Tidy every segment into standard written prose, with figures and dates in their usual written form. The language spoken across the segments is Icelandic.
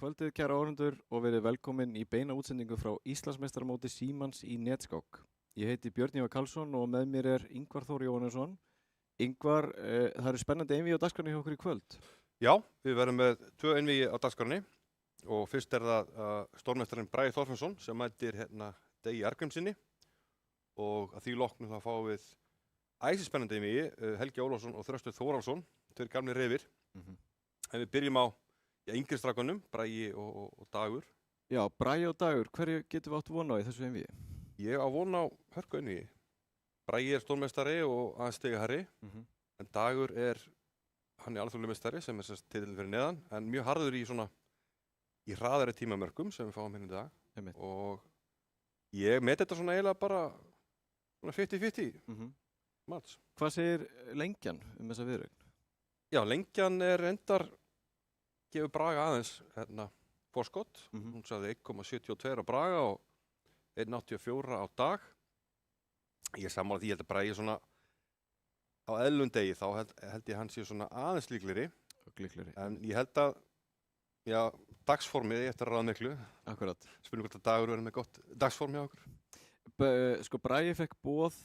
kvöldið, kæra áhorfendur, og verið velkomin í beina útsendingu frá Íslandsmeistaramóti Símans í netskák. Ég heiti Björn Ívar Karlsson og með mér er Ingvar Þór Jóhannesson. Ingvar, það eru spennandi einvígi á dagskránni hjá okkur í kvöld. Já, við verðum með 2 einvígi á dagskránni og fyrst er það stórmeistarinn Bragi Þorfinnsson sem mætir Degi Arngrímssyni og að því loknu þá fáum við æsispennandi einvígi, Helgi Ólafsson og Þröstur Þórhallsson, 2 gamlir refir. En við byrjum á yngri strákunum, Bragi og Dagur. Já, Bragi og Dagur, hverju getum við átt von á í þessu einvígi? Ég á von á hörku einvígi. Bragi er stórmeistari og aðeins stigaherri, en Dagur hann er alþjóðlegur meistari sem er titillinn fyrir neðan, en mjög harður í hraðari tímamörkum sem við fáum hérna í dag. Og ég met þetta svona eiginlega bara 50-50 mats. Hvað segir lengjan þessa viðureign? Já, lengjan endar gefur Braga aðeins forskott. Hún sagði 1,72 á Braga og 1,84 á Dag. Ég sammála því, ég held að Bragi svona á eðlum degi þá held ég hann sé svona aðeins líklegri. En ég held að dagsformið eftir að ráða miklu. Akkurat. Spurning hvort að Dagur verður með gott dagsform hjá okkur. Sko, Bragi fekk boð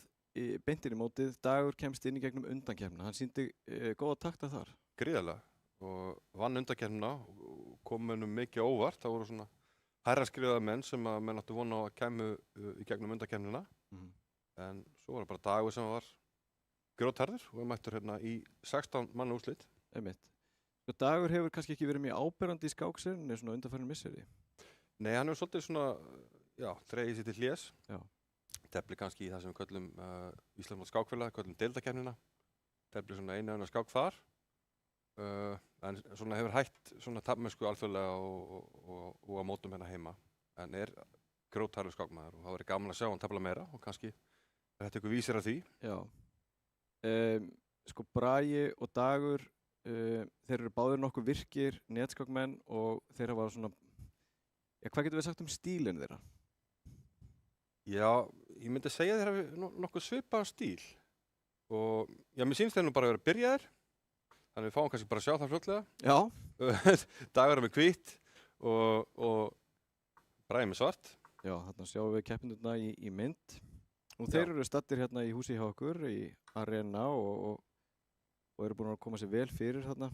beintin í mótið, Dagur kemst inn í gegnum undankeppnina. Hann sýndi góða takta þar. Gríðarlega. Og vann undankeppnina og kom mönnum mikið óvart. Það voru svona hærra skrifaða menn sem að menn áttu von á að kæmu í gegnum undankeppnina. En svo var það bara Dagur sem var grjótharður og við mættur í 16 manna úrslit. Einmitt. Sko, Dagur hefur kannski ekki verið mjög áberandi í skákserinni svona undanfarin misseri. Nei, hann hefur svolítið svona, dregið sér til hlés. Já. Tefli kannski í það sem við köllum Íslandsmót skákfélag, köllum deildakeppnina. Tefli svona einu skák þar. En svona hefur hætt svona tapmennsku alþjóðlega og á mótum hérna heima. En er grjótharður skákmaður og það verið gaman að sjá hann tefla meira og kannski þetta ykkur vísir að því. Já. Sko, Bragi og Dagur, þeir eru báðir nokkuð virkir netskákmenn og þeir hafa svona, hvað getum við sagt um stílinn þeirra? Já, ég myndi segja þeir hafi nokkuð svipaðan stíl og mér sýnst þeir nú bara að vera byrjaðir, þannig við fáum kannski bara að sjá það fljótlega. Já. Dagur er með hvítt og Bragi með svart. Já, þarna sjáum við keppendurna í mynd. Og þeir eru staddir hérna í húsi hjá okkur, í Arena og eru búin að koma sér vel fyrir þarna.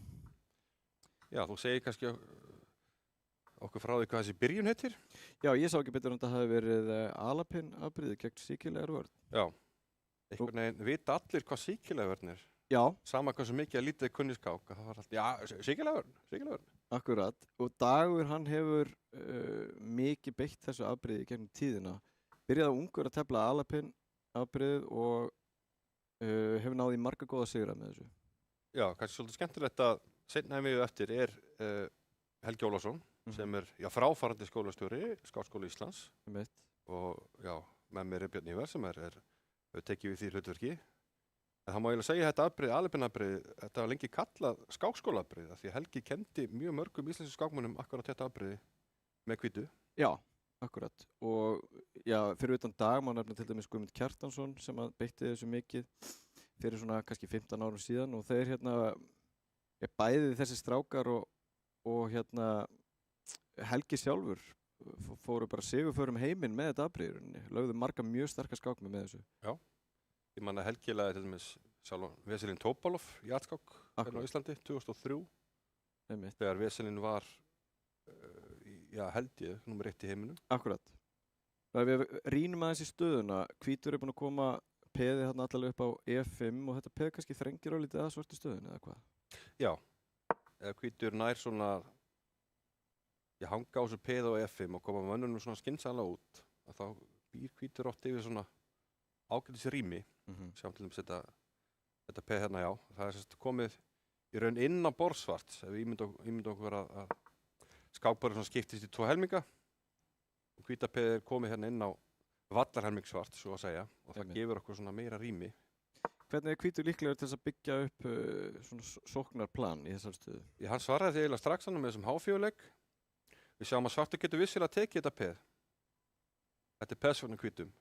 Já, þú segir kannski okkur frá því hvað þessi byrjun heitir? Já, ég sá ekki betur en það hafi verið Alapin afbrigði gegn Síkilegar vörn. Já, einhvern veginn vita allir hvað Síkilegar vörn er. Já. Sama hversu mikið að lítið kunni skák, það var alltaf, Síkilegar vörn. Akkurat. Og Dagur, hann hefur mikið beitt þessu afbrigði gegnum tíðina. Byrjaði ungur að tefla Alapin afbrigðið og hefur náð í marga góða sigra með þessu. Já, kannski svolítið skemmtilegt að seinna einvígið eftir er Helgi Ólafsson sem er fráfarandi skólastjóri, Skákskóla Íslands. Og með mér er Björn Ívar sem hefur tekið við því hlutverki. En það má eiginlega segja þetta afbrigð, Alapin-afbrigð, þetta var lengi kallað skákskólaafbrigð því að Helgi kenndi mjög mörgum íslenskum skákmönnum akkurat þetta afbrigði með hvítu. Já, akkurat. Og fyrir utan Dag má nefna til dæmis Guðmund Kjartansson sem að beitti þessu mikið fyrir svona kannski 15 árum síðan og þeir bæði þessi strákar og Helgi sjálfur fóru bara sigurförum heiminn með þetta afbrigði, lögðu marga mjög sterkar skákmenn með þessu. Já, ég man að Helgi lagði til dæmis sjálfan Veselin Topalov í atskák hérna á Íslandi 2003 þegar Veselin var held ég, númer 1 í heiminum. Akkurat. Þegar við rýnum aðeins í stöðuna, hvítur er búin að koma peði þarna allavega upp á E5 og þetta peði kannski þrengir á lítið að svartu stöðuna eða hvað? Já, eða hvítur nær svona hanga á þessu peði á E5 og koma mönnunum svona skynsamlega út að þá býr hvítur oft yfir svona ágætis rými. Sjáum til dæmis þetta peði hérna, já. Það er komið í raun inn á borðsvart ef við ímyndum okkur að skákborðið skiptist í 2 helminga og hvítapeðið er komið hérna inn á vallarhelming svart, svo að segja, og það gefur okkur svona meira rými. Hvernig er hvítur líklegur til þess að byggja upp svona sóknarplan í þessar stöðu? Hann svaraði því eiginlega strax hann með þessum H4-leik. Við sjáum að svartur getur vissilega tekið þetta peð. Þetta er peðsvörnum hvítum.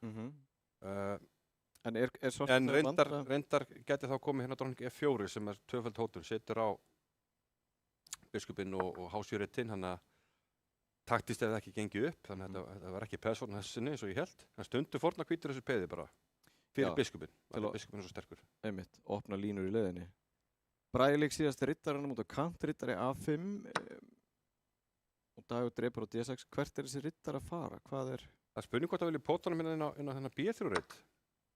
En reyndar geti þá komið hérna dróning F4 sem er 2-föld hótun, setur á biskupinn og H7-inn, hann að taktist ef það ekki gengið upp, þannig að þetta var ekki peðsvorn þessu sinni eins og ég held. En stundu fórna hvítur þessu peði bara fyrir Já, biskupinn, til var að- biskupinn svo sterkur. Einmitt, opna línur í leiðinni. Bragi leik síðast riddaranum út á kant, riddari A5 og Dagur drepur á D6. Hvert er þessi riddar að fara? Hvað er? Það er spurning hvort það vilja pótanum inn á þennan B3-reit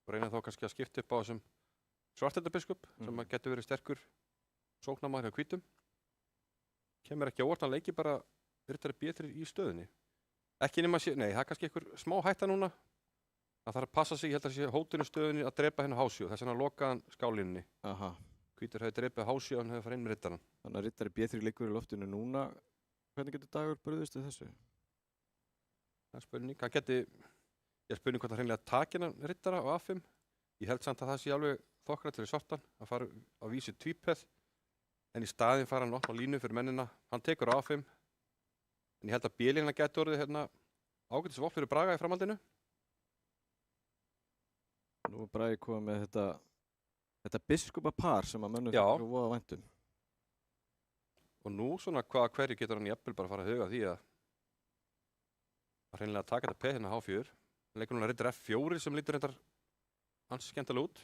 og reyna þá kannski að skipta upp á þessum svartendabiskup sem að getur verið sterkur sóknarmaður hjá hvítum. Kemur ekki á óvart, hann leiki bara riddari B3 í stöðunni. Ekki nema sé, nei, það er kannski einhver smá hætta núna. Það þarf að passa sig, ég held að sé hótinu stöðunni að drepa hennar hásjó, þess vegna lokaði hann skálinni. Aha, Hvítur hefði drepið hásjó og hann hefði farið inn með riddaran. þannig að riddari B3 liggur í loftinu núna. Hvernig getur Dagur brugðist við þessu? Það er spurning, hann geti, ég er spurning hvort hann hreinlega taki hennar riddara á A5. Ég held samt að það sé alveg þokkara til í svartan, að fara á vísi tvípeð, en í staðinn fara hann opna línu fyrir mennina, hann tekur á A5, en ég held að B-línuna geti orðið hérna ágætisvopn fyrir Braga í framhaldinu. Nú er Bragi komið með þetta biskupapar sem að mönnum Já. þykir voða væntum. Og nú svona hverju getur hann jafnvel bara að fara að huga að því að hreinlega taka þetta peð hérna H4. Hann leikur núna riddar F4 sem lítur reyndar hans skemmtilega út.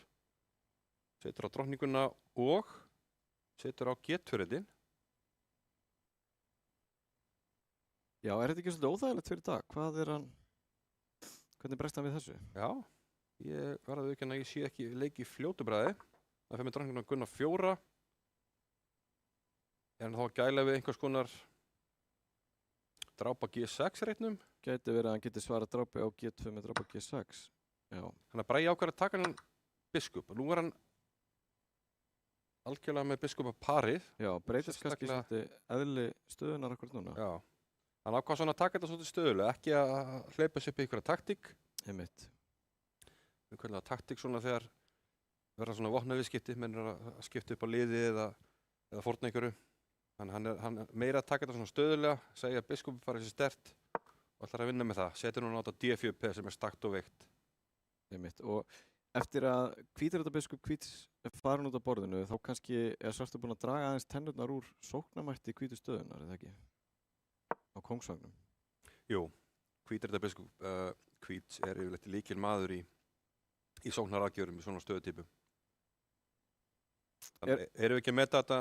Setur á drottninguna og setur á G2-riddin. Já, er þetta ekki svolítið óþægilegt fyrir Dag? Hvað er hann, hvernig bregst hann við þessu? Já, ég var að viðurkenna að ég sé ekki leik í fljótu bragði. Það fyrir með drottninguna Gunnar 4. Er hann þá að gæla við einhvers konar dráp á G6 reitnum? Gæti verið að hann geti svarað drápi á G2 með dráp á G6. Já, Þannig að Bragi ákveður að taka hann biskup. Og nú er hann algjörlega með biskupaparið. já, breytist kannski Sérstaklega- svolítið eðli stöðunar akkur núna. Já. Hann ákvað svona að taka þetta svolítið stöðulega, ekki að hleypa sér upp í einhverja taktík. Einmitt. Við kallum það taktík svona þegar verða svona vopnaviðskipti, menn er að skipta upp á liði eða fórna einhverju. Þannig hann er meira að taka þetta svona stöðulega, segja að biskupi farið sér sterkt og ætlar að vinna með það. Setur hún á þetta D4P sem er stakt og veikt. Einmitt. Og eftir að hvítirættabiskup hvíts er farin út af borðinu, þá kannski er svartur búinn að draga aðeins tennurnar úr sóknarmætti hvítu stöðunar, er það ekki? Á kóngsvagnum. Jú, hvítir biskup hvíts er yfirleitt líkil maður í sóknaraðgjörum í svona stöðutypum. Þannig erum við ekki að meta þetta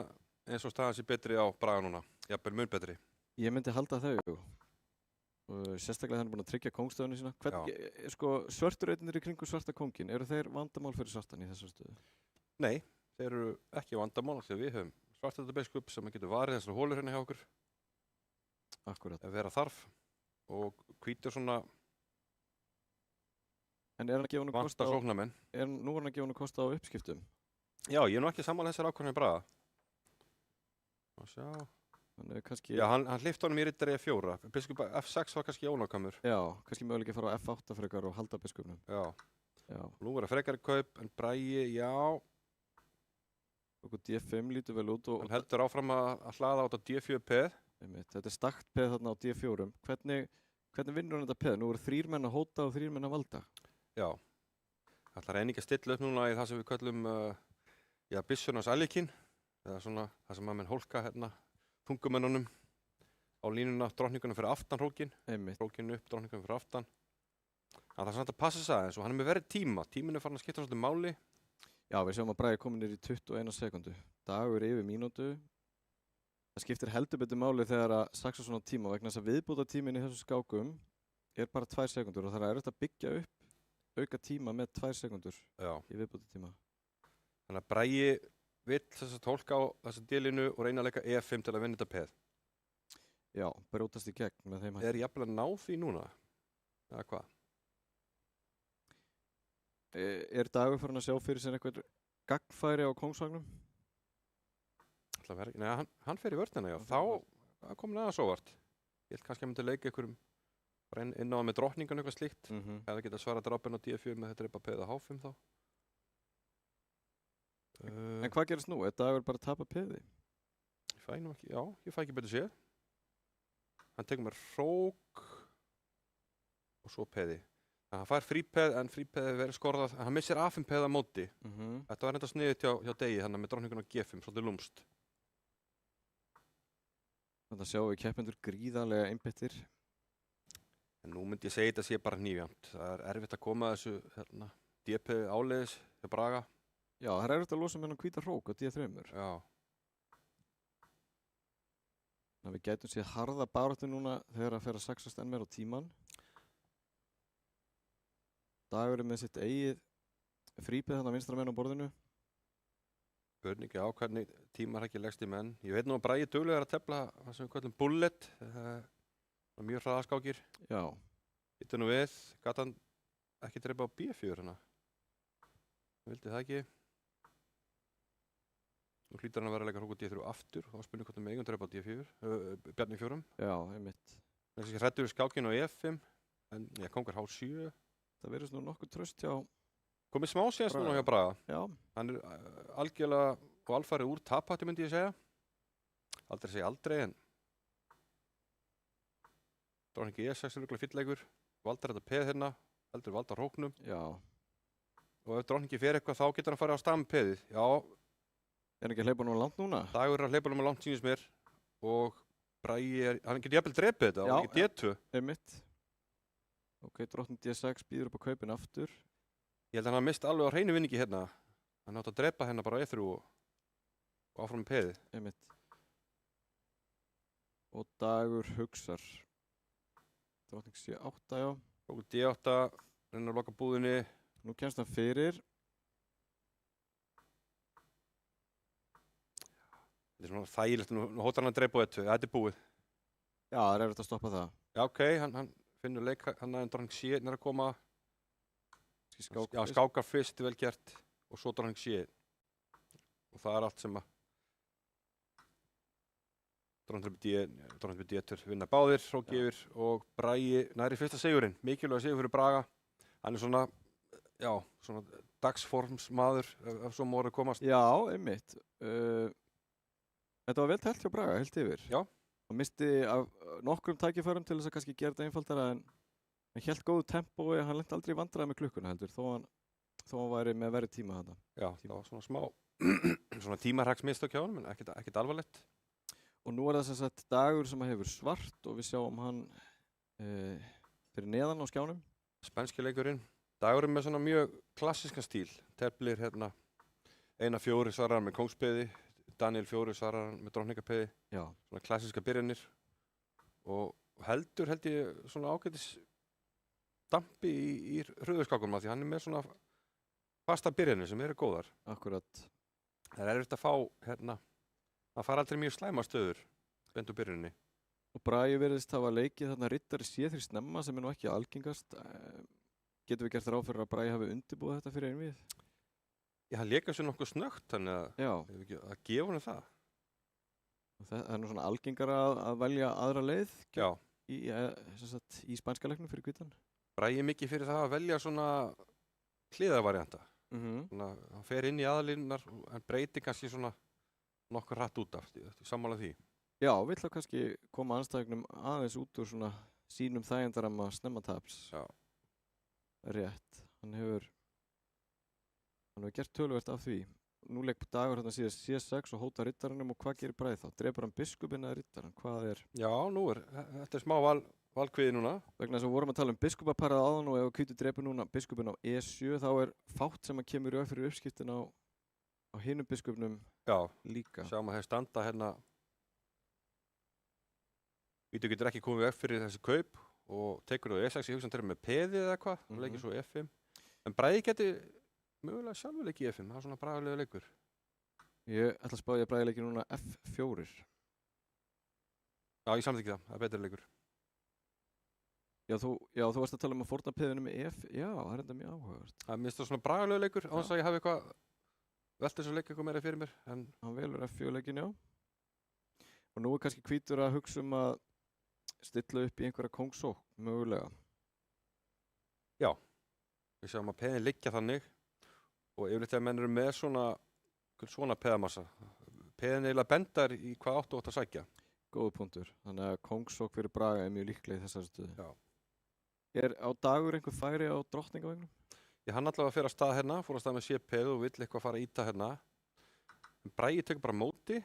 eins og staðan sé betri á Braga núna, jafnvel mun betri. Ég myndi halda þau, jú. Og sérstaklega hann er búinn að tryggja kóngstöðunni sína. Sko, svörturreitinir í kringum svarta kóngin, eru þeir vandamál fyrir svartan í þessar stöðu? Nei, þeir eru ekki vandamál þegar við höfum svartadabiskup sem getur varið þessar hólur hérna hjá okkur Akkurat. ef vera þarf og hvítur svona En er hann að gefa honum kost vantar á, sóknarmenn. nú er hann að gefa honum kost á uppskiptum? Já, ég er nú ekki sammála þessar ákvörðunum í Braga. Má sjá. Þannig kannski, Já, hann hleypti honum í riddari F4. Biskup F6 var kannski ónákvæmur. já, kannski möguleiki að fara á F8 frekar og halda biskupnum. Já, Já, nú er það frekari kaup en Bragi, já, okkur D5 lítur vel út og hann heldur áfram að hlaða á þetta D4P. einmitt, þetta er stakt peð þarna á D4. Hvernig vinnur hann þetta peð? Nú eru 3 menn að hóta og 3 menn að valda. Já, það ætlar einnig að stilla upp núna í það sem við köllum Bissunars alíkin, eða svona það sem að menn hólka hérna þungumennunum á línuna drottningunum fyrir aftan hrókin, Einmitt. hrókinu upp drottningunum fyrir aftan. Það er samt að passa þess aðeins og hann er með verið tíminn er farin að skipta svolítið máli. Já, við sjáum að Bragi komin í 21 sekundu. Dagur yfir mínútu. Það skiptir heldur betur máli þegar að saksa svona tíma vegna þess að viðbúta tíminn í þessum skákum er bara 2 sekundur og það er erfitt að byggja upp auka tíma með 2 sekundur Já. í viðbúta tíma. Þannig að Bragi vill þess að tólka á þessu dílinu og reyna að leika E5 til að vinna þetta peð. Já, brjótast í gegn með þeim hætti. Er jafnvel að ná því núna? Eða hvað? Er Dagur farin að sjá fyrir sér eitthvað gagnfæri á kóngsvagnum? Nei, hann fer í vörnina, já. Þá kom hann aðeins óvart. Ég held kannski að myndi leika ykkurum bara inn á það með drottningun eitthvað slíkt. Hefði getað svarað drápinn á D4 með þetta drepa peða H5 þá. En hvað gerist nú? Er Dagur bara að tapa peði? Ég fæ nú ekki, já, ég fæ ekki betur séð. Hann tekur mér hrók og svo peði. Hann fær frípeð en frípeði verið skorðað. Hann missir A5 peða á móti. Þetta var enda sniðið hjá Degi þannig með drottningun á G5, svolítið lúmst. Þannig að sjáum við keppendur gríðarlega einbeittir. En nú myndi ég segja þetta sé bara hnífjamt. Það er erfitt að koma að þessu DP áleiðis hjá Braga. Já, það er erfitt að losa með hann hvíta hrók á D3. Já, Þannig að við gætum séð harða baráttu núna þegar að fer að saxast enn meira á tíman. Dagur er með sitt eigið frípið þannig að vinstra menn á borðinu. spurningi á hvernig tímar ekki leggst í menn. Ég veit nú að Bragi duglegur að tefla það sem við kallum bullet. Það er mjög hraðaskákir. Já, Hittu nú við, gat hann ekki drepa á B4 hérna. Vildi það ekki. Nú hlýtur hann að vera að leika hróku D3 aftur. Þá spurning hvort hann megum drepa á D4, Bjarni 4. já, einmitt. Það er ekki hrættur við skákinu á E5. En já, kongur H7. Það verður svona nokkuð tröst hjá, Komið smá séðast núna Braga. hjá Braga. já, Hann er algjörlega og alfarið úr taphættu myndi ég segja. Aldrei segja aldrei en Dróningi E6 er örugglega fínn leikur. Valdar þetta peð hérna, heldur Valdar hróknum. já. Og ef Dróningi fer eitthvað þá getur hann farið á stað með peðið. Já, Er hann ekki að hleypa nú langt núna? Dagur er að hleypa um langt sýnist mér og Bragi hann getur jafnvel drepið þetta Já, og ekki D2. Einmitt. Ok, drottning D6 býður upp á kaupin aftur. Ég held að hann hafi mist alveg á hreinu vinningi hérna. Hann átti að drepa hérna bara á E3 og áfram með peðið. Einmitt. Og Dagur hugsar. Drottning C8, já. Og D8, reynir að loka búðinni. Nú kemst hann fyrir. Þetta er svona þægilegt, nú hóttar hann að drepa á E2, þetta er búið. Já, það er erfitt að stoppa það. Já, ok, hann finnur leik, hann aðeins Dróning C er að koma. Skák, Já, skákar fyrst, vel gert, og svo Dróning C. Og það er allt sem að Dróning D2 vinna báðir, hróki yfir og Bragi næri fyrsta sigurinn. Mikilvæg sigur fyrir Braga. Hann er svona, já, svona dagsformsmaður ef svo mór að komast. Já, einmitt. Þetta var vel telt hjá Braga, heilt yfir. Já. Hann misti af nokkrum tækifærum til þess að kannski gera þetta einfaldara en hann hélt góðu tempói, hann lenti aldrei í vandræði með klukkuna heldur, þó hann væri með verri tíma þarna. Já, það var svona smá, svona tímarhagsmistök hjá honum, en ekkert alvarlegt. Og nú er það sem sagt Dagur sem hefur svart og við sjáum hann fyrir neðan á skjánum. Spænski leikurinn. Dagurinn með svona mjög klassískan stíl. Teflir hérna 1-4 svarar hann með kóngspeði, Daniel 4 svarar hann með drókningapeði. Já, Svona klassíska byrjanir. Og held ég svona ágætis dampi í hröðuskákunum því hann er með svona fasta byrjanir sem eru góðar. akkurat. Það er erfitt að fá hérna, það fara aldrei mjög slæma stöður bent úr byrjunni. Og Bragi virðist hafa leikið þarna riddari C3 snemma sem er nú ekki algengast. Getum við gert ráð fyrir að Bragi hafi undirbúið þetta fyrir einvið? Já, hann léka sér nokkuð snöggt, þannig að Já, ef ekki að gefa hann það. og það er nú svona algengara að velja aðra leið Já, í spænska leiknum fyrir hvítan. Bragi er mikið fyrir það að velja svona hliðarvarianta. Mm Svona, hann fer inn í aðalínunar en breytir kannski svona nokkur hratt út af, sammála því. Já, vill þá kannski koma anstæðingnum aðeins út úr svona sínum þægindaramma snemmataps. Já. Rétt. Hann hefur gert töluvert af því. Nú leik Dagur hérna síðast C6 og hóta riddaranum og hvað gerir Bragi þá? Drepur hann biskupinn eða riddaran? Hvað er? Já, þetta er smá valkviði núna. Vegna þess að við vorum að tala um biskupaparið áðan og ef hvítur drepur núna biskupinn á E7 þá er fátt sem að kemur í veg fyrir uppskiptin á hinum biskupnum Já, líka. sjáum að þeir standa hérna. Vítu getur ekki komið veg fyrir þessi kaup og tekur þú E6 í hugsan þeirra með peðið eða eitthvað, hann leikir svo F5. En Bragi geti mögulega sjálfur leikið F5, það er svona bragalegur leikur. Ég ætla að spá ég að Bragi leikir núna F4. Já, ég samþykki það, það er betri leikur. Já, þú varst að tala um að fórna peðinu með F. Já, það er enda mjög áhugavert. Það minnst það svona bragalegur leikur, á þess að ég hafi eitthvað velt þessu leik eitthvað meira fyrir mér. En Hann velur F4 leikin, já. Og nú er kannski hvítur að hugsa um að stilla upp í einhverja kóngsókn, mögulega. við sjáum að peðin liggja þannig og yfirleitt þegar menn eru með svona peðamassa. Peðin eiginlega bendar í hvað áttu átt að sækja. Góður punktur. Þannig að kóngsókn fyrir Braga er mjög líklega í þessari stöðu. Já. Er á Dagur einhver færi á drottningavegnum? Ég hann allavega fer að stað hérna, fór að stað með C-peð og vill eitthvað fara að íta hérna. En Bragi tekur bara móti.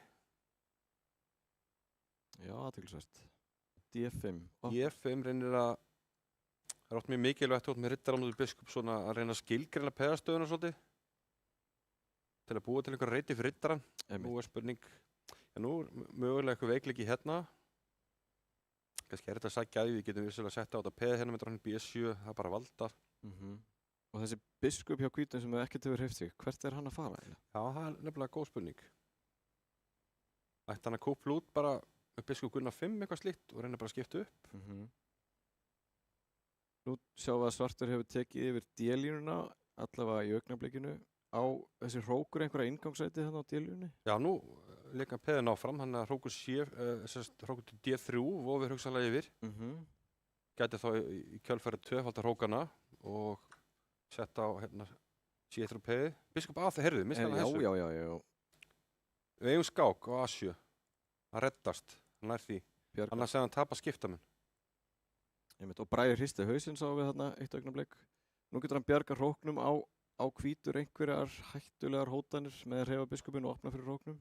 Já, athyglisvert. D5. Ó, D5 reynir að, það er oft mjög mikilvægt út með riddarann út í biskup svona að reyna að skilgreina peðastöðuna svolítið til að búa til einhver reyti fyrir riddarann. einmitt. Nú er spurning, nú er mögulega eitthvað veikleiki hérna. Kannski er þetta að sækja að því, við getum vissulega sett á þetta peð hérna með drottning B7, það er bara valda. Og þessi biskup hjá hvítum sem ekkert hefur hreyft sig, hvert er hann að fara eiginlega? Já, það er nefnilega góð spurning. Ætti hann að kúpla út bara með biskup Gunnar 5 eitthvað slíkt og reyna bara að skipta upp? Nú sjáum við að svartur hefur tekið yfir D-línuna, allavega í augnablikinu. Á þessi hrókur einhverja inngangsæti þannig á D-línunni? Já, nú leika peðin áfram, hann er hrókur til D3 vofir hugsanlega yfir. Gæti þá í kjölfærið tvöfaldar hrókana og sett á hérna C3 peði. Biskup A það heyrðu, minnst hann að þessu. Já. Við eigum skák á A7. Hann reddast, hann nær því. Bjargar. Annars segði hann tapa skiptamenn. Einmitt. Og Bragi hristi hausinn sáum við þarna eitt augnablik. Nú getur hann bjarga hróknum á hvítur einhverjar hættulegar hótanir með að hreyfa biskupinn og opna fyrir hróknum.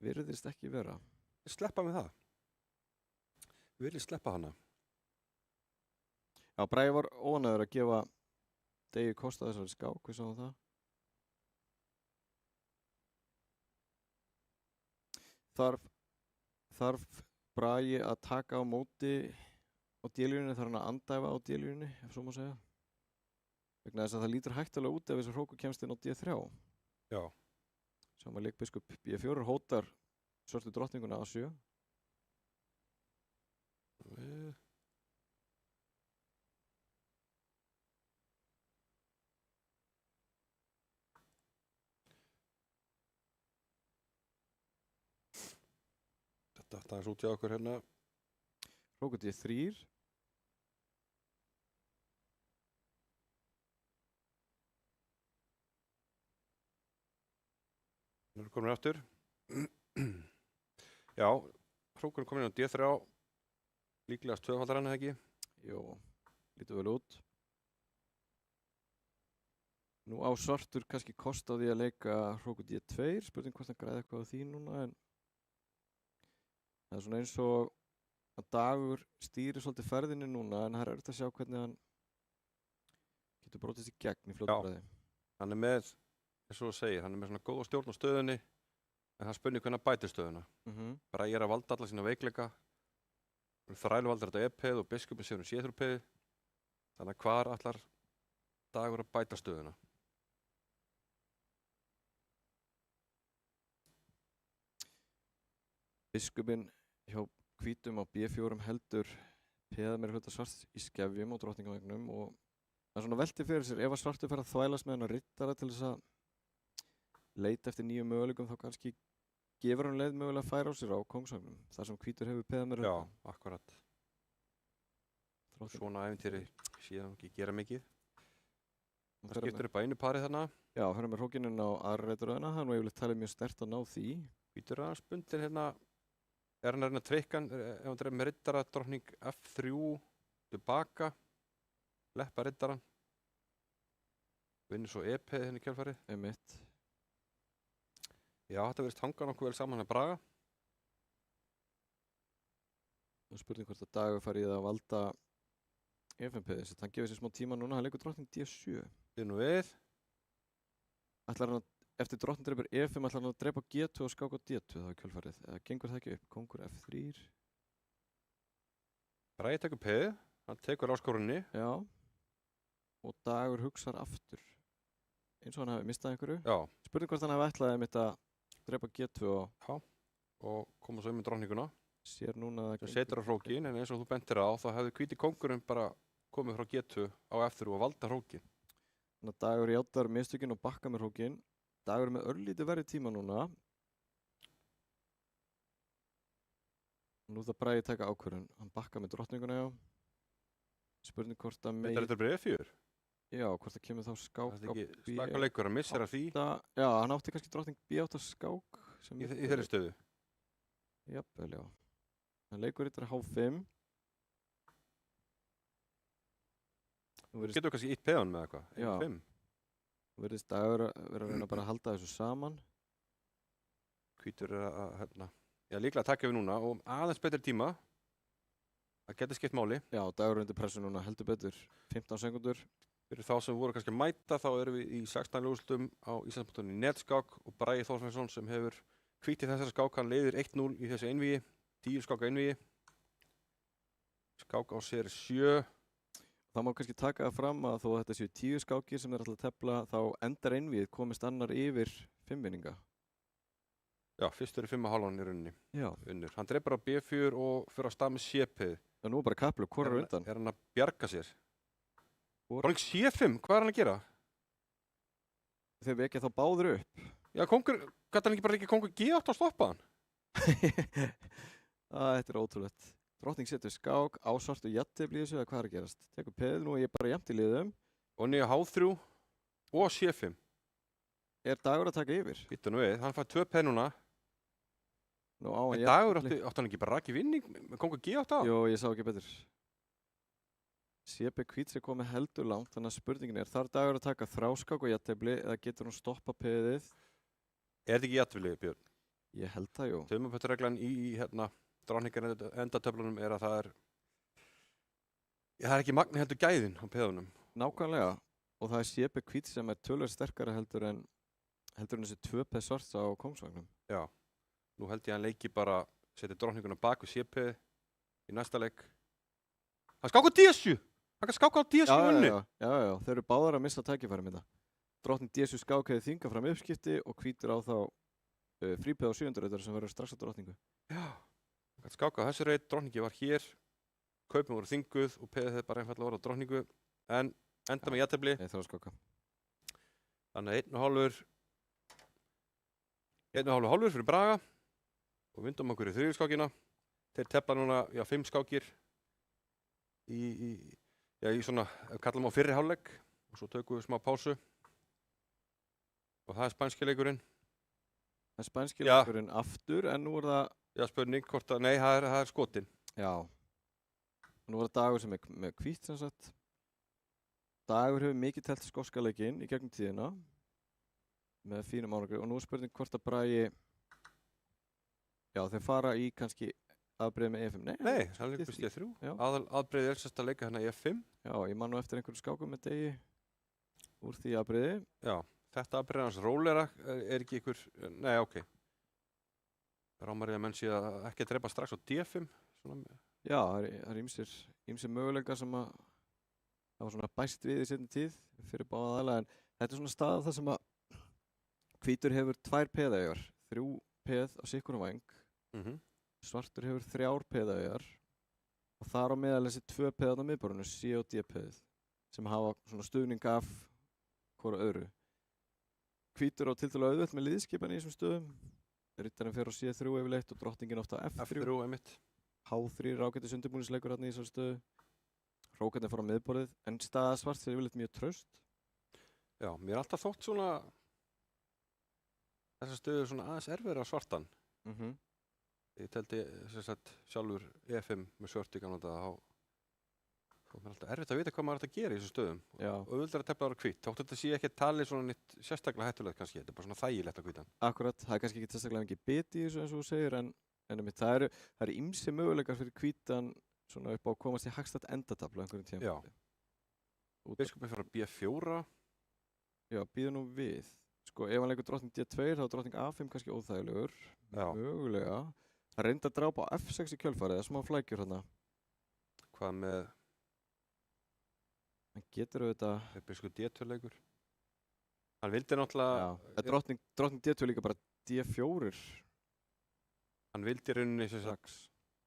Virðist ekki vera. Sleppa með það. Við viljum sleppa hana. Já, Bragi var óanæður að gefa Degi kost að þessari skák, við sáum það. Þarf Bragi að taka á móti á D-línunni, þarf hann að andæfa á D-línunni, ef svo má segja. Vegna þess að það lítur hættulega út ef þessi hrókur kemst inn á D3. Já. Sjáum að leikbiskup B4 hótar svörtu drottninguna A7. Þetta er út hjá okkur hérna. Hrókur D3. Nú erum komin aftur. Já, hrókurinn komin inn á D3. Líklegast tvöfaldar hann, eða ekki? Jó, lítur vel út. Nú á svartur kannski kost á því að leika hrókur D2. Spurning hvort hann græði eitthvað á því núna, en það er svona eins og að Dagur stýrir svolítið ferðinni núna, en það er auðvitað að sjá hvernig hann getur brotist í gegn í fljótbræði. Hann er með, eins og þú segir, hann er með svona góða stjórn á stöðunni, en það spurning hvernig hann bætir stöðuna. Bara ég er að valda alla sína veikleika. Þrælvaldur þetta E-peð og biskupin sér C3-peð. Þannig að hvar allar Dagur að bæta stöðuna? Biskupin hjá hvítum á B4 heldur peða meira hluta svart í skefjum og drottningavegnum, og það er svona velti fyrir sér, ef að svartur fer að þvælast með hann að riddara til þess að leita eftir nýjum möguleikum, þá kannski gefur hann leið mögulega að færa á sér á kóngsvagnum, þar sem hvítur hefur peða meira hluta. Já, akkurat. Svona ævintýri síðan ekki gera mikið. Það skiptir upp á einu pari þarna. Já, höfum við hrókininn á aðra reituröðina, það er nú yfirleitt talið mjög sterkt að ná því. Hvítur aðeins bundin hérna. Er hann að reyna að trikka hann, ef hann dreif með riddara, drottning F3 tilbaka, leppa riddaran, vinnur svo E-peð henni í kjölfarið. Einmitt. Já, þetta verðist hanga nokkuð vel saman með Braga. Það er spurning hvort að Dagur fari í það að valda F5-peði, þess að hann gefur sér smá tíma núna, hann leikur drottning D7. Nú við. Ætlar hann að, eftir drottning dreipur E5, ætlar hann að dreipa G2 og skáka D2 þá í kjölfarið, eða gengur það ekki upp? Kongur F3. Bragi tekur peð, hann tekur áskorunni. Já. Og Dagur hugsar aftur. Eins og hann hafi mistað einhverju. Já. Spurning hvort hann hafi ætlaði einmitt að dreipa G2 og koma svo með drottninguna. Sér núna að það setur á hrókin, en eins og þú bentir á, þá hefði hvíti kóngurinn bara komið frá G2 á F3 og valda hrókin. Þannig að Dagur játar mistökin og bakka með hrókin. Dagur er með örlítið verri tíma núna. Nú það Bragi taka ákvörðun. Hann bakka með drottninguna, já. Spurning hvort að Þetta er þetta bara E4? Já, hvort það kemur þá skák á Það er ekki slaka leikur að missa af því. Já, hann átti kannski drottning B8 skák. Í þeirri stöðu? Jafnvel, já. Hann leikur yttir H5. Getur kannski ítt peðan með eitthvað? Já. F5? Þú verðist Dagur vera að reyna bara að halda þessu saman. Hvítur er að líklega taka við núna og aðeins betri tíma. Það getur skipt máli. Já, dagur undir pressu núna heldur betur. 15 sekundur. Fyrir þá sem voru kannski að mæta, þá erum við í 16 úrslitum á Íslandsmótinu í netskák og Bragi Þorfinnsson sem hefur hvítið þessar skák, hann leiðir 1-0 í þessu einvígi, 10 skáka einvígi. Skák á sér 7. Það má kannski taka það fram að þó að þetta séu 10 skákir sem er alltaf að tefla, þá endar einvíð komist annar yfir 5 vinninga. Já, fyrstur er 5,5 í rauninni. Já. Unnur. Hann dreipur á B4 og fyrir að stað með C-pið. Það er nú bara kaplu, hvor er undan? Er hann að bjarga sér? Hvor? Dróning C5, hvað er hann að gera? Þeir vekja þá báður upp. Já, kongur, gæti hann ekki bara kongur G8 að stoppa hann? Þetta er ótrúlegt. Drottning setur skák, á svartu jafntefli í þessu, eða hvað er að gerast? Tekur peð, nú er ég bara jafnt í liðum. Og niður H3 og C5. Er dagur að taka yfir? Býttu nú við, hann fær 2 peð núna. Nú á hann En dagur átti hann ekki bara raki vinning með kongur G8 á? Jó, ég sá ekki betur. CB Hvíts er komið heldur langt, þannig að spurningin er, þarf dagur að taka þráskák og jafntefli eða getur hún stoppa peðið? Er þetta ekki jafnvilið, Björn? Ég held það, jú. Taumapöttureglan í dráningar endatöflunum er að það er ekki magni heldur gæðin á peðunum. Nákvæmlega. Og það er CB Hvíts sem er tölvöld sterkara heldur en þessi 2 peð svarts á Kóngsvagnum. Já. Nú held ég að hann leiki bara, setja dróninguna bak við CP í næsta leik. Hann skáka á D7! Hann kan skáka á D7 unni! Já, þeir eru báðar að missa tækifæri með það. Drottning D7 skák hefði þingað fram uppskipti og Hvítur á þá frípeð á 7. rautar sem verður strax á drottningu. Já, hann kan skáka á þessu reit, drottningi var hér, kaupin voru þinguð og peðið þeir bara einfallega voru á drottningu, en enda með jafntefli. Nei, þráskaka. Þannig að 1,5 fyrir Braga og vindum okkur í 3. skákina. Þeir tefla núna 5 skákir í svona, kallum á fyrri hálfleik og svo tökum við smá pásu og það er spænski leikurinn. Það er spænski leikurinn aftur, en nú er það... Já, spurning hvort að, nei, það er skotin. Já. Nú er það dagur sem er með hvítt sem sagt. Dagur hefur mikið telt skóska leikinn í gegnum tíðina með fínum árangri og nú er spurning hvort að Bragi... Já, þeir fara í kannski aðbreiði með E5. Nei, það er líka stíð 3. Aðbreiði er sérst að leika hérna E5. Já, ég man nú eftir einhverju skákum með degi úr því aðbreiði. Já, þetta aðbreiði hans rólera er ekki ykkur... Nei, ok. Rámarið að menn sé að ekki að drepa strax á D5. Svona... Já, það er ýmsir möguleikar sem að það var svona bæst við í seinni tíð fyrir báða aðalega, en þetta er svona staða þar sem að Hvítur hefur 2 peðaugar, 3 peð á sikkurum væng. Svartur hefur 3 peðaugar og þar á meðal þessi 2 peðan á miðborðinu, C og D peðið, sem hafa svona stuðning af hvora öðru. Hvítur á tiltölulega auðvelt með liðskipan í þessum stöðum. Rittarinn fer á C3 yfirleitt og drottningin ofta F3. F3 einmitt. H3 er ágætis undirbúningsleikur hérna í þessari stöðu. Hrókarnir fara á miðborðið, en staða svarts er yfirleitt mjög traust. Já, mér er alltaf þótt svona þessar stöður svona aðeins erfiðar á svartan. Ég teldi sjálfur E5 með svört í gamla daga, þá er alltaf erfitt að vita hvað maður ætti að gera í þessum stöðum. Og auðvitað að tefla ára hvítt. Þótt þetta sé ekki talið svona nýtt sérstaklega hættulegt kannski, þetta er bara svona þægilegt að hvítan. Akkurat, það er kannski ekki sérstaklega mikið biti í þessu eins og þú segir, en það eru ýmsir möguleikar fyrir hvítan svona upp á að komast í hagstætt endataflu á einhverjum tíma. Já. Biskupið fyrir B4. Já, býður nú við. Sko, ef hann leikur drottning D2 þá er drottning A5 kannski óþægilegur. Mögulega. Hann reyndi að drápa á F6 í kjölfarið, það er smá flækjur hérna. Hvað með... Hann getur auðvitað... Biskup D2 leikur. Hann vildi náttúrulega... Já, drottning D2 líka bara D4. Hann vildi rauninni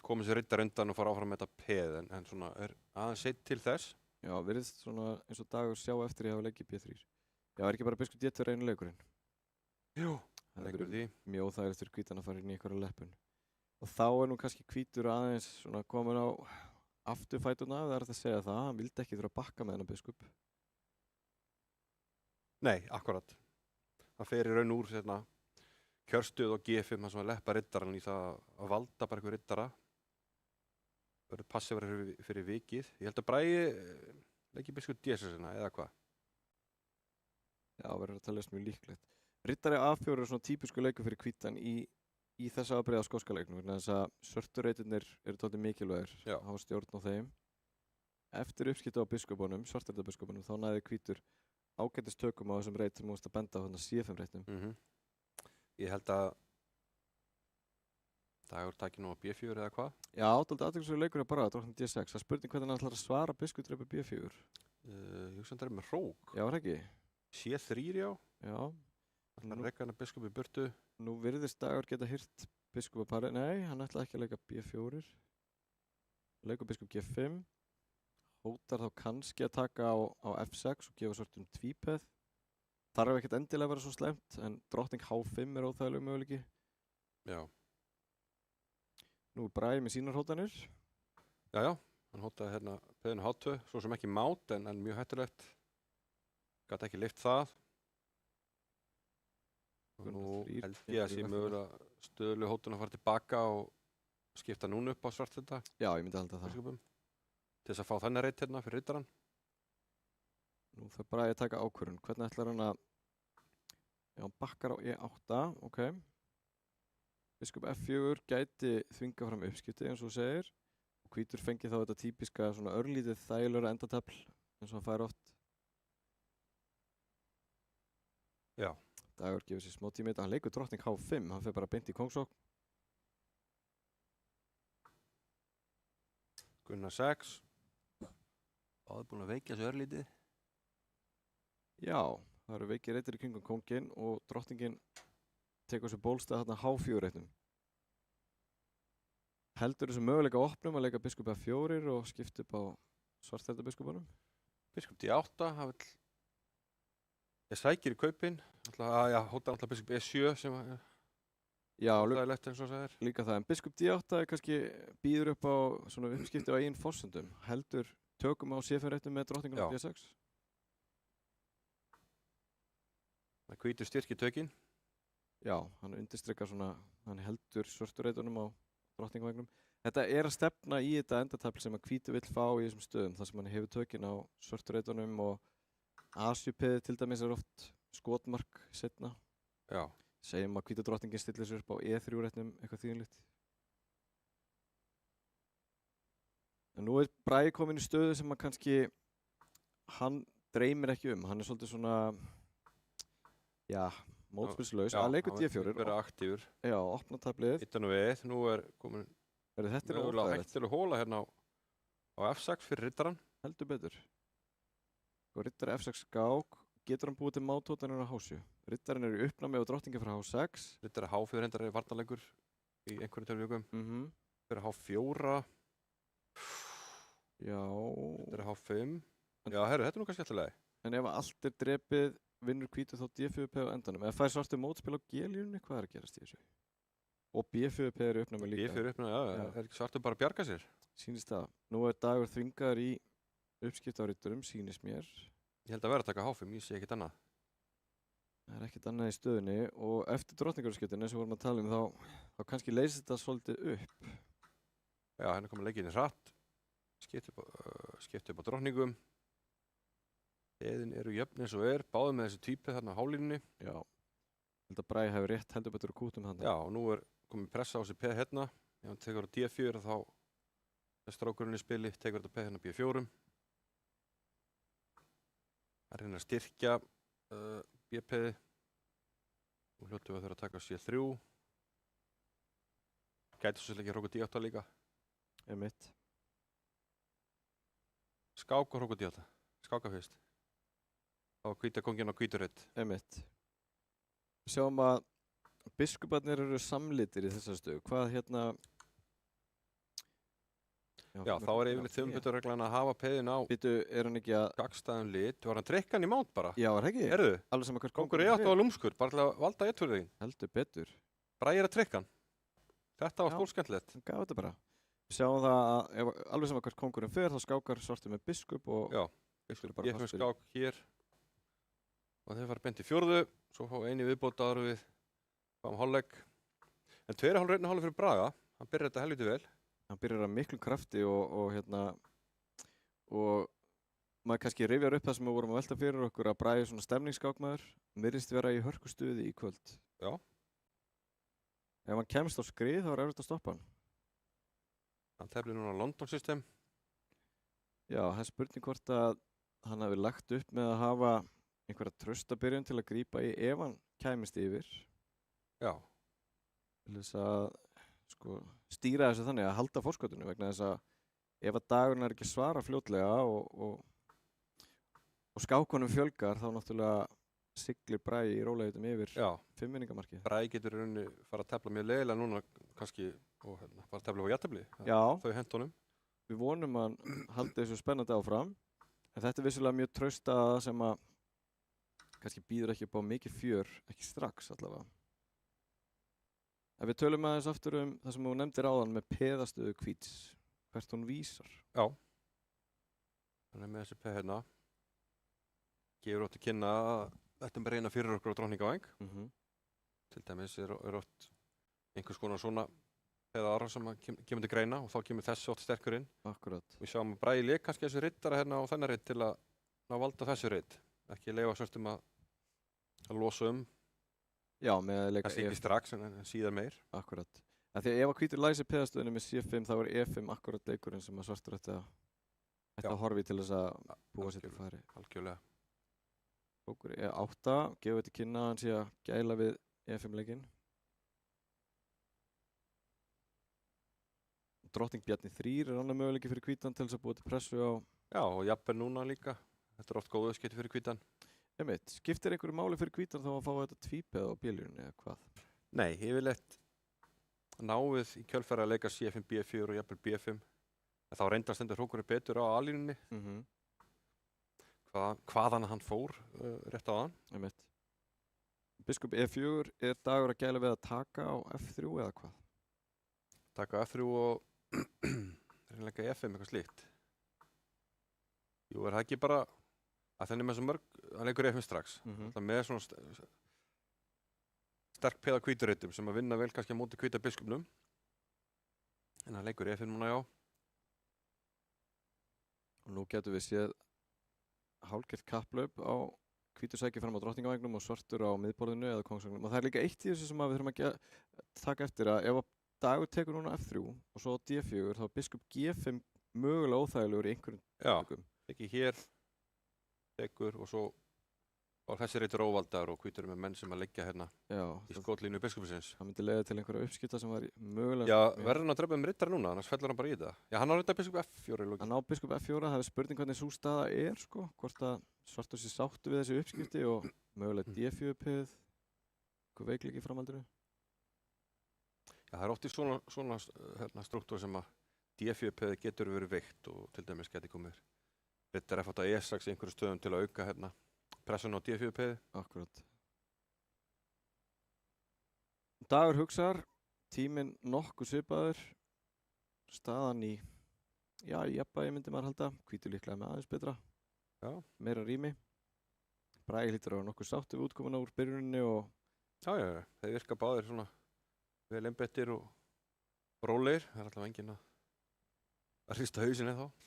komið sér rittar undan og fara áfram með þetta peð, en svona er aðeins seitt til þess. Já, virðist svona eins og dagur sjá eftir ég hafa leikið B3. Já, er ekki bara biskup D2 einu leikurinn? Jú, leikur því. Mjög óþægilegt fyrir hvítan að fara inn í einhverja leppun. Og þá er nú kannski hvítur aðeins svona komin á afturfætuna, það er hægt að segja það. Hann vildi ekki þurfa að bakka með hennar biskup. Nei, akkurat. Það fer í raun úr kjörstuð og G5, hann sem að leppa riddarann í það að valda bara einhver riddara. Það verður passívar fyrir vikið. Ég held að Bragi leiki biskup D6 eða hvað? Já, verður að teljast mjög líklegt. Riddari A4 er svona típisku leikur fyrir hvítan í í þessa afbrigða skóska leiknum vegna þess að svörturreitirnir eru tótið mikilvægir Já. að hafa stjórn á þeim. Eftir uppskipti á biskupunum, svartreitarbiskupunum, þá næði hvítur ágætis tökum á þessum reit sem múst að benda á þarna C5 reitnum. Ég held að Dagur taki nú á B4 eða hvað? Já, dálítið aðteklisverður leikur er bara drottning D6. Það er spurning hvernig hann ætlar að svara biskup dreipur B4. Ég hugsa hann er með hrók. Já, er ekki? C3 já. Já. Það er rekka hann að biskup í burtu. Nú virðist Dagur geta hirt biskup að pari. Nei, hann ætlaði ekki að leika B4. Leikur biskup G5. Hótar þá kannski að taka á F6 og gefa sortum tvípeð. Þar er ekkert endilega að vera svo slæmt, en drottning H5 er óþægilega möguleiki. Já. Nú er Bragi með sínar hótanir. Já, hann hótaði hérna peðinu H2, svo sem ekki mát en mjög hættulegt. Gat ekki lyft það. Og nú held ég að sé mögulega stöðlu hótun að fara tilbaka og skipta núna upp á svart þetta. Já, ég myndi halda það. Biskupum. Til þess að fá þennan reit hérna fyrir riddarann. Nú þarf Bragi að taka ákvörðun. Hvernig ætlar hann að... Já, hann bakkar á E8, ok. Biskup F4 gæti þvinga fram uppskipti eins og þú segir. Og hvítur fengi þá þetta típiska svona örlítið þægilegra endatafl eins og hann fær oft. Já. Dagur gefur sér smá tími. Hann leikur drottning H5, hann fer bara beint í kóngsókn. Gunnar 6. Báði búin að veikja sig örlítið. Já, það eru veikir reitir í kringum kónginn og drottningin tekur sér bólstað þarna H4 reitnum. Heldur þessu möguleika opnum að leika biskup F4 og skipta upp á svartreitarbiskupunum? Biskup D8, hann vill... Ég sækir í kaupin. Hóta alltaf biskup E7 sem er óþægilegt eins og það er. Líka það, en biskup D8 kannski býður upp á svona uppskipti á eigin forsendum. Heldur tökum á C5 reitnum með drottningunum D6? Það hvítur styrki tökin. Já, hann undirstrykkar svona, hann heldur svörtureitunum á drottningavægnum. Þetta er að stefna í þetta endatafl sem að hvítu vill fá í þessum stöðum, þar sem hann hefur tökin á svörtureitunum og A7-piði til dæmis er oft skotmark setna. Já. Segjum að hvítu drottningin stillir sér upp á E3 reitnum, eitthvað þýðinlegt. En nú er Bragi komin í stöðu sem að kannski hann dreymir ekki um. Hann er svolítið svona, já, mótspilslaus. Að leikur D4. Hann verður aktífur. Já, opna tablið. Hittan og við, nú er komin mögulega hættileg hóla hérna á F6 fyrir riddarann. Heldur betur. Og riddari F6 skák, getur hann búið til mátótanir á H7. Riddarinn er í uppnámi og drottningin fyrir H6. Riddari H4 hendar er varnarleikur í einhverjum tölvjögum. Fyrir H4. Já. Riddari H5. Já, herru, þetta er nú kannski alltaf. En ef allt er drepið, vinnur hvítu þá D4P á endanum. Eða fær svartu mótspil á G-línunni, hvað er að gerast í þessu? Og B4P er í uppnámi líka. B4 uppnámi, já. Er ekki svartu bara að bjarga sér? Sýnist það. Nú er Dagur þvingaður í uppskipt á riddurum, sýnist mér. Ég held að vera að taka H5, ég sé ekkert annað. Það er ekkert annað í stöðunni og eftir drottningarúrskiptin eins og vorum að tala um þá kannski leysist þetta svolítið upp. Já, hérna komið leikinni hratt. Skipt upp á drottningum. Eðin eru jöfn eins og báðum með þessu típið þarna á hálínunni. Já, held að Bragi hefur rétt heldur betur á kútum þarna. Já, og nú er komið pressa á þessi peð hérna. Ef hann tekur á D4 þá er strákurinn í spili, tekur þetta peð hérna á B4. Það er hérna að styrkja B-peði. Nú hljóttum við að þurfa að taka C3. Gæti svo svolítið ekki hróku D8 líka. Einmitt. Skák og hróku D8. Skáka fyrst. Þá hvíta kónginn á hvíturreitt. Einmitt. Við sjáum að biskuparnir eru samlitir í þessar stöðu. Hvað hérna... Já, þá er yfirleitt þjóðumbytturreglan að hafa peðin á Býtu, er hann ekki að... gagnstæðum lit. Var hann trekkan í mát bara? Já, er ekki? Erðu? Alveg sem að hvert kóngur E8 var lúmskur, bara til að valda ettfjörðin. Heldur betur. Bragi er að trekkan. Þetta var stórskemmtilegt. Hann gaf þetta bara. Við sjáum það að alveg sem að hvert kóngurinn fer, þá skákar svartu með biskup og... Já, biskup. Ég fyrir skák hér. Og þeir fara beint í fjórðu. Svo fá eini viðbót áður við fáum hálfleik. En 2,5 fyrir Braga. Hann byrjar þetta helviti vel. Hann byrjar að miklum krafti og maður kannski rifjar upp það sem við vorum að velta fyrir okkur að Bragi svona stemningsskákmaður virðist vera í hörkustuði í kvöld. Já. Ef hann kemst á skrið þá er erfitt að stoppa hann. Hann teflir núna London System. Já, það er spurning hvort að hann hafi lagt upp með að hafa einhverja traustabyrjun til að grípa í ef hann kæmist yfir. Já, Til þess að sko, stýra þessu þannig að halda forskotinu vegna þess að ef að dagurinn er ekki að svara fljótlega og skákunum fjölgar þá náttúrulega siglir Bragi í rólegheitum yfir já. 5-minningamarkið. Bragi getur í rauninni fara að tefla mjög leiðilega núna kannski og fara að tefla á jafntefli. Já, Þau hent honum. við vonum að hann haldi þessu spennandi áfram en þetta er vissulega mjög traustaða sem að kannski býður ekki upp á mikið fjör, ekki strax allavega. Ef við tölum aðeins aftur það sem þú nefndir áðan með peðastöðu Hvíts, hvert hún vísar. Já. Þannig með þessi peð hérna gefur ótt að kynna að þetta er reyna fyrir okkur á Drottningavæng. Til dæmis er oft einhvers konar svona peðar sem kemur til greina og þá kemur þessi oft sterkur inn. Akkurat. Við sjáum að Bragi lék kannski þessi riddara hérna á þennan ridd til að valda þessu ridd. Ekki leyfa svörtum að losa Já, með að leika kannski ekki strax en síðar meir. Akkurat. En því að ef að Hvítur læsir peðastöðunni með C5 þá er E5 akkurat leikurinn sem að svartur ætti að horfi til þess að búa sér til færi. Algjörlega. Bókur E8, gefur þetta kynna að hann sé að gæla við E5 leikinn. Drottning Bjarni 3 er annar möguleiki fyrir Hvítan til þess að búa til pressu á. Já, og jafnvel núna líka. Þetta er oft góðu skipti fyrir Hvítan. Einmitt, skiptir einhverju máli fyrir Hvítan þá að fá þetta tvípeð á bílunni eða hvað? Nei, yfirleitt náið í kjölfæri að leika C5, B4 og jafnvel B5. En þá reyndar stendur hrókurinn betur á A-línunni. Hvaðan hann fór rétt á hann. Einmitt. Biskup E4 er dagur að gæla við að taka á F3 eða hvað? Taka F3 og reynleika E5 eitthvað slíkt. Jú, er það ekki bara að þenni með svo mörg, hann leikur E5 strax. Með svona sterk peð á hvítureitum sem að vinna vel kannski á móti hvíta biskupnum. En hann leikur E5 núna, já. Og nú getum við séð hálfgert kapplaup á hvítur sækir fram á Drottningavægnum og svartur á miðborðinu eða Kóngsvagnum. Og það er líka eitt í þessu sem við þurfum að taka eftir að ef að dagur tekur núna F3 og svo á D4 þá er biskup G5 mögulega óþægilegur í einhverjum tökum. Ekki hér, tekur og svo og þessi reytur óvaldar og hvítur með menn sem að liggja hérna í skotlínu biskupsins. Það myndi leiða til einhverja uppskipta sem var mögulega... Já, verður hann að dröpa með riddara núna, annars fellur hann bara í þetta. Já, hann á reyndar biskup F4 í lókin. Hann á biskup F4, það er spurning hvernig sú staða er, sko. Hvort að svartur sé sáttu við þessi uppskipti og mögulega D4-pið, hvað veikleiki í framhaldinu? Já, það er oft í svona struktúr sem að D4-pið getur verið veikt og til dæmis geti komið riddar F8 E6 í einhverju stöðum til að auka pressun á D4-pið. Akkurat. Dagur hugsar, tíminn nokkuð svipaður, staðan í jafnvægi myndi maður halda, hvítur líklega með aðeins betra, meira rými. Bragi hlýtur að vera nokkuð sáttu við útkomuna úr byrjuninni og... Já, þeir virka báðir svona vel einbettir og rólegir, það er alltaf enginn að hrista hausinn eða þá.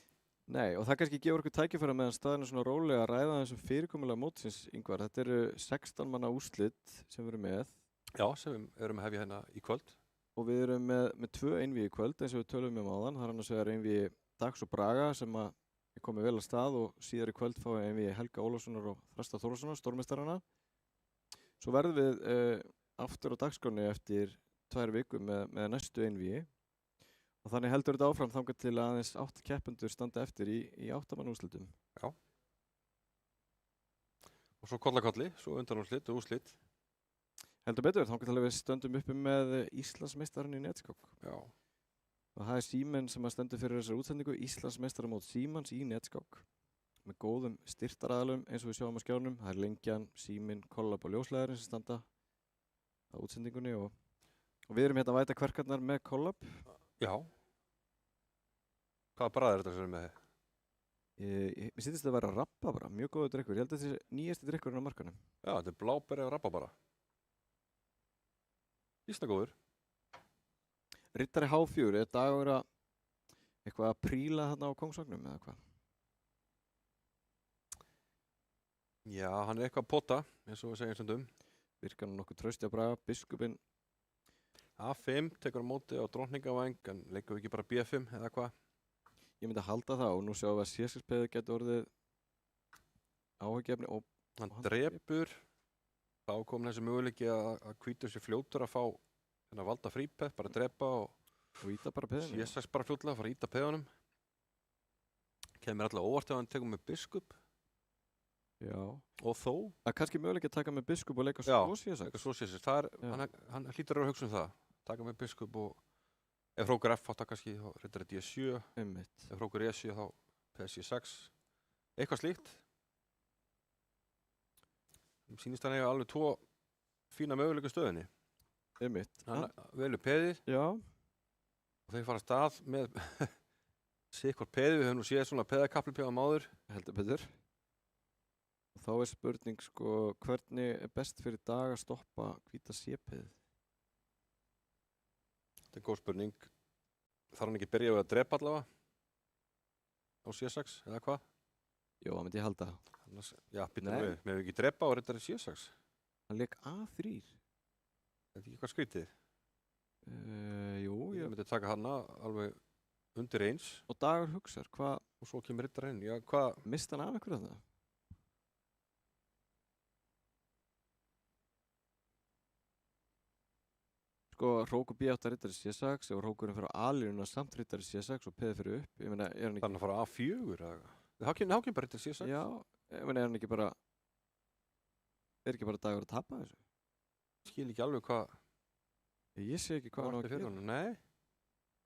Nei, og það kannski gefur okkur tækifæri meðan staðin er svona rólega að ræða þessum fyrirkomulega mótsins, Ingvar. Þetta eru 16 manna úrslit sem við erum með. Já, sem við erum að hefja hérna í kvöld. Og við erum með 2 einvígi í kvöld eins og við tölum áðan. Það er annars vegar einvígi Dags og Braga sem er komið vel að stað og síðar í kvöld fáum við einvígi Helga Ólafssonar og Þrasta Þórðarsonar, stórmeistarana. Svo verðum við aftur á dagskránni eftir 2 vikur með næstu einvígi. Og þannig heldur þetta áfram þangað til aðeins 8 keppendur standa eftir í 8 manna úrslitum. Já. Og svo kollakolli, svo undanúrslit og úrslit. Heldur betur, þangað til við stöndum uppi með Íslandsmeistarinn í netskák. Já. Og það er Símen sem stendur fyrir þessari útsendingu, Íslandsmeistaramót Símans í netskák. Með góðum styrktaraðalum eins og við sjáum á skjánum. Það er Lengjan, Símin, Kollab og Ljósleiðarinn sem standa á útsendingunni og við erum hérna að væta kverkarnar með Kollab. Já. Hvaða bragð er þetta sem er með þið? Mér sýndist þetta að vera rababara, mjög góður drykkur. Ég held að þetta sé nýjasti drykkurinn á markanum. Já, þetta er bláberi og rababara. Ísna góður. Riddari H4, er dagur eitthvað að príla þarna á Kóngsvagnum eða hvað? Já, hann er eitthvað að pota, eins og við segjum stundum. Virkar hann nokkuð trausti að Braga, biskupinn. A5 tekur á móti á Drottningavæng en leikum við ekki bara B5 eða hvað? Ég myndi halda það og nú sjáum við að C6-peðið getur orðið áhugjefni og Hann hann drepur, þá kom þessi möguleiki að hvítur sér fljótur að fá þennan valda frípeð, bara drepa og íta bara peðinu. C6 bara fljótlega, fara að íta peðunum. Kemur alltaf óvart ef hann tekur með biskup Já. og þó. Það er kannski möguleiki að taka með biskup og leika Já, svo C6. Svo C6, hann hlýtur að hugsa um það, taka með biskup og ef hrókur F átt að kannski þá riddari D7, Einmitt. ef hrókur E7 þá peð C6, eitthvað slíkt. Sýnist hann eiga alveg 2 fína möguleika stöðinni. Einmitt. Hann velur peðið Já. og þeir fara af stað með sikkvort peðið, við höfum nú séð svona peðakapplepeð á máður. Heldur betur. Og þá er spurning sko, hvernig er best fyrir dag að stoppa hvíta C-peðið? Þetta er góð spurning. Þarf hann ekki byrja við að drepa allavega á C6 eða hvað? Jó, það myndi ég halda. Annars, já, býtum Nei. við. Með ekki drepa á riddari C6. Hann leik A3. Þetta er ekki eitthvað skrítið. Jú, Ég myndi taka hana alveg undir eins Og Dagur hugsar, hvað, og svo kemur riddari inn. Já, hvað? mist hann af einhverju þarna? Sko, hrókur B8 riddari C6 og hrókurinn fyrir A-línuna samt riddari C6 og peðið fyrir upp. Ég meina, er hann ekki... Þannig að fara A4 eða? Þá kemur bara riddari C6. Já, ég meina, er hann ekki bara... Er ekki bara Dagur að tapa þessu? Skil ekki alveg hvað Ég sé ekki hvað hann á að fyrir gera. honum. Nei.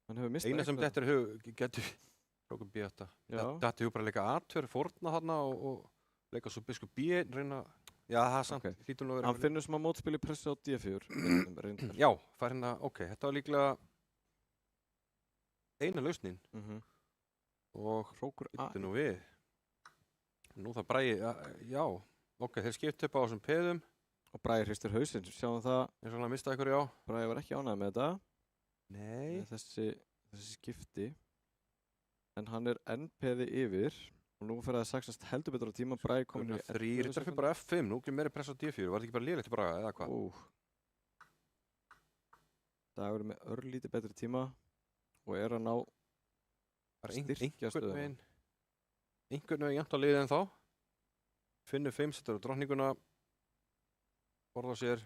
Hann hefur mistað Eina sem eitthvað. þetta er hug getur hrókur B8. Já. Þetta hefur bara að leika A2, fórna þarna og leika svo biskup B1, reyna... Já, það er samt. Ok. Hlýtur nú að vera... Hann finnur smá mótspil í pressu á D4. Reyndar. Já, fær hérna, ok, þetta var líklega eina lausnin og Hrókur A. hittu nú við. Nú það Bragi, já, ok, þeir skipt upp á þessum peðum, Og Bragi hristir hausinn. Sjáum það, eins og hann mista ykkur, já. Bragi var ekki ánægð með þetta. Nei. Með þessi skipti. En hann er enn peði yfir. Og nú fer það að saxast heldur betur á tíma. Bragi komin í 3, þetta fyrir bara F5, nú ekki meiri press á D4, var þetta ekki bara lélegt til Braga, eða hvað? Dagur er með örlítið betri tíma. Og er að ná Það er styrkja stöðuna. einhvern veginn jæmt á liðið en þá. Finnur 5, setur á drottninguna, borða sér,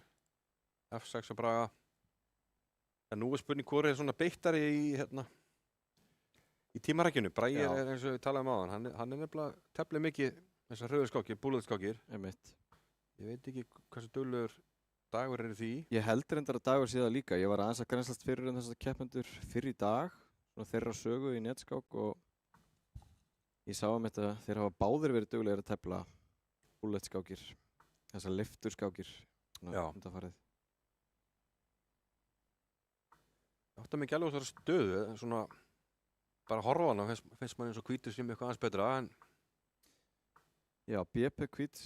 F6 á Braga. En nú er spurning hvort er svona beittari í tímarækjunu. Bragi Já. er eins og við talaðum á hann er nefnilega teflið mikið þessar hröðuskákir, búluðskákir. Einmitt. Ég veit ekki hversu duglegur Dagur er í því. Ég held reyndar að Dagur sé það líka. Ég var aðeins að grænslast fyrir þessar keppendur fyrr í dag. Svona þeirra sögu í netskák og ég sá þetta þeir hafa báðir verið duglegir að tefla búllettskákir, þessar lifturskákir. Já. Undanfarið. Ég átta mig ekki alveg á þessari stöðu, svona bara horfa á hana, finnst mann eins og hvítur sem eitthvað aðeins betra, en Já, BP hvít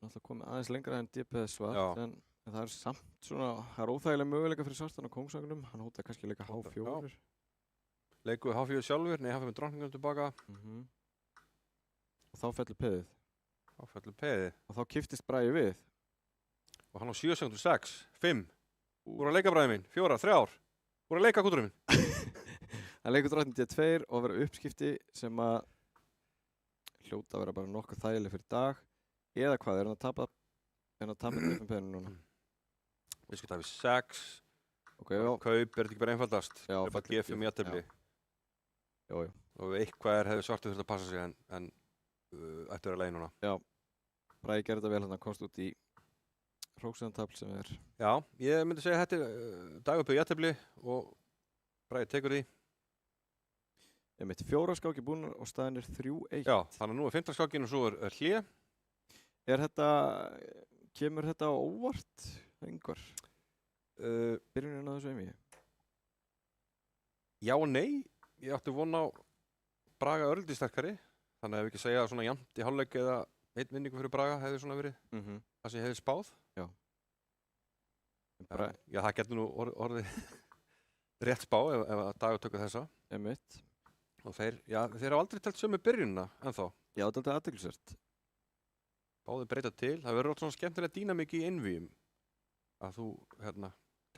náttúrulega komið aðeins lengra en DP svart, Já. en það er samt svona, það er óþægilega möguleika fyrir svartan á kóngsvagnum, hann hótaði kannski líka H4. leiku H4 sjálfur, nei, H5 drottningum tilbaka, Og þá fellur peðið. þá fellur peðið. Og þá kiftist Bragi við. Og hann á 7 sekundur, 6, 5, voru að leika bræði minn, 4, 3, voru að leika kúturinn minn. Hann leikur drottning D2 og verður uppskipti sem að hljóta að vera bara nokkuð þægileg fyrir dag. Eða hvað, er hann að tapa FM peðinu núna? Við skutt hafið 6, Ok, já. kaup, er þetta ekki bara einfaldast? Já, Það er bara fellur G5 í jafntefli. Jú, jú. Og eitthvað hefði svartur þurft að passa sig en ætti að vera leið núna. Bragi gerði þetta vel, hann komst út í hróksæðantafl sem er. Já, ég myndi segja að þetta er Dagur upp í jafntefli og Bragi tekur því. Einmitt 4 skáki búnar og staðin er 3-1. Já, þannig að nú er 15 skákin og svo er hlé. Kemur þetta á óvart, Ingvar? Byrjunin á þessu einvígi? Já og nei, ég átti von á Braga örlítið sterkari, þannig að ef ekki segja svona jafnt í hálfleik eða einn vinningu fyrir Braga hefði svona verið það sem ég hefði spáð. Já, það getur nú orðið rétt spá ef að Dagur tökur þessa. Einmitt. Og þeir hafa aldrei telt sömu byrjunina ennþá. Já, þetta er athyglisvert. Báðir breyta til, það verður svona skemmtilega dýnamík í einvíum að þú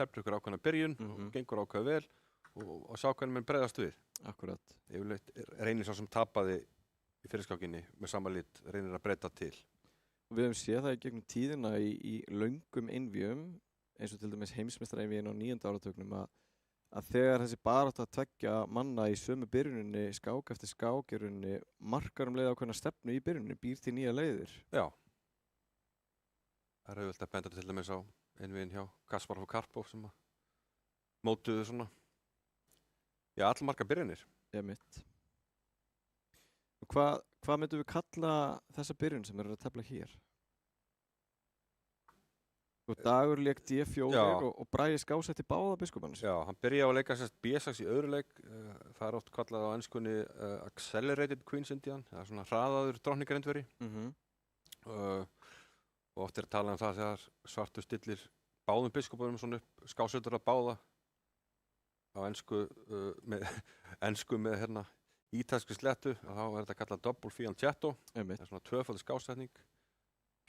tefnir ákveðna byrjun Mhm. og gengur ákveð vel og sjá hvernig menn bregðast við. Akkurat. Yfirleitt reynir sá sem tapaði í fyrirskákinni með sama lit, reynir að breyta til. Og við höfum séð það í gegnum tíðina í löngum einvíum, eins og til dæmis heimsmeistaraeinvíin á 9. áratugnum, að þegar þessi barátta að tveggja manna í sömu byrjuninni, skák eftir skák, í rauninni markar leið ákveðna stefnu í byrjuninni, býr til nýja leiðir. Já. Það er auðvitað að benda til dæmis á einvíin hjá Kasparov og Karpov sem að mótuðu svona, já, allmargar byrjunir. Einmitt. Og hvað myndum við kalla þessa byrjun sem eru að tefla hér? Og Dagur lék D4 Já. og Bragi skásetti báða biskupans. Já, hann byrjaði á að leika sérst B6 í öðru leik, það er oft kallað á enskunni Accelerated Queen's Indian, það er svona hraðaður drottningarindveri. Og oft er að tala um það þegar svartur stillir báðum biskupunum svona upp, skásetur að báða á ensku með hérna ítalskri slettu, þá er þetta kallað double fianchetto, það er svona tvöfaldi skásetning.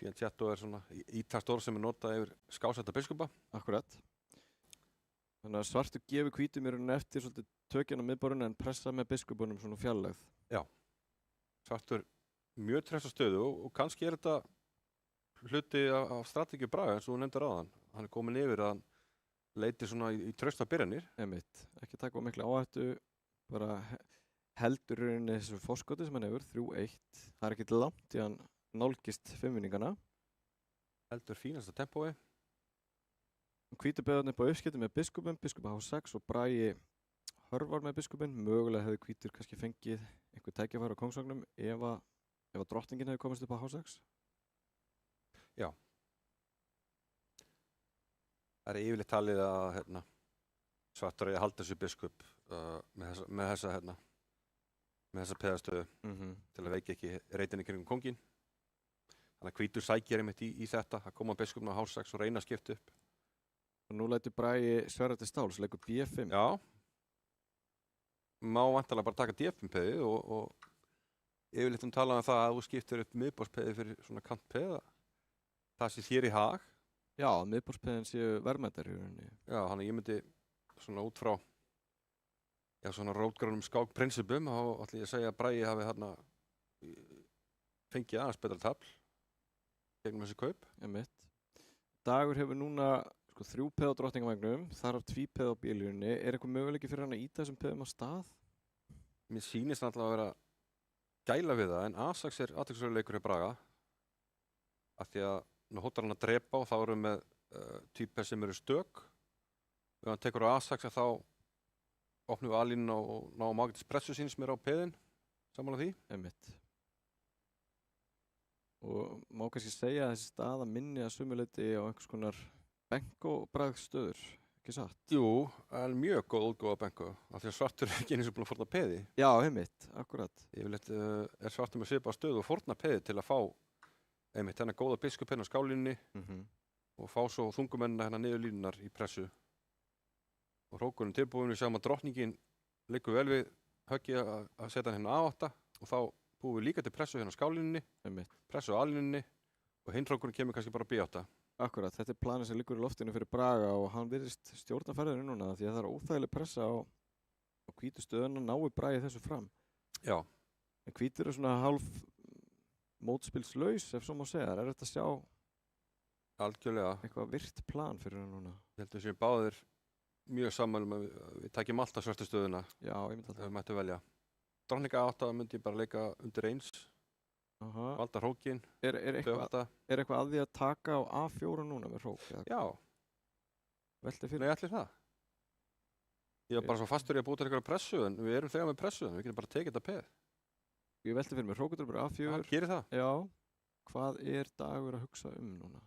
Fianchetto er svona ítalskt orð sem er notað yfir skásetta biskupa. Akkurat. Þannig að svartur gefur hvítum í rauninni eftir svolítið tökjan á miðborðinu en pressa með biskupunum svona fjarlægð. Já, svartur mjög treysta stöðu og kannski er þetta hluti af strategíu Braga eins og þú nefndir áðan. Hann er komin yfir að hann leiti svona í trausta byrjanir. Einmitt, ekki taka of mikla áhættu, bara heldur í rauninni þessu forskoti sem hann hefur, 3-1. Það er ekkert langt í hann nálgist 5 vinningana. Heldur fínasta tempói. Hvítu beðarnir upp á uppskipti með biskupin, biskup H6 og Bragi hörvar með biskupin. Mögulega hefði hvítur kannski fengið einhver tækjafæri á kongsvagnum ef drottningin hefði komist upp á H6. Já. Það er yfirleitt talið að svartur eigi að halda þessu biskup með þessa peðastöðu til að veikja ekki reytinni kringum konginn. Þannig að hvítur sækir einmitt í þetta að koma biskupna á H6 og reyna að skipta upp. Og nú lætur Bragi sverra til stáls, leikur B5. Já. Má vantarlega bara taka D5-peðið og yfirleitt talað um það að þú skiptir upp miðborðspeðið fyrir svona kantpeð. Það sé þér í hag. Já, miðborðspeðin séu verðmættar í rauninni. Já, þannig ég myndi svona út frá svona rótgrænum skákprinsipum þá ætla ég að segja að Bragi hafi þarna fengið aðeins betra tafl gegnum þessi kaup. Einmitt. Dagur hefur núna 3 peð á drottningavagnum, þar af 2 peð á bílunni. Er eitthvað möguleiki fyrir hann að íta þessum peðum á stað? Mér sýnist náttúrulega að vera gæla við það, en A6 er athyglisverður leikur hjá Braga. Af því að nú hótar hann að drepa og þá erum við með týpur sem eru stök. Ef hann tekur á A6 þá opnum við A-línuna og náum ágætis pressu síns mér á peðin, samanlega því. Einmitt. Og má kannski segja að þessi staða minni að sumuleyti á einhvers konar benko-bragðstöður, ekki satt? Jú, en mjög góð útgáfa benko, af því að svartur er ekki eins og búin að fórna peði. Já, einmitt, akkurat. Yfirleitt er svartur með svipa stöðu og fórna peði til að fá einmitt hennar góða biskup hérna á skálínni og fá svo þungumennina hennar niður línunar í pressu. Og hrókurinn tilbúin við sjáum að drottningin liggur vel við höggið að setja hann hérna A8 og þá búum við líka til pressu hérna á skálínunni, pressu á A-línunni og hinn hrókurinn kemur kannski bara B8. Akkurat, þetta er planið sem liggur í loftinu fyrir Braga og hann virðist stjórna ferðinu núna því að það er óþægileg pressa á hvítu stöðuna nái Bragi þessu fram. Já. En hvítur er svona hálf mótspilslaus, ef svo má segja. Er þetta að sjá algjörlega eitthvað virt plan fyrir hann núna? Ég held að við báðir mjög saman að við takjum alltaf svörtu stöðuna. Já, ég myndi alltaf. Við mættum velja. Drottninga A8 myndi ég bara leika undir eins. Valda hrókin. Er eitthvað að því að taka á A4 núna með hrók? Já. Velti fyrir? Nei, allir það. Ég var bara svo fastur í að búa til eitthvað pressu, en við erum þegar með pressu, en við getum bara tekið þetta peð. Ég velti fyrir mig, hrókutur bara A4. Hann gerir það. Já. Hvað er Dagur að hugsa núna?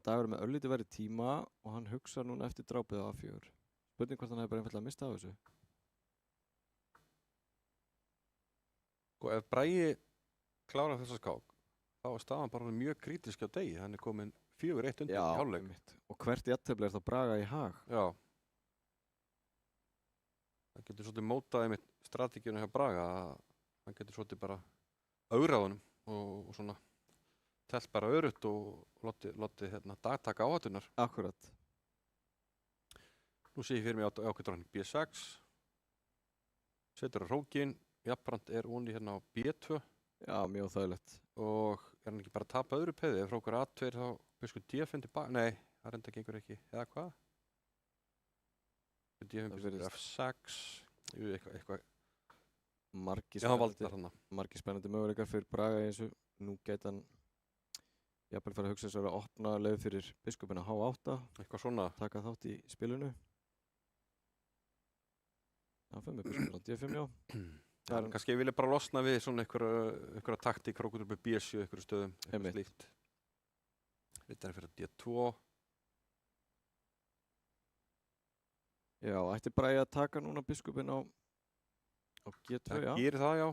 Dagur er með örlítið verið tíma og hann hugsa núna eftir drápið á A4. Spurning hvort hann hefur bara einfallega mistað á þessu. Og ef Bragi klárar þessa skák, þá er staðan bara mjög kritísk á degi. Hann er komin 4-1 undir í hálfleik. Og hvert jafntefli er þá Braga í hag? Já. Það getur svolítið mótað einmitt strategíuna hjá Braga. Hann getur svolítið bara augrað honum og svona telt bara örutt og láti dagtaka áhættunar. Akkurat. Nú sé ég fyrir mig ákveð drottning B6. Setur á hrókin. Jafnframt ofan hérna á B2. Já, mjög þægilegt. Og hann ekki bara að tapa öðru peði? Ef hrókur A2 þá biskup D5 tilbaka. Nei, það reynda gengur ekki. Eða hvað? D5 biskup F6. Jú, eitthvað. Margir spennandi möguleikar fyrir Braga í þessu. Nú gæti hann jafnvel fara að hugsa sér að opna leið fyrir biskupinn á H8. Eitthvað svona. Taka þátt í spilinu. Það fyrir með biskupinn á D5, já. Kannski vilja bara losna við svona einhverja taktík, hrókur upp B7, einhverju stöðum, eitthvað slíkt. Rittarinn fyrir D2. Já, ætti Bragi að taka núna biskupinn á G2, já. Það gerir það, já.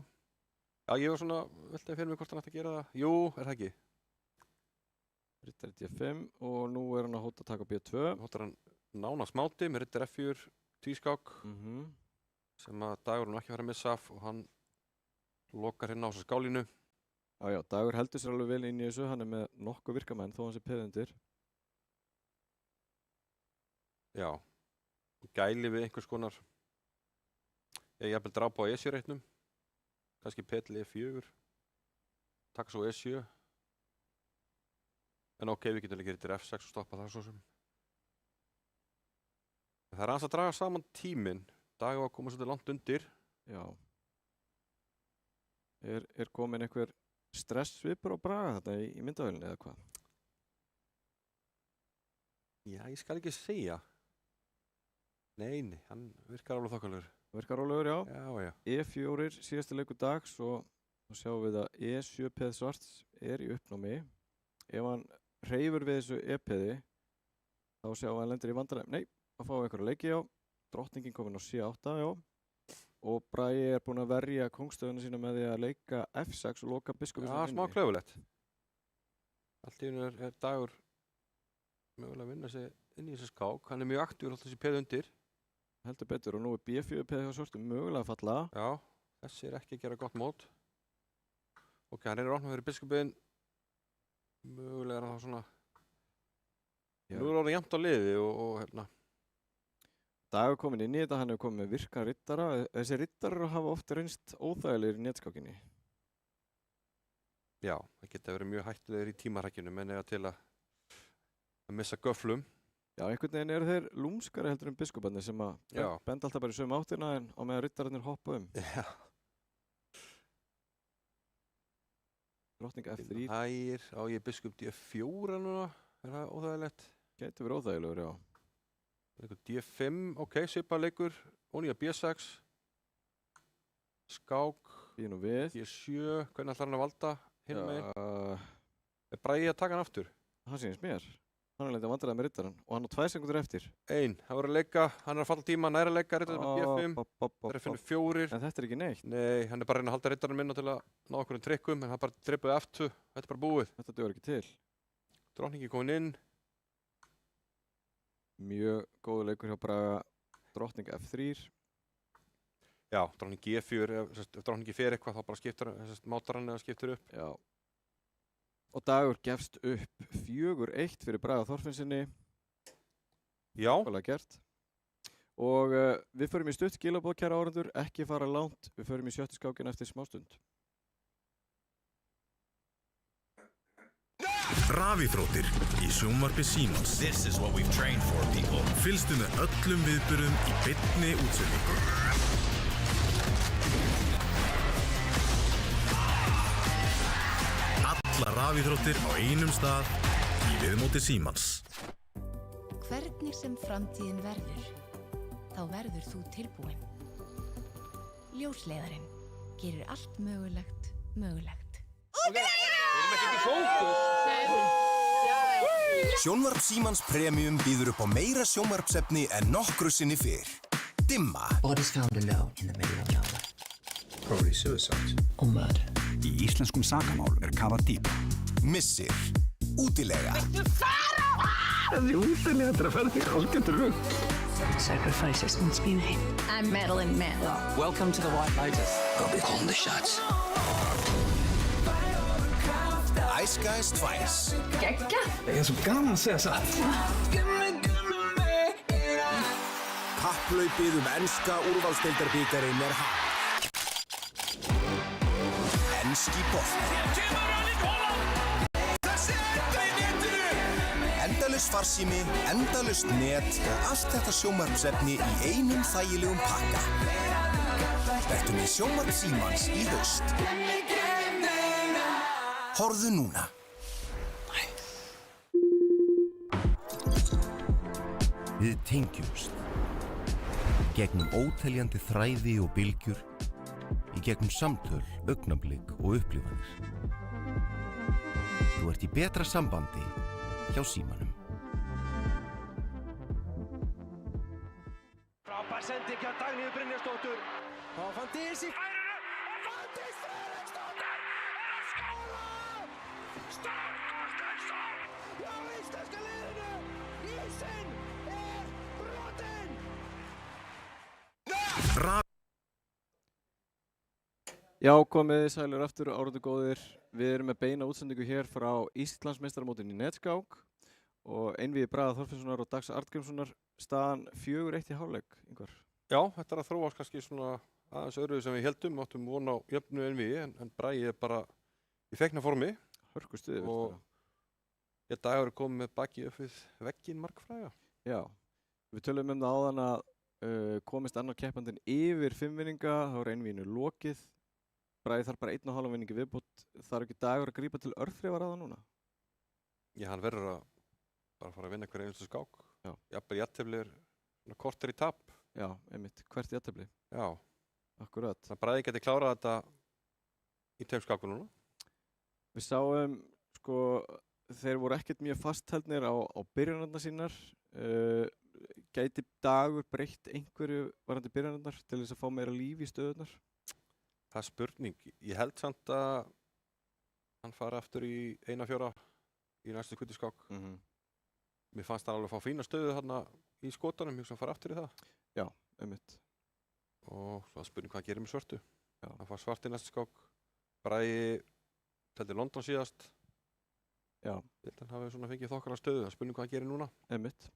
Já, ég var svona, veltaði fyrir mig hvort hann ætti að gera það. Jú, það ekki? Rittar D5 og nú hann að hóta að taka B2. Hóttar hann nánast máti með rittar F4 tvískák sem að Dagur ekki fara að missa af og hann lokar hérna á þessu skálínu. Já, Dagur heldur sér alveg vel inn í þessu. Hann með nokkuð virkamenn þó hann sé peðundir. Já, gæli við einhvers konar. Ég jafnvel dráp á E7-reitnum, kannski petl E4, taka svo E7. En ok, við getum líka rittir F6 og stoppa það svo sem. Það aðeins að draga saman tíminn. Dagur var að koma svolítið langt undir. Já. Er komin einhver stresssvipur á Braga þetta í myndavélinni eða hvað? Já, ég skal ekki segja. Nei, hann virkar alveg þokkalur. Virkar rólegur, já. Já. E4 síðasti leikur dags og þá sjáum við að E7 peð svarts í uppnámi. Ef hann hreyfur við þessu E-peði þá sjáum við að hann lendir í vandræðum. Nei, þá fáum við einhverja leiki, já. Drottningin komin á C8, já. Og Bragi búinn að verja kóngstöðuna sína með því að leika F6 og loka biskupinn inni. Já, smá klaufulegt. Allt í einu er Dagur mögulega að vinna sig inn í þessu skák. Hann mjög aktífur alltaf þessi peð undir. Heldur betur og nú B4 peð hjá svörtum mögulega að falla. Já, þessi ekki að gera gott mót. Ok, hann opnað fyrir biskupinn. Mögulega það svona. Nú orðið jafnt á liði og hérna. Dagur komin inn í þetta, hann hefur komið með virkan rittara. Þessi rittarar hafa oft reynst óþægilegir í netskákinni. Já, það geta verið mjög hættulegir í tímarækjunum en eða til að missa göflum. Já, einhvern veginn eru þeir lúmskari heldur biskuparnir sem að benda alltaf bara í sömu áttina en á meðan rittararnir hoppa Já. Drottning F3. Hægir, á ég biskup D4 núna, er það óþægilegt? Gæti verið óþægilegur, já. D5, ok, svipað leikur, ónýja B6. Skák. Býð nú við. D7, hvernig ætlar hann að valda? Hinn meginn. Er Bragi að taka hann aftur? Það sýnist mér. Hann er lendið að vandræða með rittarann og hann á 2 sekundur eftir. Það voru að leika, hann er að falla tíma, næra að leika rittarann með B5. Það er að finna 4. En þetta er ekki neitt. Nei, hann er bara að reyna að halda rittarann minna til að ná okkur trikkum, en hann bara dreipið F2. Þetta er bara búið. Þetta dugar ekki til. Drottningi komin inn. Mjög góður leikur hjá Braga. Drottning F3. Já, drottning G4, ef drottningi fer eitthvað þá bara skiptur, mátar hann eða skiptur upp. Já. Og Dagur gefst upp 4-1 fyrir Braga Þorfinnsinni. Já. Vel gert. Og við förum í stutt skilaboð, kæra áhorfendur, ekki fara langt. Við förum í sjöttu skákinn eftir smástund. Rafíþróttir í sjónvarpi Símans. This is what we've trained for, people. Fylgstu með öllum viðburðum í beinni útsendingu. Alla rafíþróttir á einum stað í viðmóti Símans. Hvernig sem framtíðin verður, þá verður þú tilbúinn. Ljósleiðarinn gerir allt mögulegt mögulegt. Við erum ekki í fókus. Sjónvarp Símans Premium býður upp á meira sjónvarpsefni en nokkru sinni fyrr. Dimma. Bodies found alone in the middle of nowhere. Probably suicide. Or murder. Í íslenskum sakamálum kafað dýpra. Missir. Útilega. Viltu fara? Þessi útilega þetta ferð þig áskettur rugg. Sacrifices must be made. I'm Madeline Mann. Welcome to the White Lotus. I'll be calling the shots. Ice Guys 2. Gegga. Ég svo gaman að segja satt. Kapplaupið enska úrvalsdeildarbikarinn hafið. Enski bolti. Endalaus farsími, endalaust net og allt þetta sjónvarpsefni í einum þægilegum pakka. Vertu með sjónvarp Símans í haust. Horfðu núna. Við tengjumst. Gegnum óteljandi þræði og bylgjur, í gegnum samtöl, augnablik og upplifanir. Þú ert í betra sambandi hjá Símanum. Frábær sending hjá Dagnýju Brynjarsdóttur. Og Fanndís í færinu. Og Fanndís Friðriksdóttir er að skóla! Stórkostleikstól hjá íslenska liðinu. Ísinn er brotinn. Já, komið sælir aftur, árandu góðir. Við erum með beina útsendingu hér frá Íslandsmeistaramótinu í netskák og einvígi Braga Þorfinnssonar og Dags Arngrímssonar. Staðan 4-1 í hálfleik, Ingvar. Já, þetta er að þróast kannski svona aðeins öðruvísi sem við heldum, áttum von á jöfnu einvígi, en Bragi er bara í feikna formi. Hörku stuði. Og ég Dagur er komið með bakið upp við vegginn markfræga. Já, við tölum það áðan að komist annar keppandinn yfir 5 vinninga, þá er einvíginu lokið. Bragi þarf bara 1,5 vinningi viðbót. Þarf ekki Dagur að grípa til örþrifaráða núna? Já, hann verður að bara fara að vinna hver einustu skák. Já. Jafnvel jafntefli er korter í tap. Já, einmitt. Hvert jafntefli? Já. Akkurat. Þannig að Bragi geti klárað þetta í tveim skákum núna. Við sáum, sko, þeir voru ekkert mjög fastheldnir á byrjanirnar sínar. Gæti Dagur breytt einhverju varandi byrjanirnar til þess að fá meira líf í stöðunar? Það er spurning. Ég held samt að hann fari aftur í 1-4 í næstu kvittiskák. Mér fannst hann alveg að fá fína stöðu þarna í skotunum, ég fari aftur í það. Já, einmitt. Og svo að spurning hvað hann gerir með svörtu. Já. Hann fær svart í næstu skák. Bragi teldi London síðast. Já. Ég held að hann hafi svona fengið þokkalega stöðu. Það er spurning hvað hann gerir núna. Einmitt.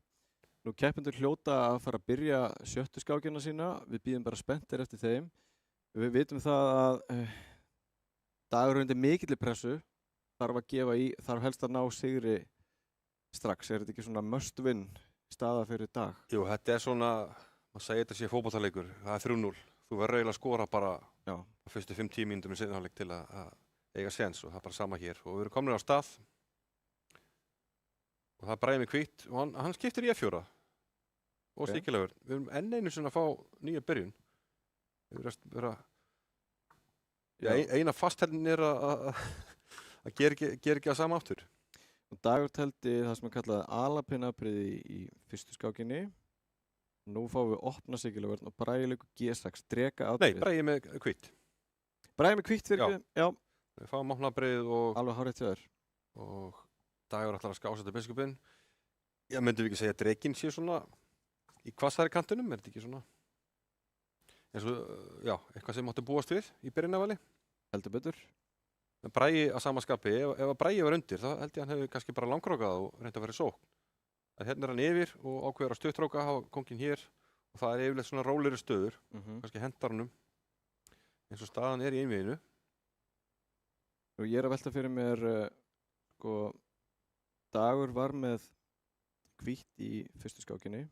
Nú keppendur hljóta að fara að byrja sjöttu skákina sína. Við bíðum bara spenntir eftir þeim. Við vitum það að Dagur undir mikilli pressu þarf að gefa í, þarf helst að ná sigri strax. Er þetta ekki svona must win staða fyrir Dag? Jú, þetta er svona, maður segir þetta sé fótboltaleikur, það er 3-0. Þú verður eiginlega að skora bara á fyrstu 5-10 mínútum í seinni hálfleik til að eiga séns og það er bara sama hér. Og við erum komin á stað og það er Bragi með hvítt og hann skiptir í F4 og Stíkilegur. Við erum enn einu sinni að fá nýja byrjun. Eina fastheldin er að gera ekki að sama aftur. Dagur teldi það sem hann kallaði alapinnabriði í fyrstu skákinni. Nú fáum við opna Stíkilegur og Bragi leikur G6, dreka atriði. Nei, Bragi með hvítt. Bragi með hvítt fyrir ekki? Já. Við fáum opnabriðið og alveg hárrétt hjá þér. Og Dagur ætlar að skásetta biskupinn. Já, myndum við ekki segja að drekinn sé svona í hvassari kantunum, er þetta ekki svona? Eins og, já, eitthvað sem mátti búast við í byrjunarvali. Heldur betur. En Bragi að sama skapi, ef að Bragi var undir, þá held ég að hann hefði kannski bara langrókað og reyndi að vera í sókn. En hérna er hann yfir og ákveður að stuttróka, hafa kónginn hér og það er yfirleitt svona rólegri stöður, kannski hendar hannum, eins og staðan er í einvíginu. Og ég er að velta fyrir mér, sko, Dagur var með hvítt í fyrstu skákinni.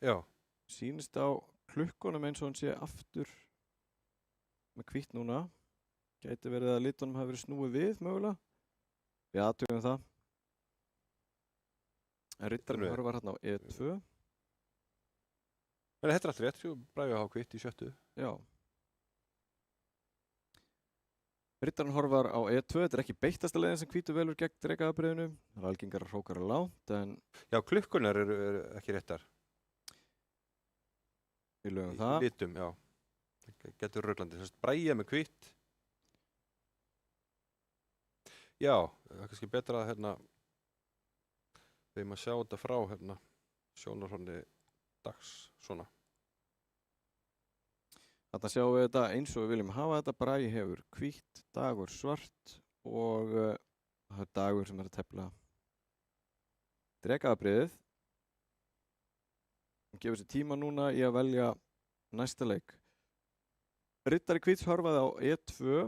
Já. Sýnist á klukkunum eins og hann sé aftur með hvítt núna. Gæti verið að litunum hafi verið snúið við mögulega. Við athugum það. Riddarinn horfar hérna á E2. Þetta er alltaf rétt, Bragi að hafa hvítt í sjöttu. Já. Riddarinn horfar á E2, þetta er ekki beittasta leiðin sem hvítur velur gegn drekaðabriðinu. Það er algengar að hrókara langt, en... Já, klukkunar eru ekki réttar. Við lögum það. Í litum, já. Getur rauðlandi. Þess að Bragi með hvítt. Já, það er kannski betra að hérna... Þegar maður sjá þetta frá hérna... Sjónarhorni Dags, svona. Þarna sjáum við þetta eins og við viljum hafa þetta. Bragi hefur hvítt, Dagur svart og það er Dagur sem er að tefla drekaðabriðið. Hann gefa sér tíma núna í að velja næsta leik. Riddari Hvíts horfaði á E2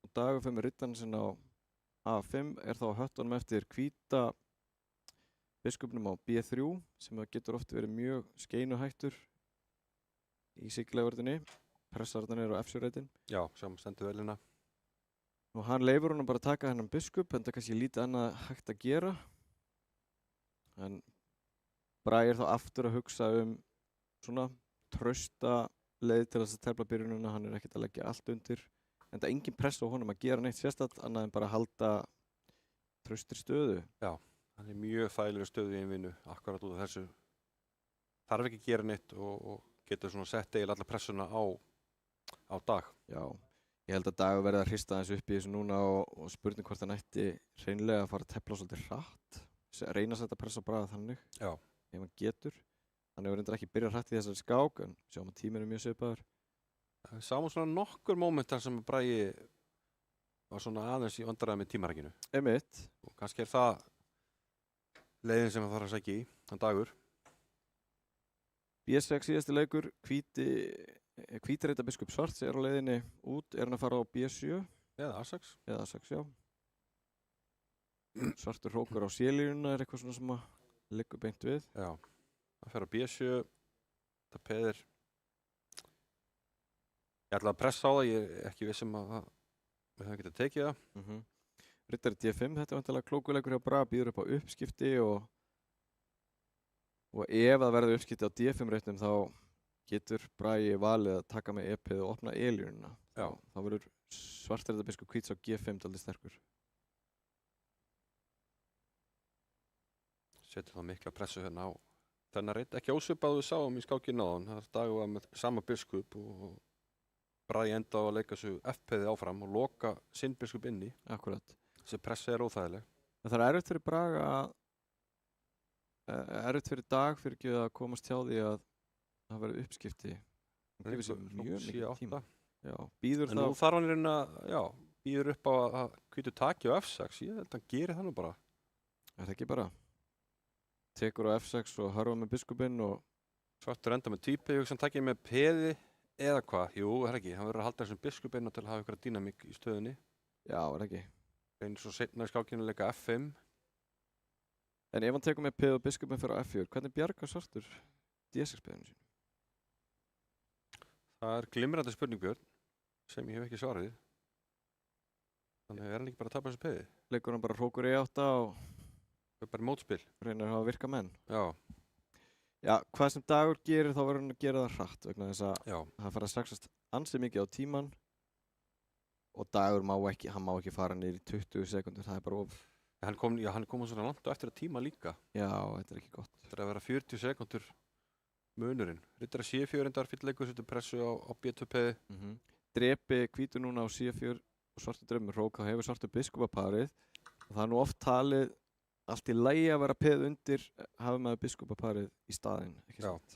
og Dagur fer með riddarinn sinn á A5, er þá á höttunum eftir hvíta biskupnum á B3 sem getur oft verið mjög skeinuhættur í sigurlegvörðinni. Pressarðan er á F7-reitin. Já, sem stendur vel hérna. Og hann leifur honum bara að taka hennan biskup, en það er kannski lítið annað hægt að gera. En Bragi er þá aftur að hugsa svona trausta leið til þess að tefla byrjununa, hann er ekkert að leggja allt undir. En það er engin press á honum að gera neitt sérstætt annað en bara að halda traustri stöðu. Já, hann er mjög þægilega stöðu í einvinnu, akkurat út af þessu. Þarf ekki að gera neitt og getur svona sett eiginlega alla pressuna á Dag. Já, ég held að Dagur verði að hrista þessu upp í þessu núna og spurning hvort hann ætti hreinlega að fara að tefla svolítið hratt. Reyna að setja press á Braga þannig, Já. Ef hann getur. Hann hefur reyndar ekki byrjað hratt í þessari skák, en sjáum að tíminn er mjög svipaður. Við sáum svona nokkur mómentar sem Bragi var svona aðeins í vandræði með tímarækinu. Einmitt. Og kannski er það leiðin sem hann þarf að sækja í, hann Dagur. B6 síðasti leikur, hvítreita biskup Svarts er á leiðinni út, er hann að fara á B7? Eða A6. Eða A6, já. Svartur hrókur á C-línuna er eitthvað svona sem að liggur beint við. Já, það fer á B7, það peðir. Ég ætla að pressa á það, ég er ekki vissum að við höfum getað tekið það. Riddari D5, þetta er vantilega klókuleikur hjá Braga, býður upp á uppskipti og ef það verður uppskipti á D5-reitnum þá getur Bragi valið að taka með EP og opna E-línuna. Já. Þá verður svartreita biskup Hvíts á G5 dálítið sterkur. Setur þá mikla pressu hérna á þennan reit. Ekki ósvipað við sáum í skákinu áðan. Það Dagur var með sama biskup og Bragi enda á að leika þessu F-piði áfram og loka sinn biskup inni. Akkurat. Þessi pressi er óþægileg. Það er erfitt fyrir Braga erfitt fyrir Dag fyrir ekki að komast hjá því að það verður uppskipti. Það gefur sér mjög mikið tíma. Já, býður en nú þarf hann reyna, já, býður upp á að Hvítur taki á F6. Ég held að hann gerir það nú bara. Er það ekki bara? Tekur á F6 og harfa með biskupinn og Svartur enda með týpi, ég hugsa hann takið með peði eða hvað? Jú, það er ekki. Hann verður að halda þessum biskupinn til að hafa ykkur dýnamík í stöðunni. Já, er ekki. Eins og seinna í skákinu leika F5. En ef hann tekur með peð og biskupinn fyrir á F4, hvernig bjargar Svartur D6-peðinu sínu? Það er glimrandi spurning, Björn, sem ég hef ekki svarið. Þannig er hann ekki bara að tapa þessu peði. Leikur hann bara hrókur E8 og það er bara mótspil. Reynir að hafa virka menn. Já. Já, hvað sem Dagur gerir þá verður hann að gera það hratt vegna þess að Já. það fara að straxast ansið mikið á tíman og Dagur má ekki fara niður í 20 sekundur, það er bara of. Hann kom svona langt og eftir að tíma líka. Já, þetta er ekki gott. Þetta er að vera 40 sekundur munurinn. Riddari C4 endar fyrir leikur setur pressu á B2-peði. Drepi Hvítur núna á C4 og Svartur drefur hrók, þá hefur Svartur biskupaparið og það er nú oft talið allt í lagi að vera peð undir hafa maður biskupaparið í staðinn, ekki sant?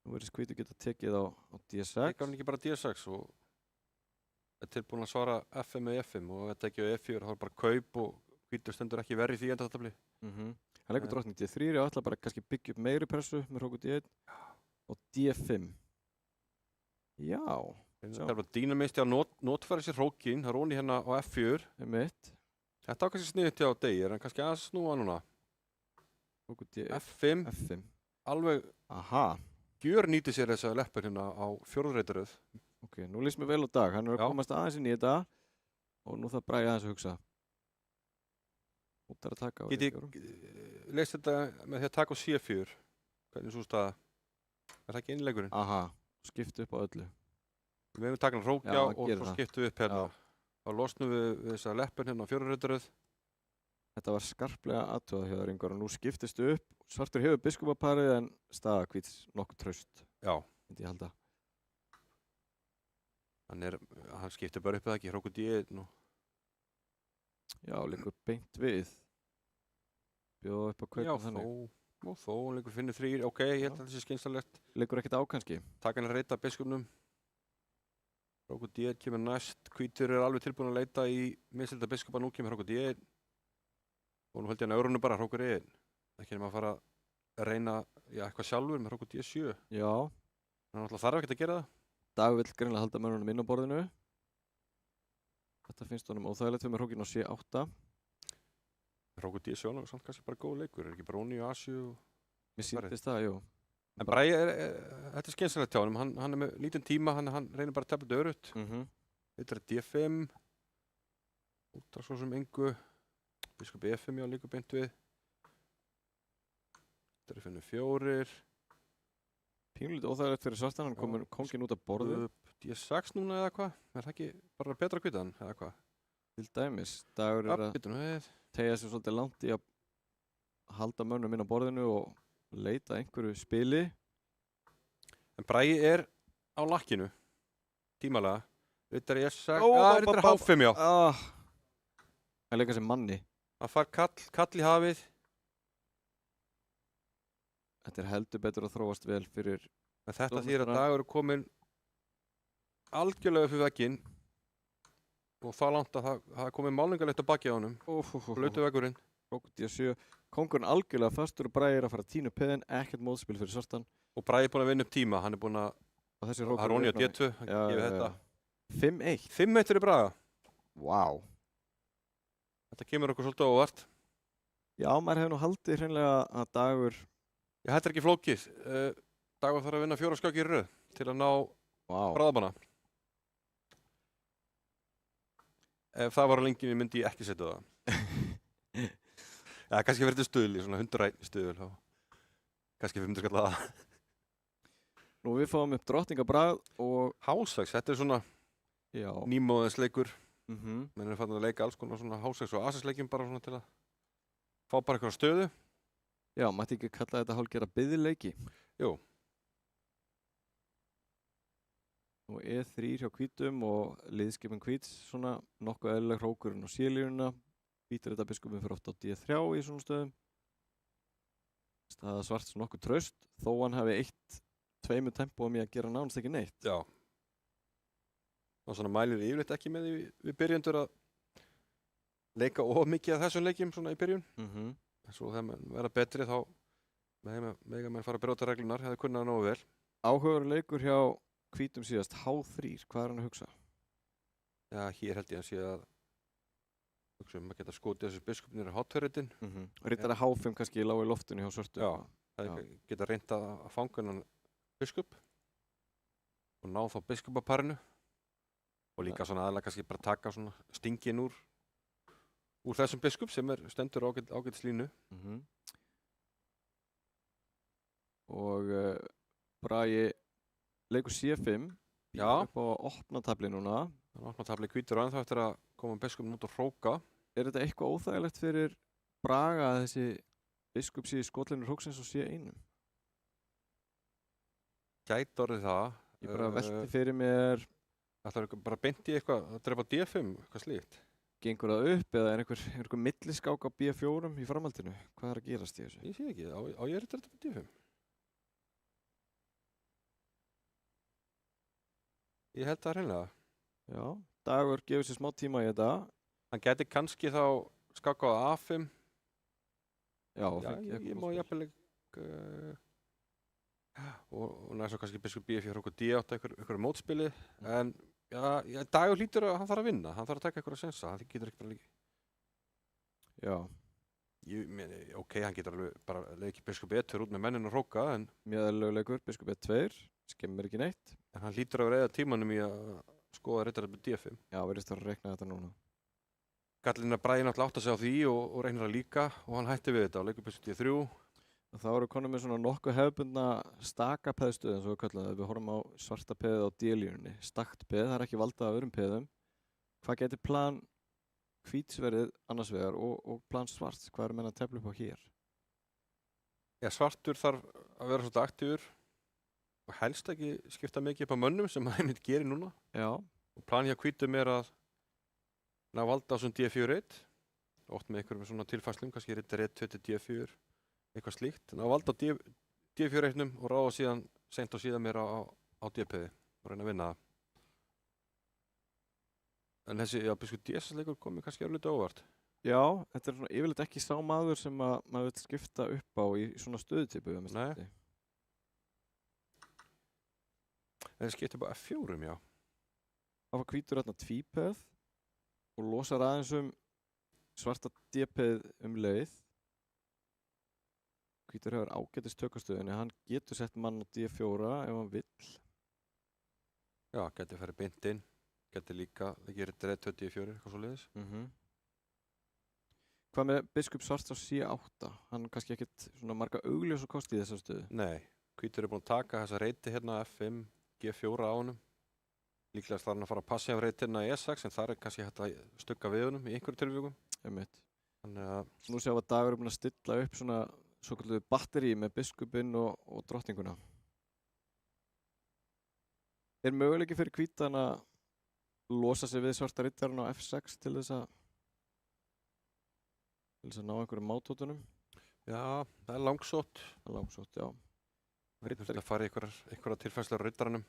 Nú verður Hvítur geta tekið á D6. Tekur hann ekki bara D6 og er tilbúin að svara F5 eða F5 og þetta ekki á E4, það er bara kaup og Hvítur stendur ekki verið í því endatabli. Hann leikur drottning D3 og ætla bara kannski byggja upp meiri pressu með hróku D1 og D5. Já. Það er bara dýnamisti að notfæra sér hrókin, það er Róni hérna á F4. Þetta á kannski sniðið til á degi, er hann kannski að snúa núna? F5. Alveg gjör nýti sér þessa leppur hérna á fjórðreitaröð. Ok, nú líst mér vel á Dag, hann er að komast aðeins inn í þetta og nú þarf Bragi aðeins að hugsa. Út að taka á Get ég leist þetta með því að taka á C4? Hvernig svo staða? Er það ekki einleikurinn? Skiptu upp á öllu. Við hefum takað hann hrókjá og svo skiptum við upp hérna. Þá losnum við þessa leppun hérna á fjórðreitaröð. Þetta var skarplega aðtöðað hjá þér Ingvar og nú skiptist upp. Svartur hefur biskupaparið en staða Hvíts nokkuð traust. Já. Myndi ég halda. Hann skiptir bara upp eða ekki, hróku D1 nú. Já, leikur beint við. Bjóða upp á kaupa þannig. Já, þó, leikur finnur 3, ok, ég held að það sé skynsamlegt. Leikur ekkert á kannski. Taka hann að reyta biskupnum. Hróku D1 kemur næst, Hvítur er alveg tilbúin að leita í minnselda biskupa, nú kemur hróku D1. Og nú held ég hann Örunu bara hrókur inn. Ekki nema að fara að reyna eitthvað sjálfur með hrókur D7. Já. Hann alltaf þarf ekkert að gera það. Dagur vill greinilega halda mönnunum inn á borðinu. Þetta finnst honum óþægilegt við með hrókin á C8. Hrókur D7 er samt kannski bara góð leikur. Er ekki Bróni og A7? Mér sýndist það, jú. En Bragi þetta er skynsalegt hjá honum. Hann er með lítinn tíma, hann reynir bara að tefla örutt. Þetta er D5. Útrar svo sem engu. Biskup E5 já líka beint við. Þetta er finnum 4. Pínulítið óþægilegt fyrir svartan, hann komur kóngin út af borðu. D6 núna eða hvað? Er það ekki bara betra að kvita hann eða hvað? Til dæmis, Dagur er að tegja sér svolítið langt í að halda mönnum inn á borðinu og leita einhverju spili. En Bragi er á lakkinu, tímalega. Þetta er E6, þetta er H5 já. Það leika sem manni. Það far kall í hafið. Þetta er heldur betur að þróast vel fyrir... En þetta þýðir að Dagur er komin algjörlega fyrir vegginn og það langt að það er komin málningarleitt á baki á honum. Blautu veggurinn. Hrókur D7. Kóngurinn algjörlega fastur og Bragi er að fara að tína upp peðin, ekkert móðspil fyrir svartan. Og Bragi er búinn að vinna upp tíma, hann er búinn að... Það er Róni á D2, hann gefið þetta. 5-1. 5-1 fyrir Braga. Vá. Þetta kemur okkur svolítið óvart. Já, maður hefur nú haldið hreinlega að Dagur... Já, þetta er ekki flókið. Dagur þarf að vinna 4 skákir í röð til að ná bráðabanna. Ef það var á lengjunni myndi ég ekki setja það. Já, kannski verður þetta stuðl í svona 101 stuðl. Kannski 500 skall að það. Nú við fáum upp drottningabragð og... H6, þetta er svona nýmóðinsleikur. Menn er fann að leika alls konar svona H6 og A6 leikjum bara svona til að fá bara eitthvað stöðu. Já, mætti ekki kalla þetta hálfgerða biðleiki? Jú. Og E3 hjá hvítum og liðskipin hvíts, svona nokkuð eðlileg hrókurinn á C-línuna. Hvítur þetta biskupin fyrir oft á D3 í svona stöðum. Staða svarts nokkuð traust, þó hann hafi 1-2 tempóum í að gera nánast ekki neitt. Já. Og svona mælir yfirleitt ekki með því við byrjendur að leika of mikið af þessum leikjum svona í byrjun. Svo þegar menn verða betri þá mega menn fara að brjóta reglunar, hefði kunnað nógu vel. Áhugaður leikur hjá hvítum síðast, H3, hvað er hann að hugsa? Já, hér held ég að sé að hugsa að geta skotið þessu biskupnir á H2-ritin. Rittari H5 kannski í lágu loftinu hjá svörtu. Já, það geta reynt að fanga hennan biskup og ná þá biskupaparinu og líka svona aðalega kannski bara taka svona stingin úr þessum biskup sem stendur ágætislínu. Og Bragi leikur C5 upp á opnatabli núna. Opnatabli hvítur og ennþá eftir að koma biskupin út og hróka. Er þetta eitthvað óþægilegt fyrir Braga að þessi biskup sé í skotlinu hróksins og C1? Gæti orðið það. Ég bara velti fyrir mér... Það er bara beint í eitthvað, að drepa D5, eitthvað slíkt. Gengur það upp eða er einhver milliskák á B4 í framhaldinu? Hvað er að gerast í þessu? Ég sé ekki, á ég er þetta D5. Ég held það hreinlega. Já, Dagur gefur sér smá tíma í þetta. Hann geti kannski þá skáka á A5. Já, ég má jafnvel og næst svo kannski biskup B4 og D8 einhverju mótspili. En já, Dagur hlýtur að hann þarf að vinna. Hann þarf að taka einhverja sensa. Hann getur ekki bara líka. Já. Ok, hann getur alveg bara leikið biskup E2 út með mennin og hróka, en... Mjög eðlilegur leikur, biskup E2, skemmir ekki neitt. En hann hlýtur að vera tímanum í að skoða rittarinn með D5. Já, verðist að rekna þetta núna. Gallinn að Bragi náttúrulega átta sig á því og reynir að líka, og hann hætti við þetta og leikur biskup D3. Og þá eru konum með svona nokkuð hefðbundna stakapeðstöð, eins og við kallum það. Við horfum á svarta peðið á D-línunni. Stakt peð, það er ekki valdað af öðrum peðum. Hvað getur plan hvítsverðið annars vegar og plan svarts? Hvað eru menn að tefla upp á hér? Já, svartur þarf að vera svolítið aktífur og helst ekki skipta mikið upp á mönnum sem hann einmitt gerir núna. Já. Og plan hjá hvítum er að ná valda á svona D4-1, oft með einhverjum svona tilfæslum, kannski rittar 1, 2 til D4, eitthvað slíkt. Ná valda á D4-1 og ráða síðan seint og síðan meira á D-peði og reyna að vinna það. En þessi, já, biskup D6-leikur komið kannski örlítið óvart. Já, þetta er svona yfirleitt ekki sá maður sem að maður vil skipta upp á í svona stöðutypu. Nei. En það skiptir bara F4, já. Það var hvítur þarna tvípeð og losar aðeins svarta D-peð leið. Hvítur hefur ágætis tökastöðunni, hann getur sett mann á D4 ef hann vill. Já, getur farið beint inn. Getur líka, það gerir þetta D4, eitthvað svo leiðis. Hvað með biskup svarts á C8? Hann kannski ekkert svona marga augljós og kosti í þessar stöðu. Nei, hvítur búinn að taka þessa reyti hérna F5, G4 á honum. Líklega þarf hann að fara að passa af reytina í E6, en það kannski hægt að stugga við honum í einhverju tilvíkum. Þannig að... Nú séum við að Dagur búinn að stilla upp svona svokalluðu batteri með biskupinn og drottninguna. Er möguleiki fyrir hvítan að losa sig við svarta riddarann á F6 til þess að ná einhverjum mátótunum? Já, það er langsótt. Það er langsótt, já. Það fari einhverja tilfærslar á riddaranum.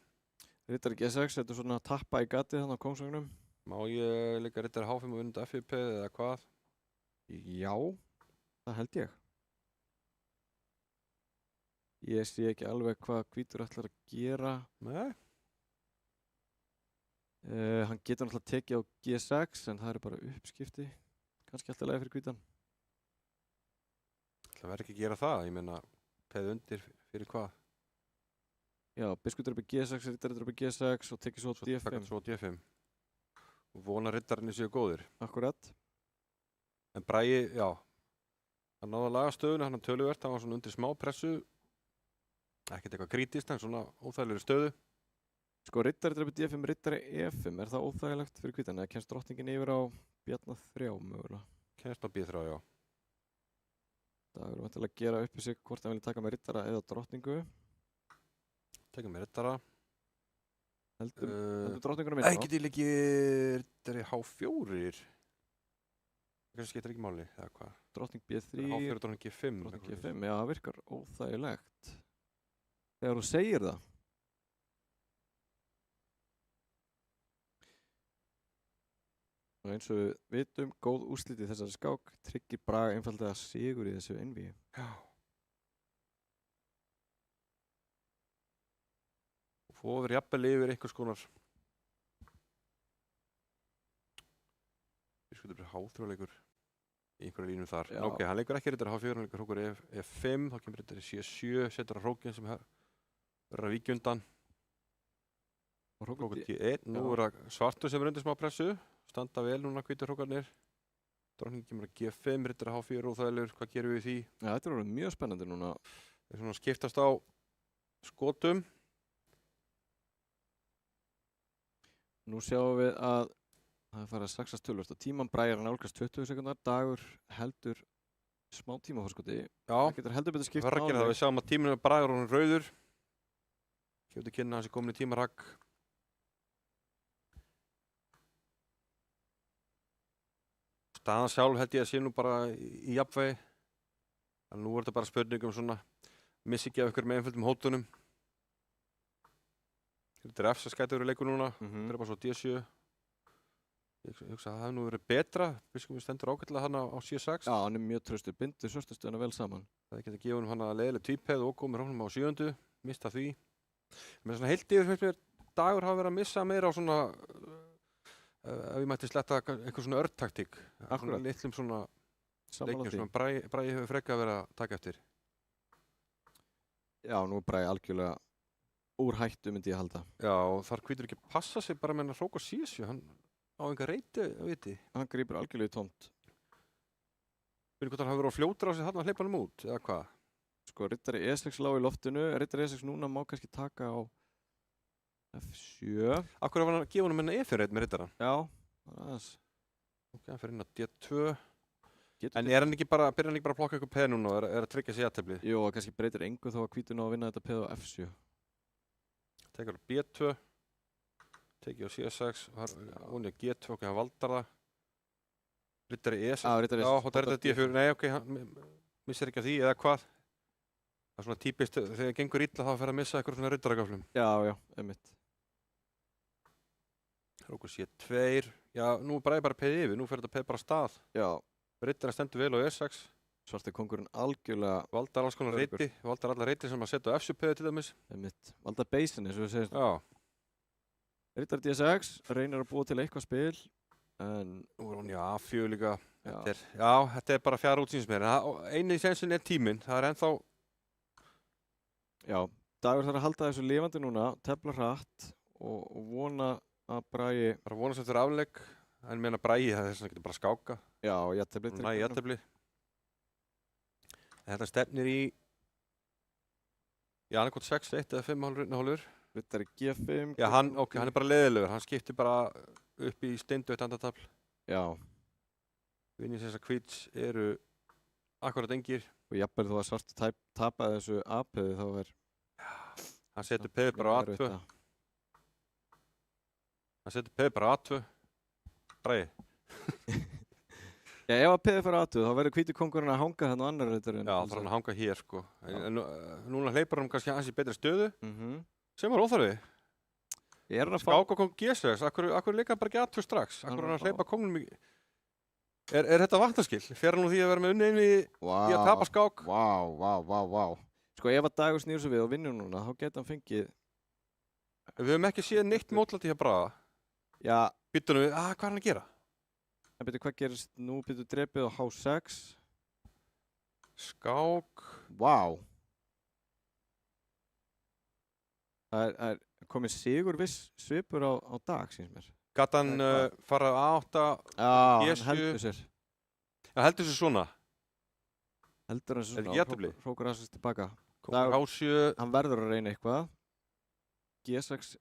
Riddari G6, þetta er svona að tappa í gatið þannig á kóngsvagnum. Má ég líka riddari H5 og undir F5 eða hvað? Já, það held ég. Ég sé ekki alveg hvað hvítur ætlar að gera. Nei. Hann getur náttúrulega tekið á G6 en það eru bara uppskipti. Kannski alltaf leið fyrir hvítan. Það verður ekki að gera það, ég meina peð undir fyrir hvað? Já, biskup dröpi G6, riddari dröpi G6 og tekið svo D5. Svo D5. Og vona riddarinni séu góðir. Akkurat. En Bragi, já, hann náði að laga stöðuna, hann töluvert, hann var svona undir smá pressu. Ekkert eitthvað krítískt, en svona óþægilegri stöðu. Sko, riddari dröpi D5, riddari E5, er það óþægilegt fyrir hvítan? Eða kemst drottningin yfir á Bjarna 3 mögulega? Kemst á B3, já. Dagur var til að gera upp í sig hvort hann vilja taka með riddara eða drottningu. Tekum með riddara. Heldur drottninguna minna? Ekki til ekki riddari H4. Það skiptir ekki máli, eða hvað? Drottning B3. H4 og drottning G5. Drottning G5, já, það virkar óþægilegt. Þegar þú segir það. Og eins og við vitum, góð úrslit í þessari skák tryggir Braga einfaldlega sigur í þessu einvígi. Já. Og fóður jafnvel yfir einhvers konar biskup H3-leikur í einhverju línum þar. En ok, hann leikur ekki riddari H4, hann leikur hrókur F5, þá kemur riddari C7, setur hann hrókinn sem verður að víkja undan. Hrókur D1, nú er það svartur sem er undir smá pressu. Standa vel núna hvítur hrókarnir. Drottningin kemur að G5, riddari H4 og þægilegur, hvað gerum við í því? Já, þetta er orðið mjög spennandi núna. Það er svona skiptast á skotum. Nú sjáum við að það er farið að saxast tölvöld og tíman Bragi nálgast 20 sekundar. Dagur heldur smá tímaforskoti. Já, það getur heldur betur skipt máli. Það við sjáum að tíminn er Bragi og hann rauður. Kemur til kynna hans er komin í tímarhagg. Staðan sjálf held ég að sé nú bara í jafnvægi. En nú er þetta bara spurning svona missi ekki af ykkur með einföldum hótunum. Þetta er F6 gæti verið leikur núna. Þetta er bara svo D7. Ég hugsa að það hefði nú verið betra. Biskupinn stendur ágætlega hann á C6. Já, hann er mjög traustur, bindur svörstustöðuna vel saman. Það geta gefið honum hann að leiðileg tvípeð og komið honum á 7. Mista því. Men svona heilt yfir finnst mér Dagur hafa verið að missa meira á svona ef ég mætti sletta eitthvað svona örtaktík. Svona litlum svona leikjum sem Bragi hefur frekar verið að taka eftir. Já, nú er Bragi algjörlega úr hættu myndi ég halda. Já, og þar hvítur ekki passa sig bara með hann að hróka C7. Hann á enga reyti, viti. Hann grípur algjörlega í tómt. Finnir hvort hann hafi verið á fljótur á sig þarna að hleypa hann út, eða hvað? Sko, riddari E6 lá í loftinu. Riddari E6 núna má kannski taka á F7. Af hverju var hann að gefa honum enna E4 með riddarann? Já, aðeins. Ok, hann fyrir inn á D2. En er hann ekki bara, byrjar hann ekki bara að plokka eitthvað peð núna og er að tryggja sig jafntefli? Jú, og kannski breytir engu þó að hvítur ná að vinna þetta peð á F7. Tekur á B2. Tekið á C6. Hún er G2, ok, hann valdar það. Riddari E6. Já, og það er þetta D4. Nei, ok, hann missir ekki af því, eða hvað? Það er svona típist, þegar það gengur illa þá fer að missa eitthvað svona riddaragaflum. Já, einmitt. Hrókur C2. Já, nú er bara peð yfir, nú fer þetta peð bara af stað. Já, Rittarinn stendur vel á E6. Svarti kóngurinn algjörlega Valdar alls konar Öruggur. reyti. Valdar alla reyti sem að setja á F7-peðu til dæmis. valda beisin eins og við segjum. Já. Rittar D6, reynir að búa til eitthvað spil, en Nú er hún í A4 líka. Já. Þetta er bara fjara útsýnismeir. Einu í sensin er tíminn. Það er ennþá... já, Dagur þarf að halda þessu lifandi núna, tefla hratt og vona að Bragi, Bara vonast eftir afleik. En meina Bragi, það er þess að getur bara skáka. já, jafntefli til Næ, jafntefli. Þetta stefnir í... Já, hann er hvort 6-1 eða 5,5. Rittari G5. Já, hann er bara leiðilegur. Hann skiptir bara upp í steindu eitt andartafl. Já, Vinni þess að hvíts eru akkurat engir. og jafnvel þó að svart tapaði þessu A-peði þá er Hann setur peði bara á erfitt A2. að- Hann setur peði bara á A2. Bragi. Já, ef að peði fyrir A2 þá verður hvíti kóngurinn að hanga þarna á annar rittarinn. Já, það er hann að hanga hér, sko. En núna hleypar hann kannski hans í betri stöðu. Mhm. Sem var óþarfi. Ég er hann að fá... Skák og kóng G6. Akkur leika bara ekki A2 strax? Akkur er hann að Já. hleypa kongnum í... Er þetta vatnaskill? Fer hann úr því að vera með unni inn í að tapa skák? Vá. Sko, ef að Dagur snýr sig við og vinnur núna, þá geta hann fengið... Við höfum ekki séð neitt mótlæti hjá Braga. Já, Býttunum við, hvað er hann að gera? en byrju, hvað gerist nú? Byrju drepið á H6. Skák. Vá. Það er komið sigur viss svipur á Dag, síns mér. Gat hann fara A8, Já, hann G7. heldur sér. hann heldur sér svona. Heldur hann sér Er svona ekki jafntefli? hrókur aðsins tilbaka. Kóngur H7. Hann verður að reyna eitthvað. G6,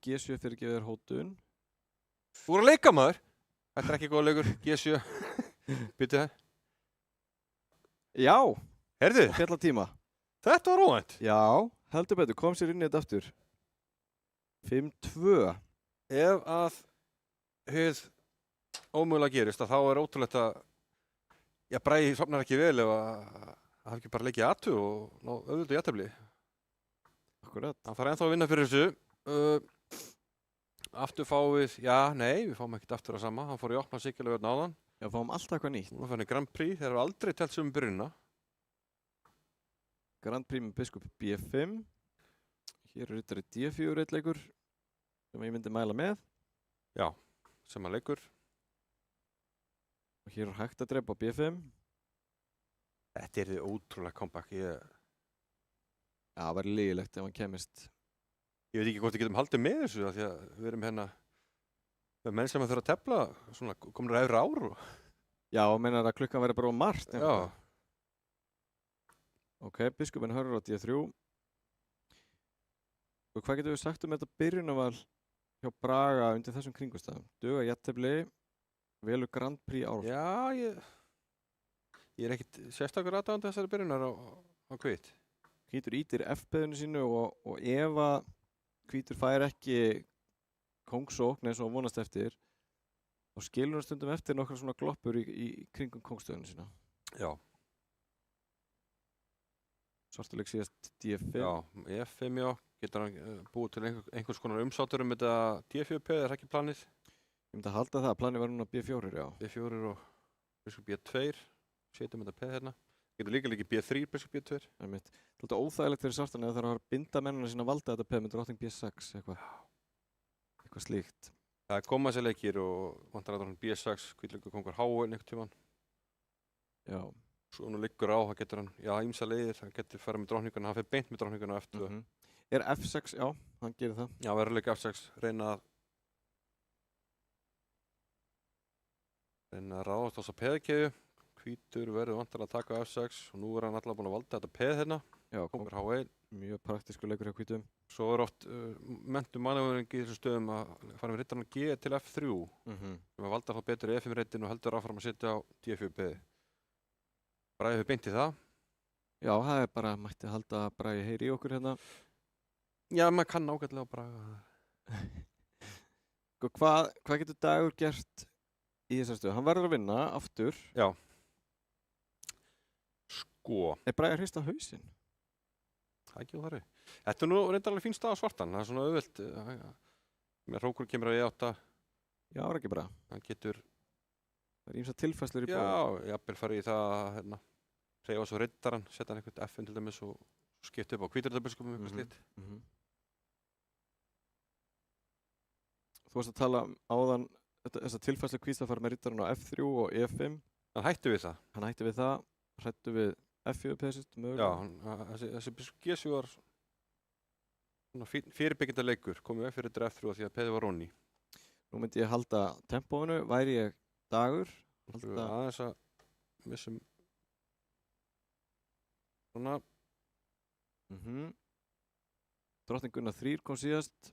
G7 fyrir gefið þér hótun. Þú voru að leika, maður. Þetta er ekki góð leikur. G7. Býttu það. Já, Herðu, fjalla tíma. þetta var óvænt. Já, heldur betur, kom sér inn í þetta aftur. 5-2. Ef að hið ómögulega gerist, þá er ótrúlegt að Bragi sofnar ekki vel ef að hafa ekki bara leikið A2 og ná auðvitað jafntefli. Akkurat. Hann þarf ennþá að vinna fyrir þessu. Aftur fáum við, við fáum ekkert aftur að sama. Hann fór í opna Sigurlaugvörn áðan. Já, fáum alltaf eitthvað nýtt. Nú fann ég Grand Prix, þeir hafa aldrei telt sem byrjunna. Grand Prix með biskup B5. Hér er rittari D4 eitt leikur sem ég myndi mæla með. Já, sem hann leikur. Og hér er hægt að drepa á B5. Þetta er því ótrúlega comeback. Já, það væri lygilegt ef hann kemist. Ég veit ekki hvort við getum haldið með þessu af því að við erum hérna með menn sem að þurfa að tefla svona komin efri ár og... Já, og meinar að klukkan væri bara á margt. Já. Ok, biskupinn hörur á D3. Og hvað getum við sagt um þetta byrjunarval hjá Braga undir þessum kringumstæðum? Duga jafntefli, velur Grand Prix ár. Já, ég er ekkert sérstakur aðdáðandi þessari byrjunar á hvít. Hvítur ítir F-beðinu sínu og ef að hvítur fær ekki kóngsókn eins og hann vonast eftir, þá skilur hann stundum eftir nokkra svona gloppur í kringum kóngstöðinu sína. Já. Svartuleik síðast D5. Já, F5 já. Getur hann búið til einhvers konar umsátur þetta D4-P, er ekki planið? Ég myndi að halda það, planið var núna B4, já. B4 og biskup B2, setjum þetta P hérna. Getur líka líka B3, biskup B2. Það er mitt. Þetta er óþægilegt fyrir svartan eða það er að binda mennina sína að valda þetta P með drottning B6, eitthvað slíkt. Það koma sér leikir og vantar að drottning B6, hvítleikur kongur H1 einhvern tímann. Já. Svo nú liggur á, það getur hann, ýmsa leiðir, hann getur farið með drottninguna, hann fer beint með drottninguna á F2. Er F6, já, hann gerir það. Já, verður leika F6, reyna að ráðast á þessa peðkeðju. Hvítur verður vantar að taka F6 og nú er hann alltaf búinn að valda þetta peð hérna. Já, kongur H1. Mjög praktískur leikur hjá hvítum. Svo er oft mentum mannavöringi í þessum stöðum að fara með rittarna G til F3 sem að valda þá betur í F5 reitin og heldur áfram að setja á D4 peði. Bragi hefur beint í það. Já, það er bara, mætti halda að Bragi heyri í okkur hérna. Já, maður kann ágætlega á Braga. Hvað getur Dagur gert í þessar stöðu? Hann verður að vinna aftur. Já. Sko. Er Bragi að hrista hausinn? Það er ekki á þarri. Þetta er nú reyndar alveg fín stað á svartan. Það er svona auðvelt. Með hrókur kemur á E8. Já, það er ekki bara. Hann getur Það er ímsa tilfæslur í Já, bóð. jafnvel farið í það að hérna, hreyfa svo riddarann, setja hann einhvern FN til dæmis og skipta upp á hvíturiddarbiskupum eitthvað slíkt. Þú varst að tala áðan þessa tilfæslu kvísla fara með riddarann á F3 og E5. Hann hætti við það. Hann hætti við það, hrættu við F4 pesist Já, mögulega. þessi biskup G7 var svona fyrirbyggjandi leikur, komið upp fyrir F3 því að peði var róni. Nú myndi ég halda tempóinu, væri ég dagur. Halda... Aðeins að missum svona. Drottning Gunnar 3 kom síðast.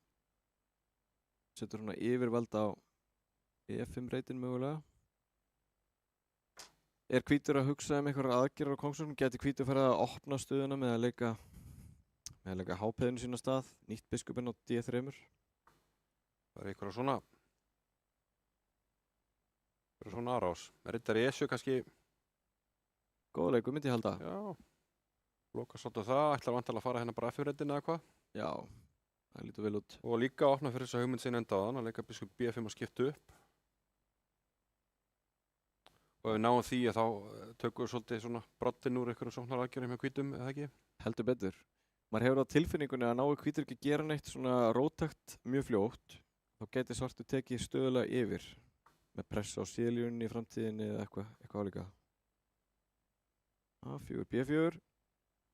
Setur svona yfirvald á E5 reytin mögulega. Er hvítur að hugsa einhverjar aðgerðar á kóngsvögnum? Gæti hvítur farið að opna stöðuna með að leika hápeðinu sína stað, nýtt biskupinn á D3. Það er einhverja svona árás. Riddari E7 kannski. Góða leikur myndi ég halda. Já. Loka svolítið það, ætlar vantilega að fara hérna bara F4-reitina eða hvað? Já, það lítur vel út. Og líka að opna fyrir þessa hugmynd sinni enda á þann, að leika biskup B5 og skipta upp. Og ef við náum því að þá tökum við svolítið svona broddinn úr einhverjum sóknaraðgerðum hjá hvítum, eða ekki? Heldur betur. Maður hefur á tilfinningunni að náu hvítur ekki gera neitt svona róttakt mjög fljótt. Þá geti svartu tekið stöðulega yfir. Með pressa á síðljunni í framtíðinni eða eitthvað álíka. A4, B4.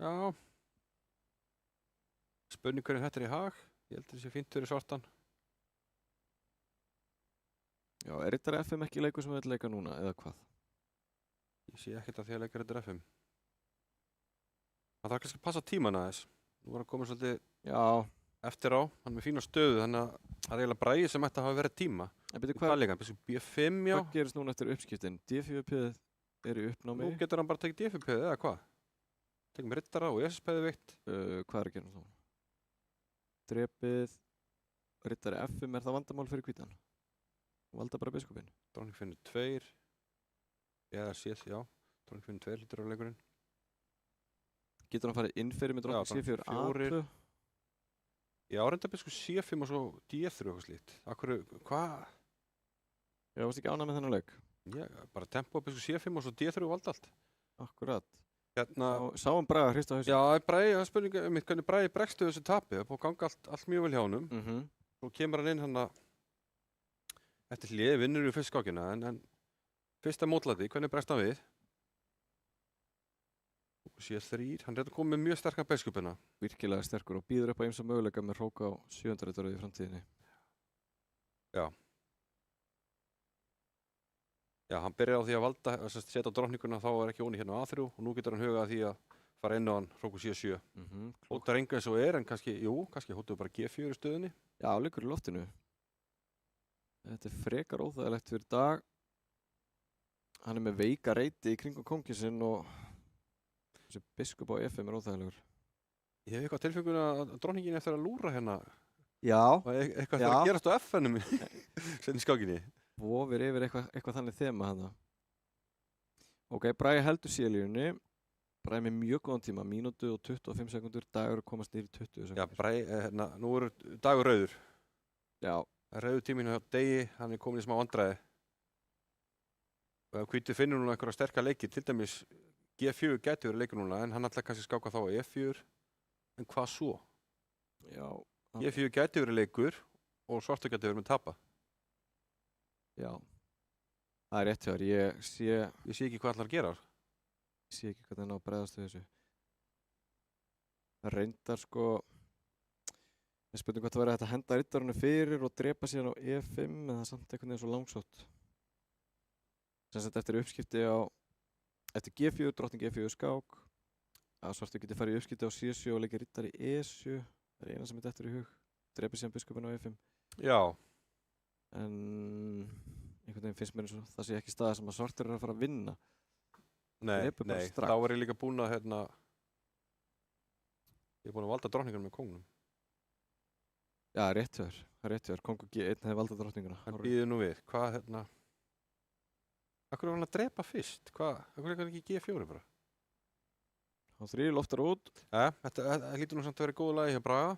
Já. Spurning hvernig þetta er í hag. Ég held að það sé fínt fyrir svartan. Já, er riddari F5 ekki leikur sem við ætlum leika núna, eða hvað? Ég sé ekkert að því að leika riddari F5. Það þarf kannski að passa tíman aðeins. Nú var að koma svolítið eftir á. Hann er með fína stöðu, þannig að það er eiginlega Bragi sem ætti að hafa verið tíma. En byrju, hvað leika hann? Biskup B5, já. Hvað gerist núna eftir uppskiptin? D4-pið er í uppnámi. Nú getur hann bara tekið D4-pið, eða hvað? Tekum riddara og SS-pið veikt. Hvað er að gera þá? Drepið, riddari F5, er það vandamál fyrir hvítan? Valda bara biskupinn. Drottning finnur 2. Eða séð, já. Drottning finnur 2 lítur á leikurinn. Getur hann farið inn fyrir með drottning C4 A2? Já, reynda biskup C5 og svo D3 eitthvað slíkt. Akkur, hvað? Já, varst ekki ánægð með þennan leik? Já, bara tempo biskup C5 og svo D3 og valda allt. Akkurat. Hérna... Sáum Braga hrista á þessu? Já, Bragi, það er spurning um hvernig Bragi bregstu þessu tapi. Það er búið að ganga allt mjög vel hjá honum. Svo kemur hann inn hann að eftir hlið, vinnur við fyrst skákina, en fyrsta mótlæti, hvernig bregst hann við? C3, hann reyndar komið með mjög sterkan biskupina. Virkilega sterkur og býður upp á ýmsa möguleika með hrók á 700 rittaröð í framtíðinni. Já. Já, hann byrjar á því að valda, að setja drottninguna, þá er ekki óni hérna á A3 og nú getur hann hugað því að fara inn á hann hróku C7. Hótar enga eins og en kannski hótar bara G4 í stöðunni. Já, leikur í loftinu. Þetta er frekar óþægilegt fyrir dag. Hann er með veika reyti í kringum kónginn sinn og þessi biskup á F5 er óþægilegur. Ég hef eitthvað tilfenguna að drottningin eftir að lúra hérna. Já. Eitthvað þarf að gerast á F-num sem í skákinni. Vofir yfir eitthvað þannig þema hana. Ok, Bragi heldur síðalífunni. Bragi með mjög góðan tíma, mínútu og 25 sekundur. Dagur komast niður í 20 sekundur. Já, Bragi, hérna, nú eru dagur rauður. Já. Rauður tíminn hjá Degi, hann er komin í smá vandræði. Og ef hvítur finnur núna einhverja sterkar leiki, til dæmis G4 gæti verið leikur núna, en hann ætla kannski skáka þá á E4. En hvað svo? Já. G4 gæti verið leikur og svartur gæti verið með tapa. Já. Það er rétt hjá þér. Ég sé ekki hvað ætlar að gera. Ég sé ekki hvað það er að bregðast við þessu. Það reyndar sko... Ég spurning hvað það verið að henda riddarunni fyrir og drepa síðan á E5 en það er samt einhvern veginn svo langsótt. Sem sagt eftir uppskipti á... Eftir G4, drottning G4 skák. Að svartu geti farið í uppskipti á C7 og leikja riddar í E7. Það er eina sem er eftir í hug. Drepa síðan biskupinn á E5. Já. En... einhvern veginn finnst mér eins og það sé ekki staða sem að svartur er að fara að vinna. Nei, þá var ég líka búinn að hérna... Ég er búinn að valda drottningunum með kongnum. Já, rétt hjá þér. Kongur G1 hefði valdað drottninguna. Hann býður nú við. Hvað hérna... Akkur var hann að drepa fyrst? Akkur er hann ekki G4 bara? Hann 3 loftar út. Þetta hlýtur nú samt að vera góð lagi hjá Braga.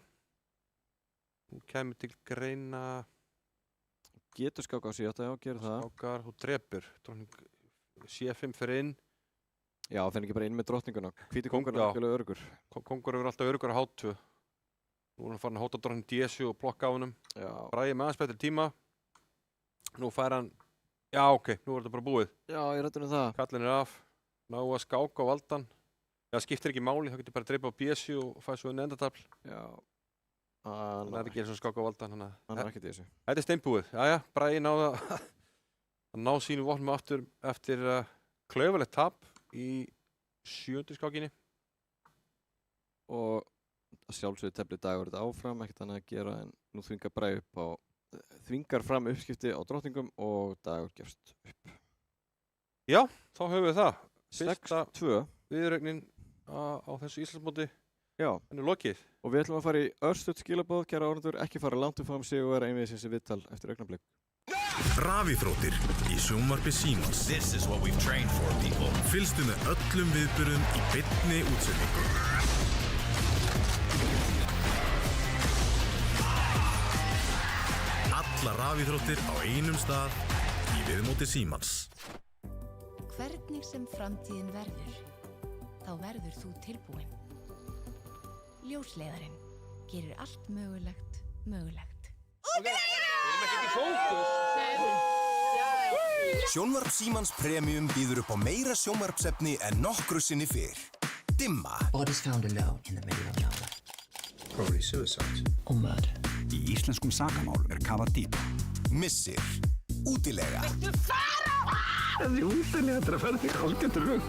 Hún kemur til greina... getur skáka á C8, já, gerir það. Skákar, þú drepur. Drottning C5 fyrir inn. Já, það ekki bara inn með drottninguna. Hvíti Kóng- kóngur já. er algjörlega öruggur. Kóngur eru alltaf örugur á H2. Nú er hann farin að hóta drottning D7 og blokka á honum. Já. Bragi með aðeins betri tíma. Nú fær hann, já ok, nú er þetta bara búið. Já, ég rættur það. Kallin er af, ná að skáka á valdan. Það skiptir ekki máli, þá getur bara að dreipa á B7 og fæ svo endatafl. Já. Þannig að það er ekki eins og skáka á valdan. Hann er ekkert í þessu. Þetta er steinbúið. Jæja, Bragi náði að ná sínum vopnum aftur eftir klaufalegt tap í 7. skákinni. Og að sjálfsögðu tefli Dagur þetta áfram, ekkert annað að gera en nú þvingar Bragi upp á, þvingar fram uppskipti á drottningum og Dagur gefst upp. Já, þá höfum við það. Fyrsta 6-2. viðuregnin á þessu Íslandsmóti. Já. Henni lokið. Og við ætlum að fara í örstutt skilaboð, kæra áhorfendur, ekki fara langt upp fram sig og vera einvegis þessi viðtal eftir augnablik. Rafíþróttir í sjónvarpi Símans. This is what we've trained for, people. Fylgstu með öllum viðburðum í beinni útsendingu. Alla rafíþróttir á einum stað í viðmóti Símans. Hvernig sem framtíðin verður, þá verður þú tilbúinn. Ljósleiðarinn gerir allt mögulegt mögulegt. Sjónvarp Símans Premium býður upp á meira sjónvarpsefni en nokkru sinni fyrr. Dimma. Bodies found alone in the middle of nowhere. Probably suicide. Or murder. Í íslenskum sakamál kafað dýp. Missir. Útilega. Þessi útlenni þetta ferði hálfgerður rugg.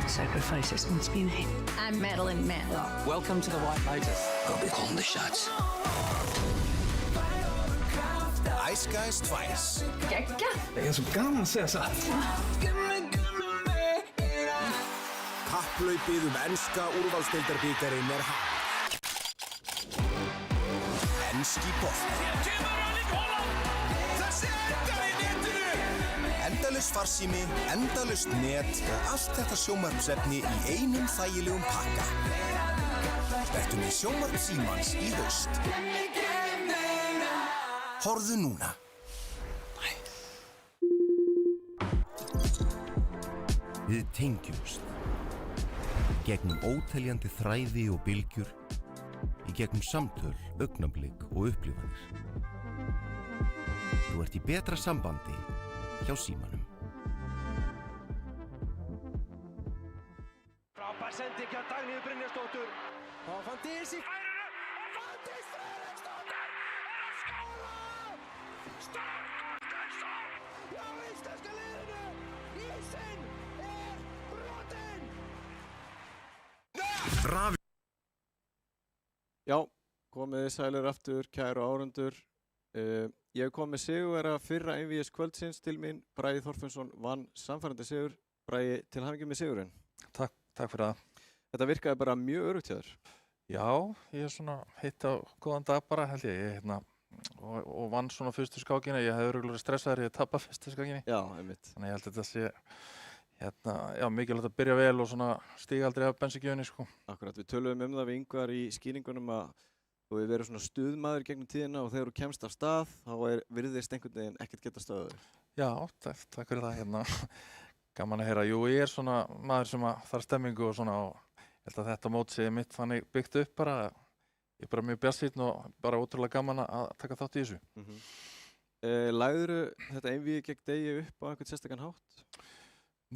Sacrifices must be made. I'm Madeline Mann. Welcome to the White Lotus. I'll be calling the shots. Æska is twice. Gekka. Það er svo gaman að segja satt. Kapplaupið enska úrvalsdeildarbikarinn er hafið. Enski bolti. Endalaus farsími, endalaust net og allt þetta sjónvarpsefni í einum þægilegum pakka. Vertu með sjónvarp Símans í haust. Horfðu núna. Við tengjumst. Gegnum óteljandi þræði og bylgjur, í gegnum samtöl, augnablik og upplifanir. Þú ert í betra sambandi hjá Símanum. Frábær sending hjá Dagnýju Brynjarsdóttur. Og Fanndís í færinu. Og Fanndís Friðriksdóttir er að skóla! Stórkostleysar hjá íslenska liðinu. Ísinn er brotinn. Rafíþróttir. Já, komið sælir aftur, kæru áhorfendur. Ég hef komið sigurvera fyrra einvígis kvöldsins til mín. Bragi Þorfinnsson vann samfærandi sigur. Bragi, til hamingju með sigurinn. Takk fyrir það. Þetta virkaði bara mjög örugt hjá þér. Já, ég er svona hitt á góðan dag bara held ég og vann svona fyrstu skákina. Ég hefði örugglega stressaður ég tappa fyrstu skákinni. Já, einmitt. Þannig ég held að þetta sé mikilvægt að byrja vel og svona stíga aldrei af bensíngjöfunni sko. Akkurat, við töluðum það við Ingvar í skýringunum að þú hefur verið svona stuðmaður gegnum tíðina og þegar þú kemst af stað þá virðist einhvern veginn ekkert geta stöðuð. Já, takk fyrir það Gaman að heyra. Jú, ég er svona maður sem þarf stemmingu og svona og ég held að þetta mót sé mitt þannig byggt upp bara. Ég er bara mjög bjartsýnn og bara ótrúlega gaman að taka þátt í þessu. Lagðirðu þetta einvígi gegn degi upp á einhvern sérstakann hátt?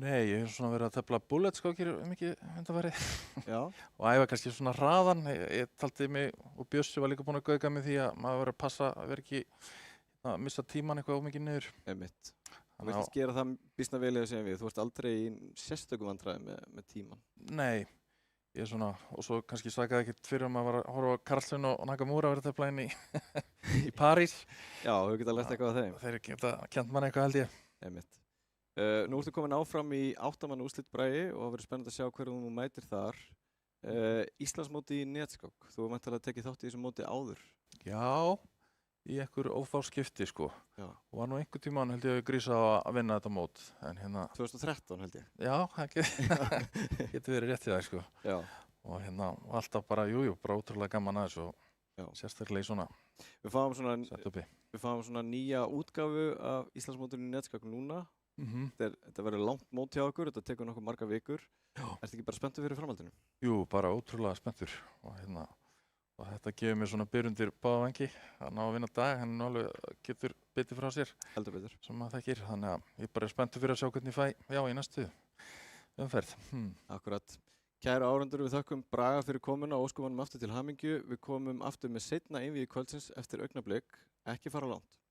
Nei, ég hef svona verið að tefla bullet-skákir mikið undanfarið. Já. Og æfa kannski svona hraðan. Ég taldi mig og Bjössi var líka búinn að gauka mig því að maður verið að passa að vera ekki að missa tíman eitthvað ómikið niður. Einmitt. Þú veist gera það býsna vel eða sem við. Þú ert aldrei í sérstöku vandræði með tíman. Nei, ég er svona, og svo kannski sakaði ekkert fyrir að maður var að horfa á Carlsen og Nakamura verið að tefla inn í París. Já, þú geta lært eitthvað af þeim. Þeir geta kent mann eitthvað held ég. Einmitt. Nú ertu komin áfram í 8-manna úrslit Bragi og það verður spennandi að sjá hverju þú mætir þar. Íslandsmóti í netskák. Þú hefur mæntanlega tekið þátt í þessu móti áður. Já, í einhver ófá skipti sko. Já. Og var nú einhver tímann held ég að grísa að vinna þetta mót. En 2013 held ég. Já, það getur verið rétt í það sko. Já. Og alltaf bara, bara ótrúlega gaman að þessu. Já. sérstaklega í svona Við fáum svona, setupi. við fáum svona nýja útgáfu af Íslandsmótinu í netskák núna. Þetta verður langt mót hjá okkur, þetta tekur nokkuð margar vikur. Ertu ekki bara spenntur fyrir framhaldinu? Jú, bara ótrúlega spenntur og þetta gefur mér svona byrjundir báðavangi að ná að vinna dag, hann alveg getur bitið frá sér. Heldur betur. Sem maður þekkir, þannig að ég bara er spenntur fyrir að sjá hvernig ég fæ í næstu umferð. Akkurat. Kæru áhorfendur, við þökkum Braga fyrir komuna og óskum honum aftur til hamingju. Við komum aftur með seinna einvígi kvöldsins eftir augnablik. Ekki fara langt.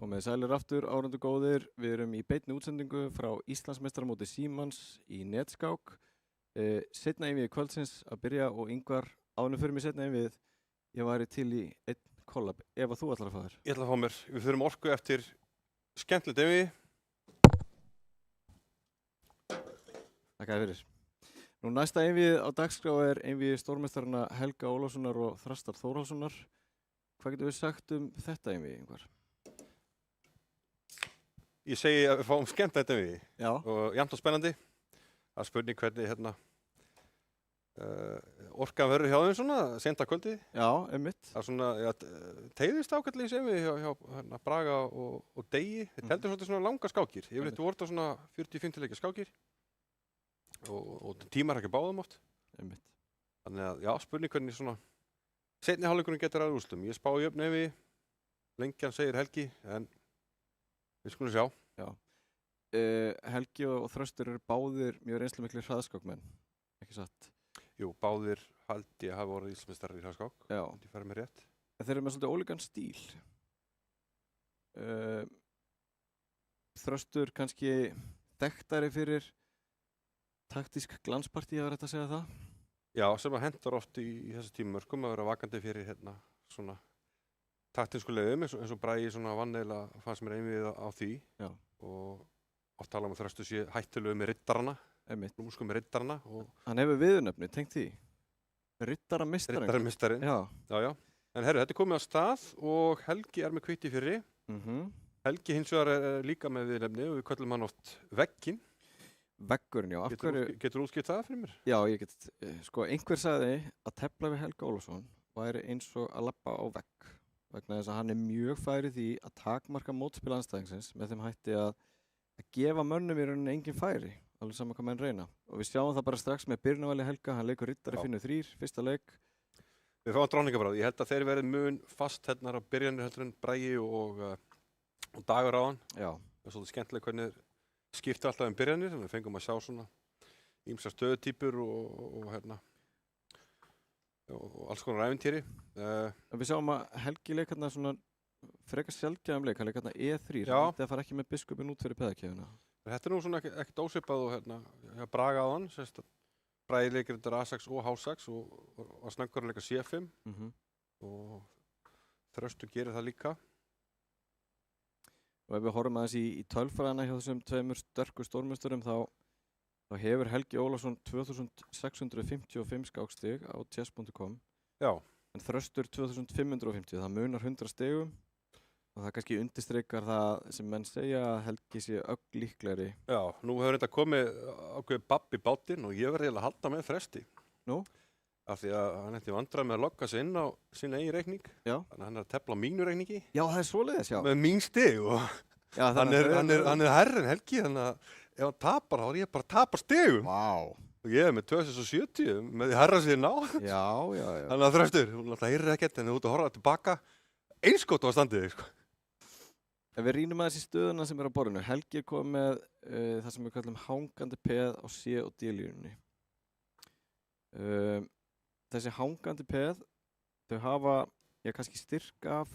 Komið sælir aftur, árandu góðir. Við erum í beinni útsendingu frá Íslandsmeistaramóti Símans í netskák. Seinna einvið kvöldsins að byrja og Ingvar, ánum fyrir mig seinna einvið, ég væri til í einn kollab. Ef að þú ætlar að fá þér. Ég ætla að fá mér. Við þurfum orku eftir skemmtilegt einvið. Takk fyrir. Nú næsta einvið á dagskrá er einvið stórmeistarana Helga Ólafssonar og Þrastar Þórhallssonar. Hvað getur við sagt þetta einvið, Ingvar? Ég segi að við fáum skemmtilegt einvið. Já. Og jafnt og spennandi. Það er spurning hvernig orkan verður hjá þeim svona sent að kvöldi. Já, einmitt. Það er svona, teyðist ákveðlega í semi hjá Braga og Degi. Þetta heldur svolítið svona langa skákir. Ég vil eitthvað vorta svona 40-50 leikja skákir. Og tímar ekki báðum oft. Einmitt. Þannig að, já, spurning hvernig svona seinni hálfleikurinn getur að úrslitum. Ég spái jöfn einvið, lengjan segir Helgi, en við skulum sjá. Já. Helgi og Þröstur eru báðir mjög reynslumiklir hraðskákmenn, ekki satt? Jú, báðir haldi að hafa orðið Íslandsmeistarar í hraðskák. Já. Ég færi mér rétt. En þeir eru með svolítið ólíkan stíl. Þröstur kannski þekktari fyrir taktísk glanspartí, ef hægt að segja það? Já, sem að hendur oft í þessu tímumörkum að vera vakandi fyrir svona taktísku leiðum eins og Bragi svona vanneila fannst mér einvið á því. Já. Og oft tala um að Þröstur sé hættulegu með riddarana. Einmitt. Lúmsku með riddarana. Hann hefur viðurnefni, tengt því. Riddarameistaran. Riddarameistarin. Já. Já. En herru, þetta er komið á stað og Helgi er með hvítt í fyrri. Helgi hins vegar er líka með viðurnefni og við köllum hann oft vegginn. Veggurinn, já. Getur útskipt það fyrir mér? Já, ég get. Sko, einhver sagði að tefla við Helga Ólafsson væri eins og að labba á vegg. Vegna þess að hann er mjög fær í því að takmarka mótspil andstæðingsins með þeim hætti að gefa mönnum í rauninni engin færi, alveg saman hvað menn reyna. Og við sjáum það bara strax með byrjunarvali Helga, hann leikur riddari Finnu 3, fyrsta leik. Við fáum dronningabráð. Ég held að þeir verið mun fast hérna á byrjanir heldur en Bragi og Dagur á hann. Já. Það er svolítið skemmtilega hvernig skipta alltaf byrjanir, við fengum að sjá svona ýmsa stöðutýpur og alls konar ævintýri. Við sjáum að Helgi leik hérna svona frekar sjaldgæfum leik, hann leik hérna E3, það fara ekki með biskupin út fyrir peðakefuna. Þetta er nú svona ekkert ósvipað og Braga á hann, Bragi leikir þetta A6 og H6 og var snöggur að leika C5 og Þröstur gerir það líka. Og ef við horfum aðeins í tölfræðina hjá þessum tveimur sterku stórmeisturum þá hefur Helgi Ólafsson 2655 skákstig á chess.com. Já. En Þröstur 2550, það munar 100 stigum og það kannski undirstrykar það sem menn segja að Helgi sé ögn líklegri. Já, nú hefur þetta komið ákveðið babb í bátinn og ég verði eiginlega að halda með Þresti. Nú? Af því að hann ætti vandrað með að logga sig inn á sín eigin reikning. Já. Þannig að hann er að tefla á mínu reikningi. Já, það er svoleiðis, já. Með mín stig og já, hann er herri en Helgi, þannig að ef hann tapar þá er ég bara að tapa stigum. Vá. Og ég er með 2070 með því herra sér ná. Já. Þannig að Þröstur, hún alltaf heyrir ekkert en þú ert að horfa tilbaka einskott á standið, sko. Ef við rýnum aðeins í stöðuna sem er á borðinu, Helgi er komið með það sem við kallum hangandi peð á C og D línunni. Þessi hangandi peð, þau hafa, kannski styrk af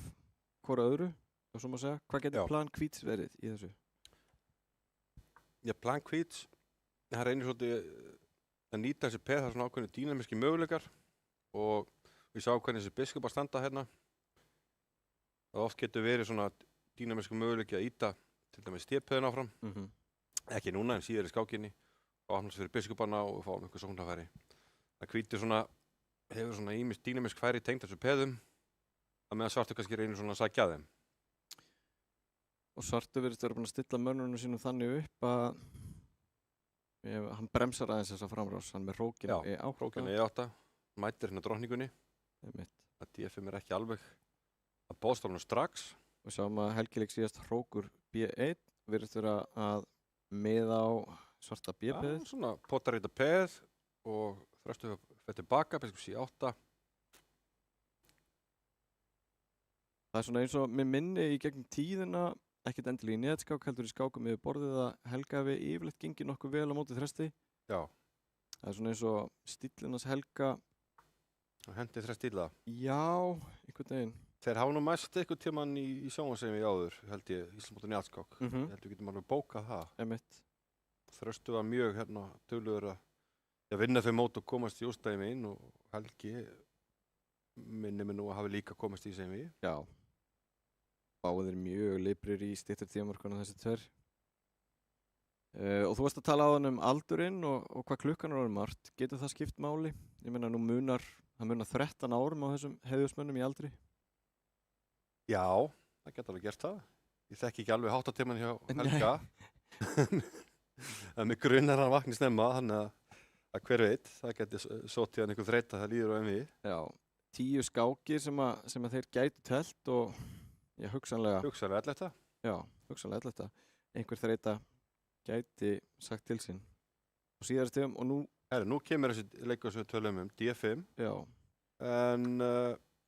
hvora öðru, og svo má segja, hvað getur plan hvíts verið í þessu? Já, plan hvíts, það reynir svolítið að nýta þessi peð, það er svona ákveðinu dýnamíski möguleikar og við sjáum hvernig þessi biskupar standa hérna. Það oft getur verið svona dýnamísku möguleiki að íta til dæmis stépöðin áfram. Ekki núna en síðar í skákinni og áfnast fyrir biskuparna og fáum einhver sóknarfæri. Það hvítur svona, hefur svona ýmist dýnamísk færi tengt þessu peðum að meðan svartur kannski reynir svona að sækja þeim. Og svartur virðist vera búinn að stilla mönnunum sínum þannig upp að hann bremsar aðeins þessa framrás, hann með hrókin E8. Hrókin E8, mætir hérna drottningunni. Það D5 er ekki alveg að boðstofna strax. Og sjáum að Helgi leik síðast hrókur B1, virðist vera að miða á svarta B-peðið. Já, svona potarýta peð og Þröstur fyrir tilbaka, biskup C8. Það er svona eins og með minni í gegnum tíðina, ekkert endilega í netskák, heldur í skákum yfir borðið að Helga hafi yfirleitt gengið nokkuð vel á móti Þresti. Já. Það er svona eins og stíllinn hans Helga. Hendi Þresti illa? Já, einhvern veginn. Þeir hafa nú mæst eitthvað tímann í sjónvarpsefni áður, held ég, Íslandsmótið Njáttskák. Ég held við getum alveg bókað það. Einmitt. Þröstu var mjög duglegur að vinna þau mót og komast í úrslitaleikinn inn og Helgi minni mig nú að hafi líka komast í semi. Já. Báðir mjög liprir í styttri tímamörkunum þessi tveir. Og þú varst að tala á hann aldurinn og hvað klukkan er orðið margt. Getur það skipt máli? Ég meina það munar 13 árum á þessum heiðursmönnum í aldri. Já, það getur alveg gert það. Ég þekki ekki alveg háttatímann hjá Helga. En mig grunar hann vakni snemma, þannig að hver veit, það getur sótt í hann einhver þreyta, það líður á MI. Já, 10 skákir sem að þeir gætu telt og já, hugsanlega 11. Já, hugsanlega 11. Einhver þreyta gæti sagt til sín. Og síðar stegum og nú kemur þessi leikur sem við tölum D5. Já. En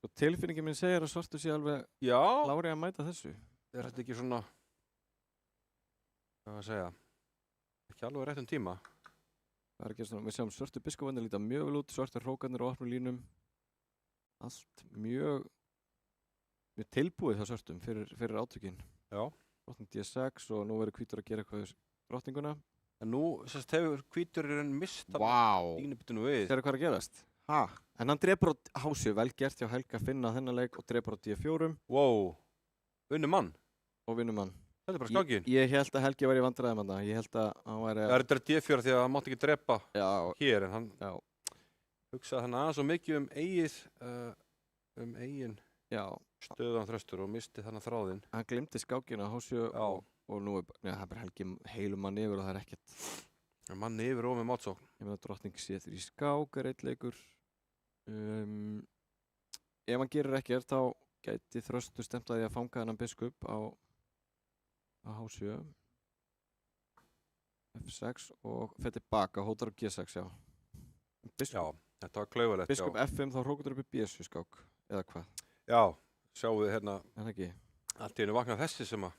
og tilfinningin minn segir að Svartur sé alveg klárið að mæta þessu. Er þetta ekki svona, hvað að segja, ekki alveg réttum tíma? Það er ekki svona, við sjáum svörtu biskupvarnir líta mjög vel út, svartur hrókarnir og opnum línum. Allt mjög tilbúið hjá svörtum fyrir átökin. Já. Drottning D6 og nú verður hvítur að gera eitthvað við drottninguna. En nú hefur hvíturinn mista dýnubitinu við. Sérðu hvað er að gerast? Ha? En hann drepur á H7, vel gert hjá Helga að finna þennan leik og drepur á D4. Wow, vinnur mann? Og vinnur mann. Þetta er bara skákin? Ég held að Helgi væri í vandræðum þarna. Ég held að hann væri Það er D4 því að hann mátti ekki drepa hér, en hann hugsaði hann aðeins svo mikið eigin stöðan þröstur og misti þannig þráðinn. Hann glimti skákina á H7 og nú það er bara Helgi heilum mann yfir og það er ekkert. Mann yfir og með mátsókn. Ég meina drottning C3 í skák er eitt leikur. Ef hann gerir ekkert þá gæti þröstur stemt að því að fanga þennan biskup á H7 F6 og fer tilbaka, hótar á G6, já. Já, þetta var klaufalegt, biskup F5 þá hrókur upp í B7 skák, eða hvað? Já, sjáum við hérna en ekki. Allt í einu vaknar þessi sem að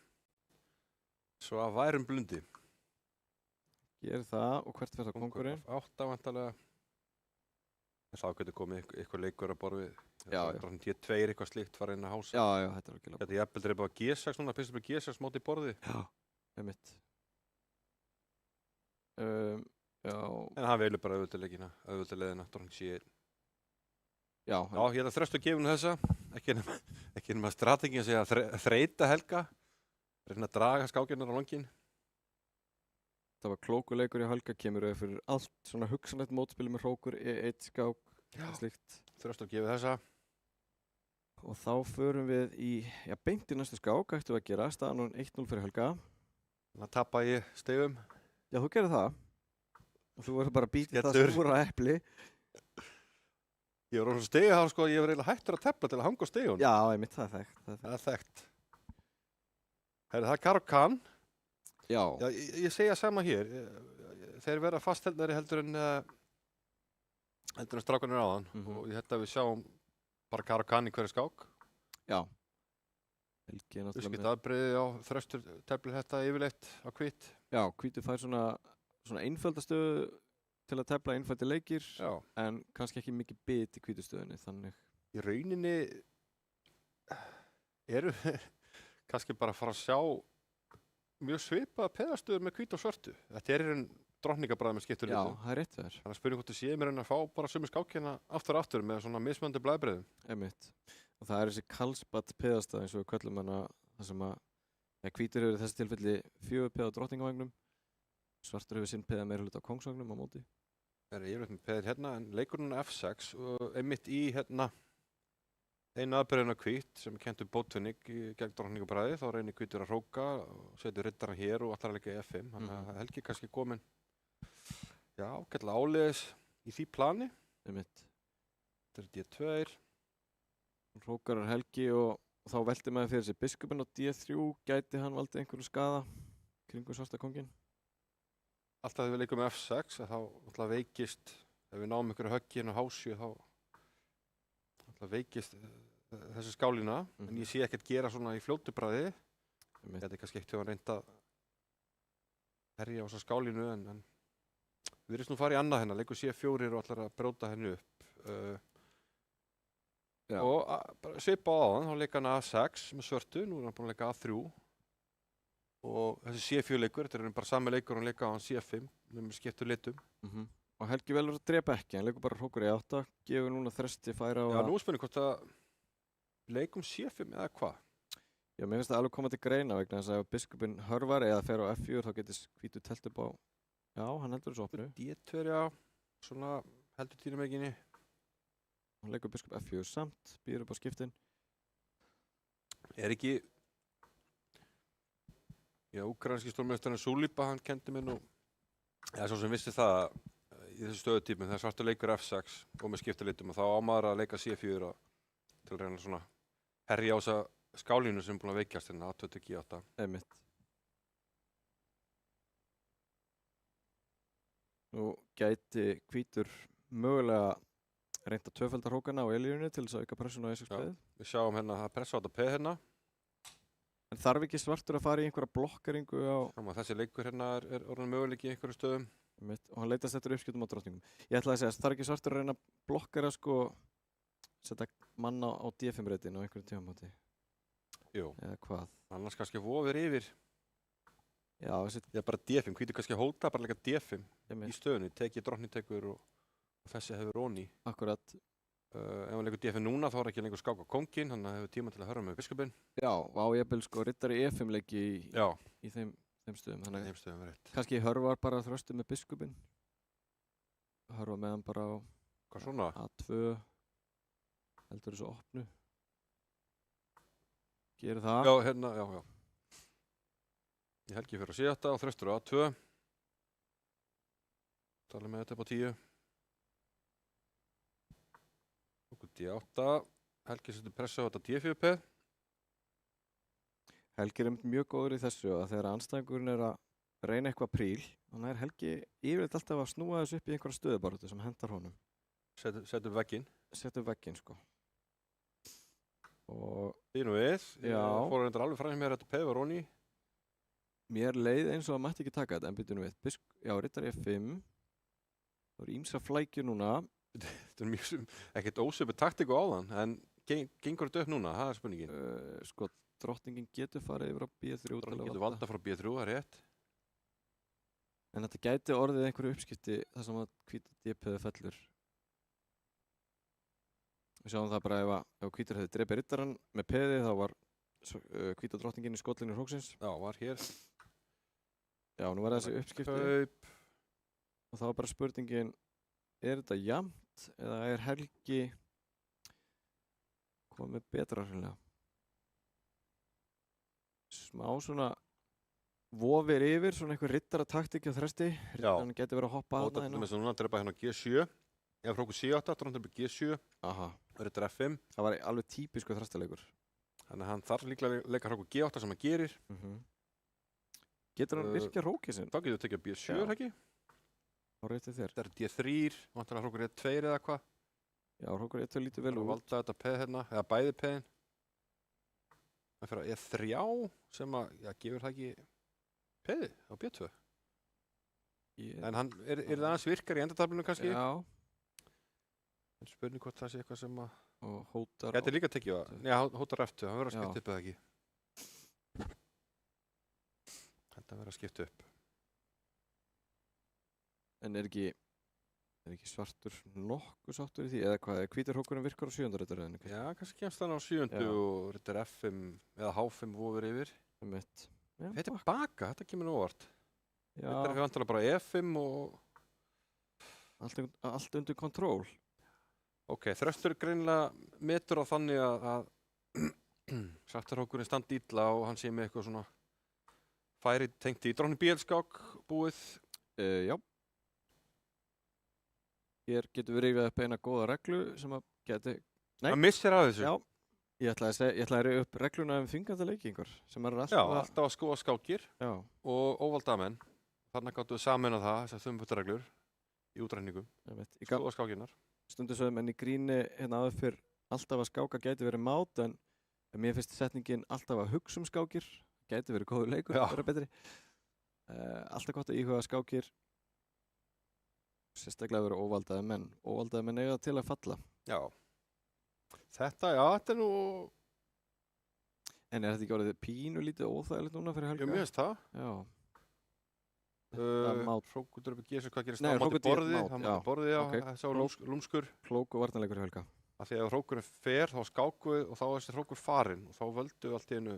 svo að værum blundi. Gerir það og hvert fer það kóngurinn? 8 vantarlega. Þá getur komið eitthvað leikur að borða við. Já. D2 eitthvað slíkt fara inn að hása. Já, þetta er algjörlega. Þetta er jafnvel drepa á G6 núna, pistur með G6 móti borði. Já, einmitt. Já. En hann velur bara auðvöldulegina, drottning C1. Já. Já, ég ætla að þröstu gefinu þessa. Ekki nema strategin að segja þreita Helga. Reyna að draga skákirnar á longin. Það var klókuleikur í Helga, kemur auðvitað fyrir allt svona hugsanlegt mótspili með hrókur, E1 skák, slíkt. Þröstu að gefa þessa. Og þá förum við beint í næstu skák, ættum við að gera, staðan 1-0 fyrir Helga. Þannig að tappa ég stegum. Já, þú gerir það. Og þú verður bara að býta það súra epli. Ég var á stegi þá, sko, ég var eiginlega hættur að tefla til að hanga á stegun. Já, einmitt, það er þekkt. Það er þekkt. Herri, það er Caro-Kann. Já. Ég segja sama hér. Þeir verða fastheldnari heldur en strákanir áðan. Og ég held að við sjáum bara Caro-Kann í hverju skák. Já. Helgi er náttúrulega með. Aðbrigði á þröstur teflir þetta yfirleitt á hvít. Já, hvítur fær svona einföldastöðu til að tefla einfaldi leikir. Já. En kannski ekki mikið bit í hvítustöðunni, þannig. Í rauninni eru kannski bara að fara að sjá mjög svipaða peðastöður með hvít og svörtu. Þetta er einn drottningabræði með skiptur litum. Já, það er rétt þér. Þannig að spyrjum hvort þú séð mér að fá bara sömu skákina aftur með svona mismöndi blæðbreyðum. Einmitt. Og það er þessi Karlsbad peðastað eins og við köllum hana þar sem að hvítur hefur í þessi tilfelli 4 peð á drottningavagnum. Svartur hefur sinn peða meira hluta á kongsvagnum á móti. Það er yfirleitt með peðir hérna en leikurinn F6 og einmitt í hérna einu aðbyrðin á hvít sem kentur bótvinning gegn drottningabræði. Þá reynir hvítur að hróka og setur riddaran hér og allar að leika í F5. Þannig að Helgi kannski komin ágætlega áleiðis í því plani. Einmitt. Þetta er D2. Hrókarar Helgi og þá velti maður fyrir sig biskupinn á D3. Gæti hann valdið einhverju skaða kringum svarta kónginn? Alltaf þegar við leikum með F6 þá veikist, ef við náum einhverju höggi inn á H7 þá veikist þessi skálina, en ég sé ekkert gera svona í fljótu bragði. Þetta er kannski eitt þegar hann reyndi að herja á þessa skálinu, en við erum nú farið í annað hennar, leikur C4 og ætlar að brjóta henni upp. Já. Og bara svipað á hann, þá leika hann A6 með svörtu, nú er hann búinn að leika A3. Og þessi C4 leikur, þetta er bara sami leikur hann leika á hann C5, með skiptu litum. Og Helgi velur að drepa ekki, hann leikur bara hrókur í 8, gefur núna þresti færa á Já, nú spennir hvort að leikum C5 eða hvað? Já, mér finnst það alveg koma til greina vegna þess að ef biskupinn hörvar eða fer á F4 þá getur hvítur telt upp á, já, hann heldur þessu opnu. D2, já, svona heldur dýnameginni. Hann leikur biskup F4 samt, býður upp á skiptin. Er ekki, já, úkrainski stórmeistarinn Sulipa, hann kendi mér nú, eða svo sem vissi það í þessu stöðutípum, þegar svartur leikur F6 og með skiptalitum og þá á maður að leika C4 til að reyna svona herja á þessa skálínu sem er búin að veikjast hérna A2 til G8. Einmitt. Nú gæti hvítur mögulega reynda tvöfaldar hrókana á Elíunni til þess að auka pressun á E6 peð. Við sjáum hérna að það er pressa á þetta P hérna. En þarf ekki svartur að fara í einhverja blokkaringu á... Þessi leikur hérna er orðin möguleiki í einhverju stöðum. Og hann leitast eftir uppskjötum á drottningum. Ég ætlaði að segja, þarf ekki svartur að reyna að blokkara sko, setja manna á D5-reitin á einhverjum tímamóti? Jú. Eða hvað? Annars kannski vofir yfir. Já, þessi... Já, bara D5, hvítur kannski hóta, bara leika D5 í stöðunni, tekið drottningtekur og þessi hefur onni. Akkurat. Ef hann leikur D5 núna þá er ekki lengur skák á kónginn, hann hefur tíma til að hörra með biskupinn. Já, á jafnvel sko riddari E5 leiki í þeim stöðum. Þannig þeim stöðum, rétt. Kannski hörvar bara þröstu með biskupinn. Hörva með hann bara á hvað svona? A2. Heldur þessu opnu. Gerir það. Já, hérna, já. Ég Helgi fyrir að sé þetta og þröstur á A2. Tala með þetta upp á 10. D8, Helgi setur pressa á þetta D4-peð. Helgi er mjög góður í þessu að þegar anstæðingurinn er að reyna eitthvað príl, þannig er Helgi yfirleitt alltaf að snúa þessu upp í einhverja stöðubaratu sem hendar honum. Setur vegginn. Setur vegginn, sko. Og... Þínu við, já. Fóru reyndar alveg fram hér þetta peð var onni. Mér leið eins og að mætti ekki taka þetta, en byrjum við. Já, riddari F5. Það eru ýmsa flækjur núna. Þetta er mjög ekkert ósöpu taktíku á þann, en gengur þetta upp núna, það er spurningin. Sko, drottningin getur farið yfir á B3 Drottningin getur valda frá B3, það er rétt. En þetta gæti orðið einhverju uppskipti þar sem að hvíta D-peði fellur. Við sjáum það bara ef hvítur hefði drepið riddarann með peði, þá var hvíta drottningin í skollinu hróksins. Já, var hér. Já, nú var þessi uppskipti. Og þá var bara spurningin, er þetta jafnt eða er Helgi komið betra hreinlega? Smá svona vofir yfir, svona einhver riddarataktík á þresti. Riddarinn geti verið að hoppa að það. Það er núna að drepa hérna G7. Ef hrókur C8, dróttur upp G7. Aha. Riddar F5. Það var alveg típisku þrestileikur. Þannig að hann þarf líklega að leika hrókur G8 sem hann gerir. Getur hann virkja hrókið sinn? Þá getur þú tekið B7, ekki? Á réttið þér. Þetta er D3, vantarlega hrókur E2 eða hvað? Já, hrókur E2 lítið vel út. Valda þetta peð hérna, eða bæði peðin. Það fyrir að E3 sem að, já, gefur það ekki peði á B2. En hann, er það aðeins virkar í endatöflunum kannski? Já. En spurning hvort það sé eitthvað sem að... Og hótar... Þetta er líka tekið á, já, hótar F2, hann verður að skipta upp eða ekki. Þetta verður að skipta upp. En er ekki svartur nokkuð sáttur í því? Eða hvað, hvítur hrókurinn virkar á 7. riddaröðinu? Já, kannski kemst hann á 7. og riddar F5 eða H5 vofur yfir. Þetta er baka, þetta kemur nú óvart. Þetta er fyrir vantilega bara E5 og... Allt undir kontról. Ok, þröstur greinilega metur á þannig að svartur hrókurinn standi illa og hann sé með eitthvað svona færi tengt í drótning bílskák búið. Já. Hér getur við rifjað upp eina góða reglu sem að geti... Nei. Það missir af þessu. Já. Ég ætlaði að rifja upp regluna þvingandi leikingur sem er alltaf... Já, alltaf að skoða skákir og óvaldamenn. Þannig gáttu við saman að það, þessar þumbutareglur í útræningum. Skoða skákinnar. Stundu sögum en í gríni hérna áður fyrr alltaf að skáka gæti verið mát en mér finnst setningin alltaf að hugsa skákir. Gæti verið góður leikur, vera betri. Alltaf gott að íhuga skákir. Sérstaklega verið óvaldaði menn. Óvaldaði menn eiga til að falla. Já. Þetta er nú, En er þetta ekki orðið pínu lítið óþægilegt núna fyrir Helga? ég mjögst það. Já. Þetta mát. Hrókutur upp í GS, hvað gerist Nei, það? Á móti Hrókur borði, mát, það já. móti borði, já, Ok. þessi á lúmskur. Klók og varnarleikur fyrir Helga. Af því að hrókurinn fer, þá skáku og þá er þessi hrókur farinn og þá völdu allt í einu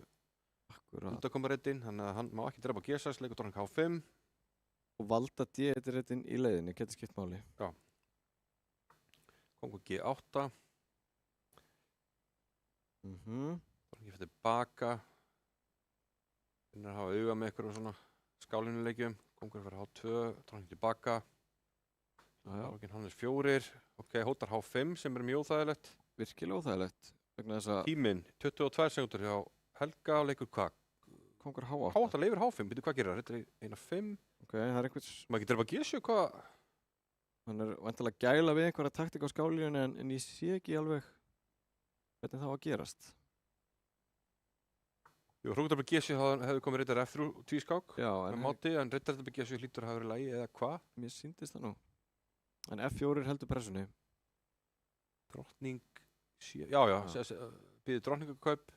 Akkurat. undakomareitinn, þannig að hann má ekki drepa GS, leikur dróning H5. Og valda D-réttin í leiðinni, getur skipt máli. Kongur G8, Mhm. dróningi fyrir tilbaka. Finnur að hafa auga með einhverjum svona skálinuleikjum. Kongur fyrir H2, dróningi tilbaka. Já. Dróningin hann er 4, ok, hótar H5 sem er mjög óþægilegt. Virkilega óþægilegt. Vegna þess að Tíminn, 22 sekundur hjá Helga og leikur hvað? kongur H8. H8 leifir H5, byrju hvað gerir það? Þetta er eina 5. Ok, það er einhvers... Má ekki drepa G7, hvað? Hann er vantilega gæla við einhverja taktika á skálíunni en ég sé ekki alveg hvernig það á að gerast. Jú, hrókutur upp í G7 þá hefði komið reyndar F3 tvískák Já, með en máti, en reyndar upp í G7 hlýtur að hafa verið lægi eða hvað? mér síndist það nú. En F4 heldur pressunni. Drottning, já, býðið drottningakaup.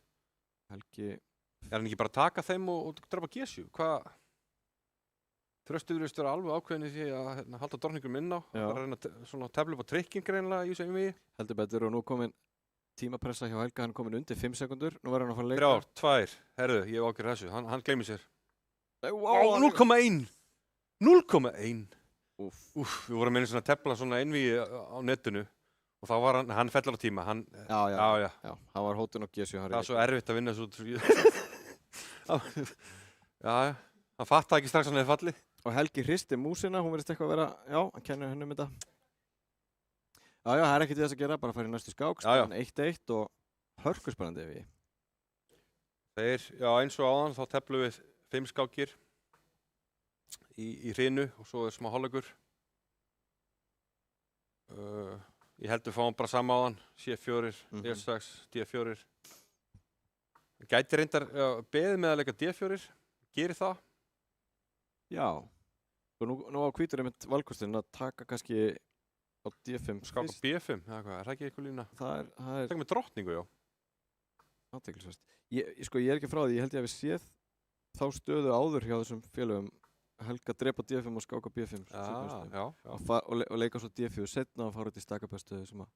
Helgi, Er hann ekki bara að taka þeim og drepa G7? Hvað? Þröstur virðist vera alveg ákveðin í því að halda drottningum inn á. Já. Það er að reyna svona tefla upp á trikking greinlega í þessu einvigi. heldur betur og nú komin tímapressa hjá Helga, hann komin undir 5 sekundur. Nú verður hann að fara að leika. 3, 2, herðu, ég hef ákveður þessu. Hann gleymir sér. Nei, Á, 0,1! 0,1! Úff. Úff, við vorum með einu svona tefla svona einvigi á netinu og þá var hann fellur á tíma. Já, hann var hótun á G7. Það var svo erfitt að vinna svo. Já, hann fattaði ekki strax að hann hefði fallið. Og Helgi hristi músina, hún verðist eitthvað að vera, já, hann kennir henni um þetta. Já, það er ekkert við þess að gera, bara að fara í næstu skák, Já. 1-1 og hörkuspennandi ef ég. Þeir, já, eins og áðan, þá teflum við 5 skákir í hrinu og svo er smá hálfleikur. Ég held við fáum bara sama áðan, C4, E6, D4. Gæti reyndar beðið með að leika D4, gerir það? Já, og nú á hvítur einmitt valkostinn að taka kannski á D5 Skák á B5, eða hvað, er það ekki eitthvað lína? Það er Taka með drottningu, já. athyglisvert. Ég er ekki frá því, ég held ég að við séð þá stöðu áður hjá þessum félögum Helga drepa D5 og skáka B5 Já. og leika svo D4 setna og fara út í stakabæðstöðu sem að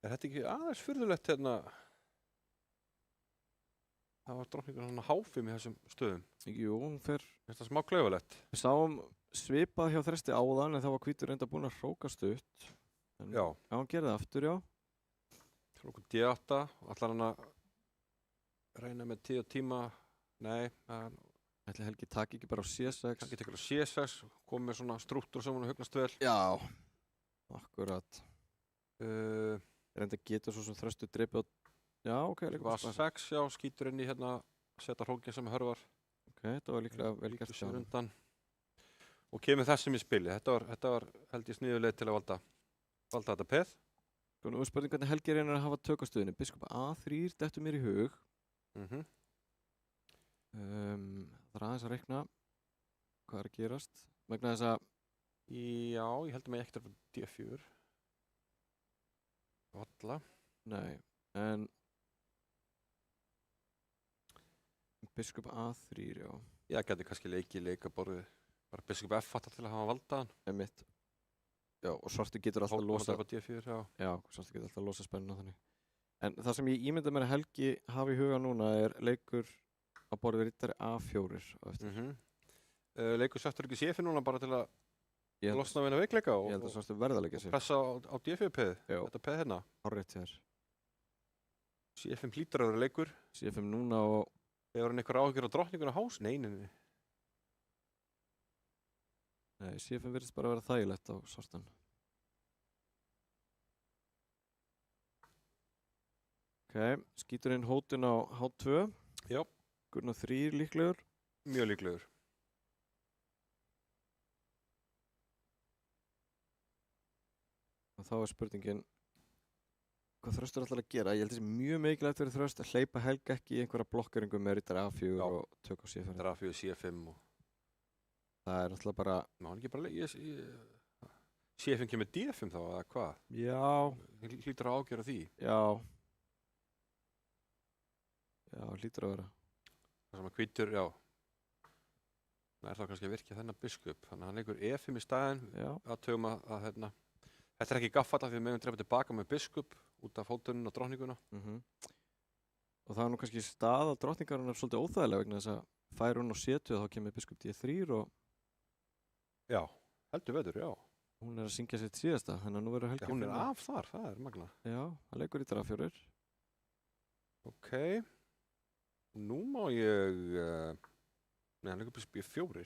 Er þetta ekki aðeins furðulegt hérna? Það var drottningur hann H5 í þessum stöðum. Jú, hún fer. Þetta er smá klaufalegt. Við sáum svipað hjá Þresti áðan en það var hvítur reynda búinn að hróka stutt. Já. Já, hann gerði það aftur, já. Hrókur D8, allar hann að reyna með 10 tíma. Nei, ætli Helgi taki ekki bara á C6. Helgi tekur á C6, komið með svona strúktur sem hann hugnast vel. Já, akkurat. Reynda getur svo sem Þröstu dreipið á... Já, ok. Var 6, já, skýtur inn í hérna, setja hrókin sem hörvar. Ok, þetta var líklega vel gert sér undan. Og kemur þessum í spili. Þetta var held ég sniðuleið til að valda þetta peð. Nú er spurning hvernig Helgi reynir að hafa tök á stöðunni. Biskup A3, dettur mér í hug. Það er aðeins að reikna hvað er að gerast. Vegna þess að... Já, ég held að mig ekkert að D4. Valla. Nei, en... Biskup A3, já. Ég gæti kannski leikaborðið. Bara biskup F8 til að hafa valdaðan. Einmitt. Já, og svartu getur alltaf losa... D4, já. Já, svartu getur alltaf losa spennuna þannig. En það sem ég ímynda mér að Helgi hafi í huga núna er leikur á borðið riddari A4 á eftir. Leikur svartur ekki C4 núna bara til að losna við hennar veikleika ég held að svartur verða að leika sér. Pressa á D4-peð, þetta peð hérna. Hárrétt hér. C5 hlýtur að vera leikur. C5 núna og... Hefur hann einhver áhyggjur á drottninguna hás? Nei. Nei, C5 virðist bara að vera þægilegt á svartan. Ok, skýtur inn hótun á H2. Já. Gunnar 3 líklegur. Mjög líklegur. Og þá er spurningin hvað Þröstur ætlar að gera. Ég held þessi mjög mikilvægt fyrir Þröst að hleypa Helga ekki í einhverja blokkeringu með riddari A4 og tök á C5. Riddari A4, C5 og... Það er alltaf bara... Má hann ekki bara C5 kemur D5 þá, eða hvað? Já. Hlýtur að ágjöra því. Já. Já, hlýtur að vera. Það sem að hvítur, já. Það þá kannski að virkja þennan biskup. Þannig að hann leikur E5 í staðinn. Já. Að tögum að hérna. Þetta ekki gaffalla því við meðum drepa tilbaka með biskup út af fótuninn og drottninguna. Og það nú kannski staða drottningarinnar svolítið óþægilega vegna þess að fær hún á setu og þá kemur biskup D3 og... Já, heldur veður, já. Hún að syngja sitt síðasta, þannig að nú verður Helgi... Já, hún af þar, það magna. Já, hann leikur í draf4. Ok. Nú má ég... Nei, hann leikur biskup B4.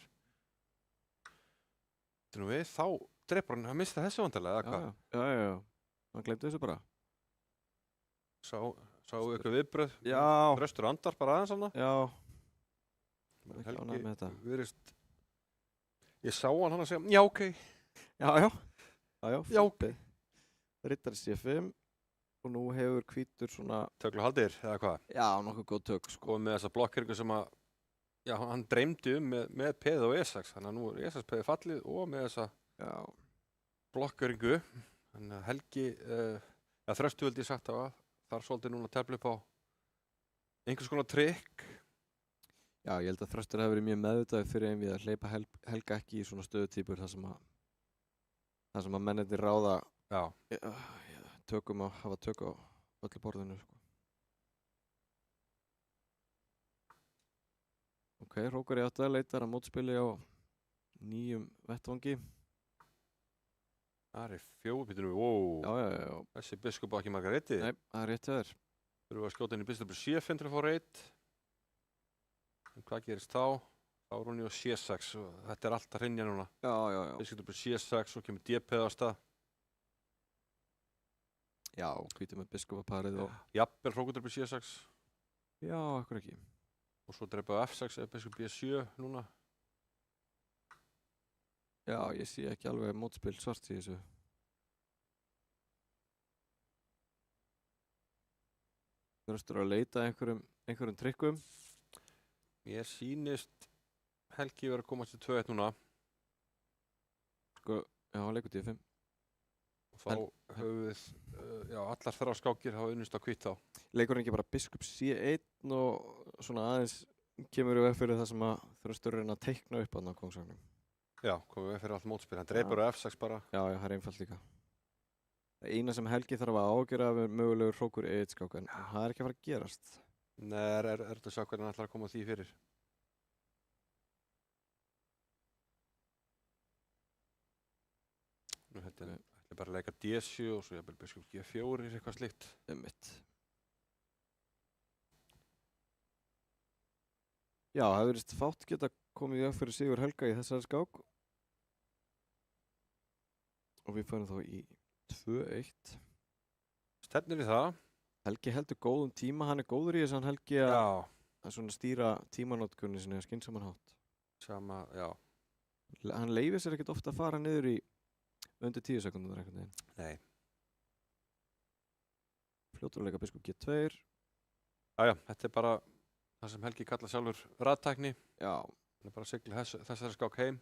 Þetta nú við, þá drepur hann að mista þessu vantarlega, eða hvað? Já. Hann glemdi þessu bara. Sáu eitthvað viðbröð? Já. Þröstur andar bara aðeins hann? Já. Helgi ánægður með þetta. Virðist... Ég sá hann að segja, já, ok. Já, ok. Riddari C5 og nú hefur hvítur svona... Tögluhaldir, eða hvað? Já, nokkuð góð tök, sko. Og með þessa blokkeringu sem að... Já, hann dreymdi með peð og E6, þannig að nú er E6 peði fallið og með þessa blokkeringu. Þannig að Helgi, Þröstu vildi ég sagt á að þar svolítið núna tefla upp á einhvers konar trikk. Já, ég held að Þröstur hefur verið mjög meðvitaði fyrir einvið að hleypa Helga ekki í svona stöðutýpur þar sem að mennirnir ráða hafa tök á öllu borðinu, sko. Ok, Rókar í 8 leitar að mótspili á nýjum vettvangi. Það er 4, býtum við, wow. Já. Þessi biskup á ekki margar reyti. Nei, það er rétt hjá þér. Þurfum við að skjóta inn í biskup C5 til að fá reit. En hvað gerist þá? Þá er hún í C6 og þetta er allt að hrynja núna. Já. Biskup C6 og kemur D-peð á stað. Já, hvítur með biskupaparið og... Jafnvel Rókar C6. Já, akkur ekki. Og svo drepaðu F6 eða biskup B7 núna. Já, ég sé ekki alveg mótspil svart í þessu. Þurftur að leita einhverjum trikkum. Mér sýnist Helgi verið að koma til 2-1 núna. Sko, já, hann leikur D5. Og þá höfum við, allar þrjár skákir hafa unnist á hvítt þá. Leikur hann ekki bara biskup C1 og svona aðeins kemur við fyrir það sem að Þröstur reyna að teikna upp á kongsvagnum. Já, komum við fyrir allt mótspil. Hann dreipur á F6 bara. Já, það er einfalt líka. Það eina sem Helgi þarf að ágjöra er mögulegur Rókur E1 skák, en það er ekki að fara að gerast. Nei, er þetta að sjá hvernig hann ætlar að koma því fyrir? Nú ætla bara að leika D7 og svo jafnvel biskup G4 eitthvað slíkt. Einmitt. Já, það hefur verið fátt geta komið í veg fyrir sigur Helga í þessari skák. Og við færum þá í 2-1. Stefnir í það. Helgi heldur góðum tíma, hann er góður í þess að Helgi að svona stýra tímanótkunni sinni að skynsaman hátt. Sama, já. Hann leifir sér ekkert ofta að fara niður í undir 10 sekúndar einhvern veginn. Nei. Fljótur að leika biskup G2. Jæja, þetta er bara það sem Helgi kalla sjálfur raðtækni. Já. Hann er bara að sigla þessari skák heim.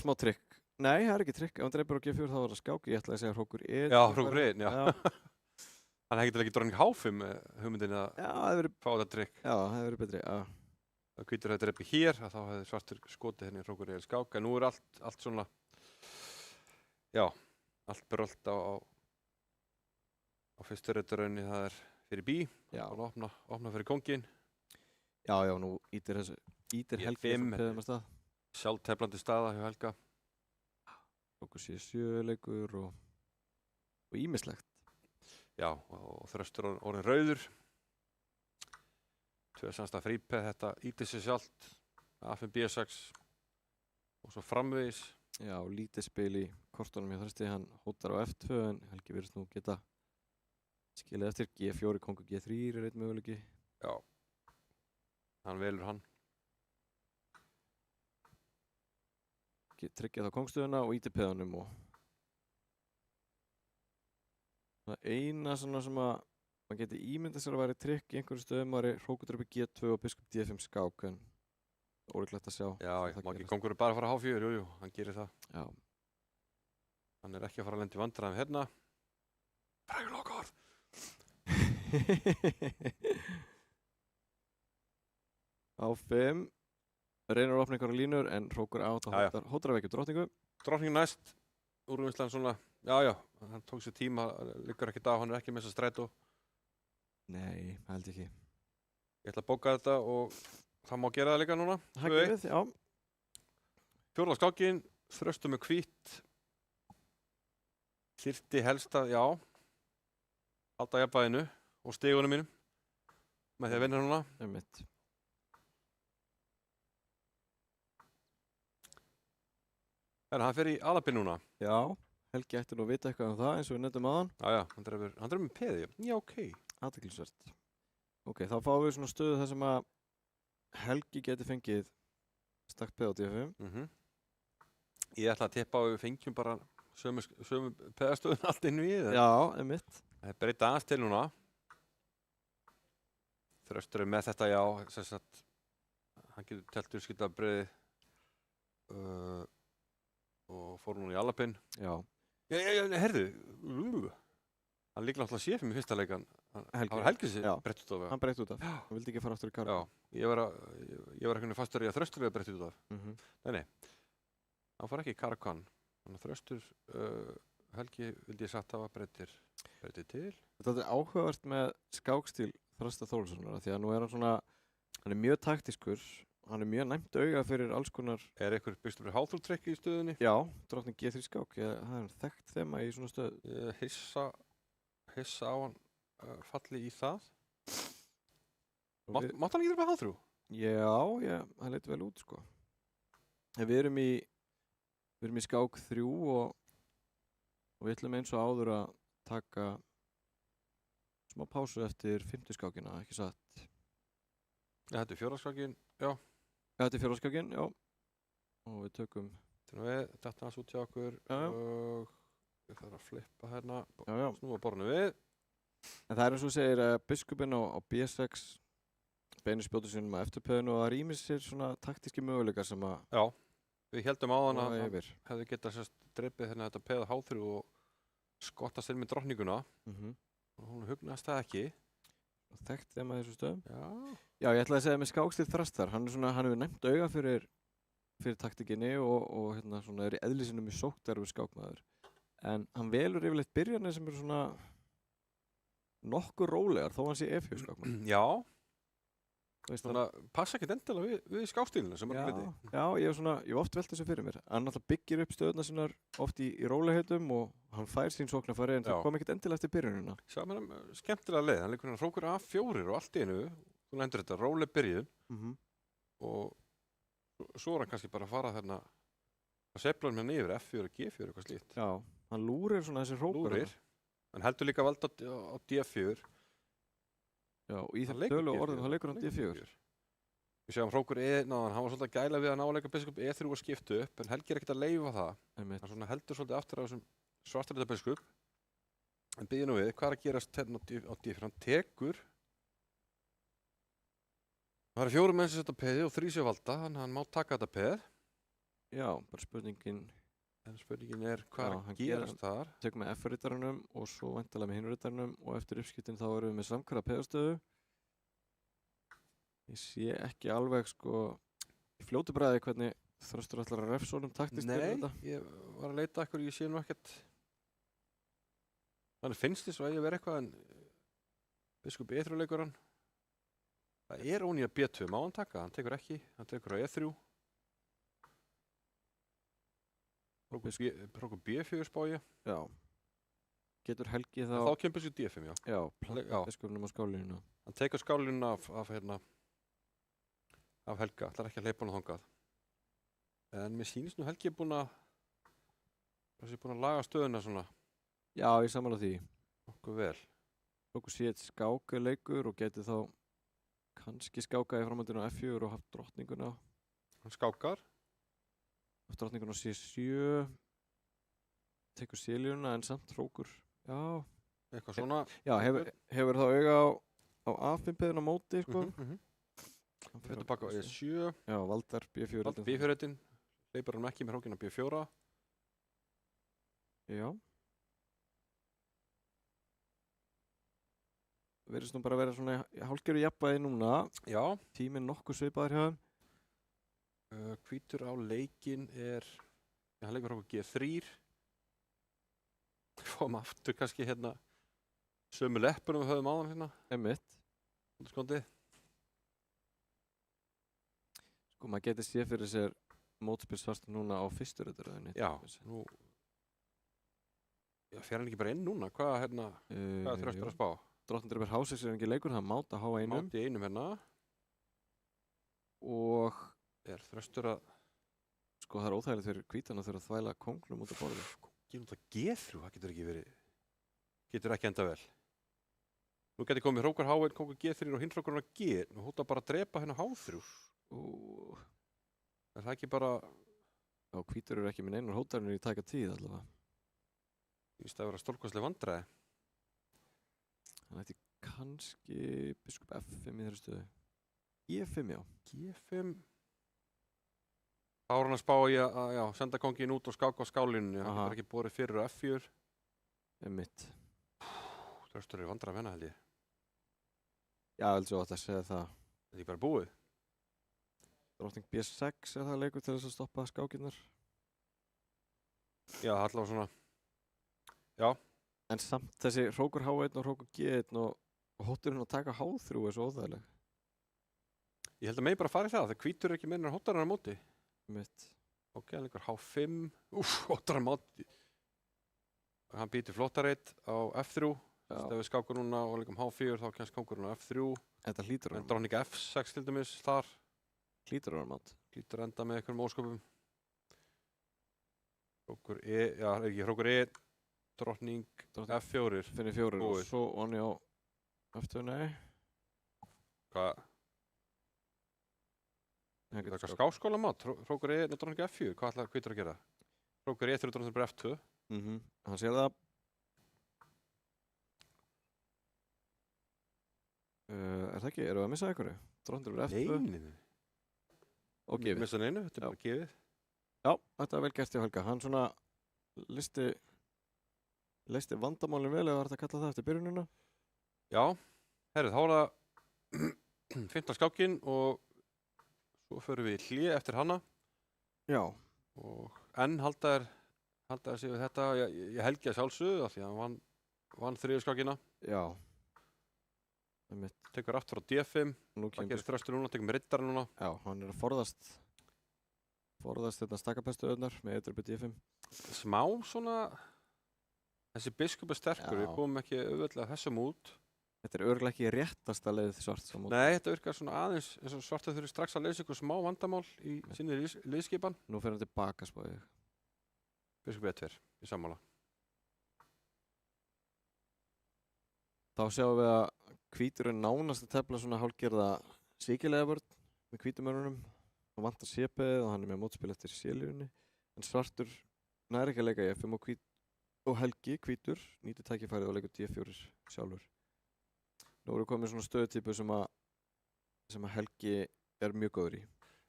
Smá trikk. Nei, það er ekki trikk. Ef hann dreipur á G4 þá var það skák. Ég ætlaði að segja Rókur E. Já, Rókur E, já. Hann hefði ekki dronning H5 hugmyndinni að fá þetta trikk. Já, það hefði verið betri, já. Það hvítur hefði dreipið hér, þá hefði svartur skotið henni Rókur E skák. En nú er allt svona, allt brölt á fyrstu rautarraunni, það er fyrir bí. Já. Og opna fyrir kóngin. Já, nú ítir Helgi þessum peðum að stað. Sjálfteflandi staða hjá Helga. Rókur C7 leikur og ýmislegt. Já, og Þröstur orðin rauður. 2 samstað frípeð, þetta ítir sig sjálft. A5 B6 og svo framvegis. Já, lítið spil í kortunum hjá Þrösti, hann hótar á F2 en Helgi virðist nú geta skilið eftir. G4, kongur G3 er einn möguleiki. Já, hann velur hann. Tryggja þá kongstöðuna og íti peðanum og það eina svona sem að maður geti ímyndað sér að væri trikk í einhverju stöðum væri Rókur G2 og biskup D5 skák en ólíklegt að sjá. Já, má ekki kongur bara fara H4, jú, hann gerir það. Já. Hann er ekki að fara að lenda í vandræðum hérna. Frægur lokaorð. Á 5 reynir að opna einhverja línur en hrókur át og Já, já. hótar að vekja drottningu. Drottning næst, úrvinnslan svona, já, hann tók sér tíma, liggur ekkert á, hann er ekki með þessa strætó. Nei, held ekki. Ég ætla að bóka þetta og það má gera það líka núna. Hægvið, já. Fjórða skákin, Þröstur með hvítt. Þyrfti helst að, já, halda jafnvæginu og stigunum mínum með því að vinna núna. Einmitt. En hann fer í Alabin núna. Já, Helgi ætti nú að vita eitthvað um það eins og við nefndum aðan. Já, hann er með peði. Já, ok. Athyglisvert. Ok, þá fáum við svona stöðu þar sem að Helgi geti fengið stakt peð á DFM. Ég ætla að tippa að við fengjum bara sömu peðastöðun allt inn við. Já, einmitt. Það er breyta aðeins til núna. Þröstur er með þetta, já, sem sagt, hann getur telt úrskiptabrigði og fór núna í Alabin. Já. Herðu, hann líka náttúrulega séfum í fyrsta leikan. Það var Helgi sem breytt út af. Hann breytt út af. Hann vildi ekki fara aftur í Karkan. Já, ég var ekki fastur í að Þröstur við að breytt út af. Nei, hann fór ekki í Karkan. Þannig að Þröstur, Helgi vildi ég sagt hafa breyttir til. Þetta er áhugavert með skákstíl Þröstar Þórðarsonar því að nú er hann er mjög taktískur, hann er mjög næmt auga fyrir alls konar. Er einhver byggst fyrir háþrútrekki í stöðunni? Já, drottning G3 skák, það er þekkt þema í svona stöð. Ég hissa á hann falli í það. Mátt hann ekki vera með háþrú? Já, það leit vel út sko. Við erum í skák 3 og við ætlum eins og áður að taka smá pásu eftir 5. skákina, ekki satt? Ja, þetta er 4. skákin, já. Þetta er 4. skákin, já. Og við tökum... Þetta hans út hjá okkur og við þarfum að flippa hérna, snúa borðinu við. En það er eins og segir að biskupinn á B6 beinir spjótu sínum að eftirpeðinu og það rýmir sér svona taktíski möguleikar sem að... Já, við heldum á hann að hann hefði getað dreipið hérna þetta peða háþrjú og skottast inn með drottninguna. Og hún hugnaðist það ekki. Og þekkt þeim að þessu stöðum. Já, ég ætlaði að segja með skákstíl Þrastar. Hann hefur næmt auga fyrir taktikinni og hérna svona er í eðlisinu mjög sóktarfur skákmaður. En hann velur yfirleitt byrjanir sem eru svona nokkur rólegar þó hann sé F4 skákmaður. Já. Þannig að passa ekkert endilega við skákstílinu sem er hluti. Já, ég hef oft velt þessu fyrir mér. Hann náttúrulega byggir upp stöðuna sinnar oft í rólegheitum og hann fær sín sóknarfæri en það kom ekkert endilega eftir byrjunina. Sjá, mér skemmtilega leið. Hann leikur hérna hrókur A4 og allt í einu. Þú lendur þetta róleg byrjun og svo er hann kannski bara að fara þarna að sveifla hann hérna yfir F4 og G4 eitthvað slíkt. Já, hann lúrir svona þessi hrókur. Lúrir. Hann heldur líka valda á D4. Já, og í það tölu orðin þá leikur hann D4. Við séum hrókur hann var svolítið að gæla við að náleika biskup E3 og skiptu upp, en Helgi er ekkert að leyfa það. Hann svona heldur svolítið aftur af þessum svartarleita biskup. En byrja nú við, hvað er að gerast hérna á D4? Hann tekur. Það eru 4 menn sem setja peði og 3 sem valda, þannig að hann má taka þetta peð. Já, bara spurningin er hvað er að gerast þar. Tökum með F-rittarunum og svo væntanlega með hinn-rittarunum og eftir uppskiptin þá erum við með samhverja peðastöðu. Ég sé ekki alveg sko í fljótu bræði hvernig Þröstur ætlar að refsa honum taktist fyrir þetta. Nei, ég var að leita ekkur, ég sé nú ekkert. Þannig finnst þess að ég verið eitthvað en biskup E3 leikur hann. Það er ónýja B2, má hann taka, hann tekur ekki, hann tekur á E3. Hrókur B4 spája. Já. Getur Helgi þá... Þá kemur biskup D5, já. Já, planta biskupnum á skálínuna. Hann tekur skálínuna af Helga, ætlar ekki að hleypa hann þangað. En mér sýnist nú Helgi er búinn að laga stöðuna svona. Já, ég sammála því. Nokkuð vel. Hrókur sé eitt skákaleikur og geti þá kannski skákaði framöndinu á F4 og haft drottninguna. Hann skákar. Haft drottninguna á C7. Tekur C-línuna en samt hrókur. Já. Eitthvað svona. Já, hefur þá auga á A5-peðin á móti, sko. Þetta baka á E7. Já, valdar B4. Vald B4-inn. Leipur hann ekki með hrókina B4. Já. verðist nú bara vera svona hálfgerðu jafnvægi núna. Já. Tíminn nokkuð svipaður hjá þeim. Hvítur á leikinn hann leikur okkur G3. Fáum aftur kannski hérna sömu leppunum við höfum áðan hérna. Einmitt. Skondið. Sko, maður getur séð fyrir sér mótspil svartur núna á fyrstu röðinni. Já, nú fer hann ekki bara inn núna? Hvað er Þröstur að spá? Drottningdrepar H6 er ekki leikur, það máta H1. Máti einum hérna. Og Þröstur að sko, það er óþægilegt fyrir hvítan að þurfa að þvæla kónglum út af borðið. Kóngin út af G3, það getur ekki verið. Getur ekki enda vel. Nú getur komið hrókur H1, kóngur G3 og hinn hrókurinn á G. Nú hóta bara að drepa hérna H3. Er það ekki bara... Já, hvítur eru ekki með neinar hótarnir í tæka tíð allavega. Í stað að vera stórkostleg vandræði. Hann ætti kannski biskup F5 í þeirri stöðu. G5, já. G5. Þá er hann að spá í að senda kóngin út og skáka á skálinu. Hann getur ekki borið fyrir á F4. Einmitt. Þröstur eru vandræði venna, held ég. Já, heldur svo að segja það. Það er bara búið. Drottning B6 er það leikur til þess að stoppa skákinnar. Já, allavega svona. Já. En samt þessi hrókur H1 og hrókur G1 og hótturinn að taka H3 er svo óþægileg. Ég held að megi bara fara í það, þegar hvítur er ekki meina hóttarinn á móti. Mitt. Ok, hann leikur H5. Hóttarinn á móti. Hann býtir flottarreitt á F3. Þegar við skákum núna og leikum H4 þá kemst kóngurinn á F3. Þetta hlýtur en drottning F6 til dæmis þar. Hlýtur á mat. Hlýtur enda með einhverjum ósköpum. Hrókur E, já, er ekki hrókur E. Drottning F4. Finnir 4 og svo onni á F2, nei. Hvað? Það er eitthvað skáskóla mat. Hrókur E, drottning F4. Hvað ætlar hvítur að gera? Hrókur E þurr drottning F2. Hann sér það. Er það ekki? Erum við að missa einhverju? Drottning F2. Nei. Og gefið. Missa neinu, þetta er bara gefið. Já, þetta er vel gert hjá Helga. Hann svona listi vandamálinn vel eða var þetta að kalla það eftir byrjunina? Já, herrið, þá er það 15 skákinn og svo förum við í hlé eftir hana. Já. Og enn halda þér sig við þetta. Ég Helgi að sjálfsögðu af því að hann vann 3 skákina. Já. Tekur aftur á D5. Það gerist Þröstur núna, tekur með riddarinn núna. Já, hann er að forðast þetta stakkapestuðunar með eitthvað D5. Smá svona, þessi biskup er sterkur, við komum ekki auðvitað þessum út. Þetta er örugglega ekki réttasta leið svarts á móti. Nei, þetta virkar svona aðeins, eins og svartur þurfi strax að leysa ykkur smá vandamál í sinni liðskipan. Nú fer hann tilbaka spáðið. Biskup E2, í sammála. Þá sjáum við að hvítur er nánast að tefla svona hálfgerða síkilega vörn með hvítumörunum. Hann vantar C-beðið og hann er með mótspil eftir C-lífunni. En svartur nær ekki að leika í F5 og Helgi, hvítur, nýtir tækifærið og leikur D4 sjálfur. Nú eru komið svona stöðutípu sem að Helgi er mjög góður í.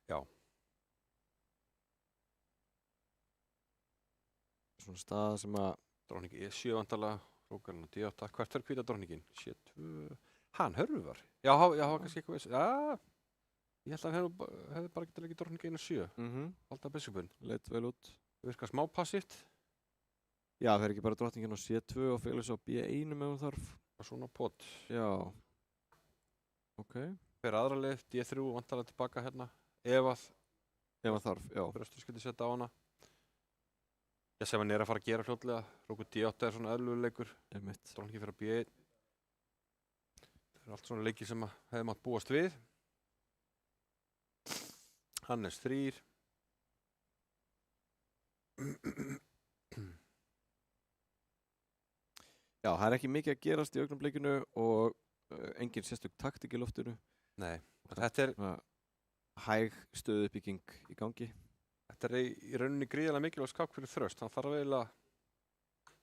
Já. Svona stað sem að... Drottning E7 vantarlega, hrókurinn á D8. Hvert er hvíta drottningin? C2... Hann hörfar. Já, kannski eitthvað veist. Já, ég held að hann hefði bara getið leikið drottning 1-7. Halda biskupinn. Leit vel út. Virkar smá passíft. Já, það er ekki bara drottningin á C2 og félags á B1 ef hún þarf. Svona pott. Já. Ok. Fyrir aðra leið, D3 vantarlega tilbaka hérna. Ef að þarf, já. Þröstur skildi setja á hana. Ég sem hann er að fara að gera fljótlega. Hrókur D8 er svona eðluleikur. Drottningin fyrir B1. Það er allt svona leikir sem hefði mátt búast við. Hannes 3. Já, það er ekki mikið að gerast í augnablikinu og engin sérstök taktík í loftinu. Nei, þetta er hæg stöðuppbygging í gangi. Þetta er í rauninni gríðarlega mikilvægt skák fyrir Þröst. Hann þarf eiginlega,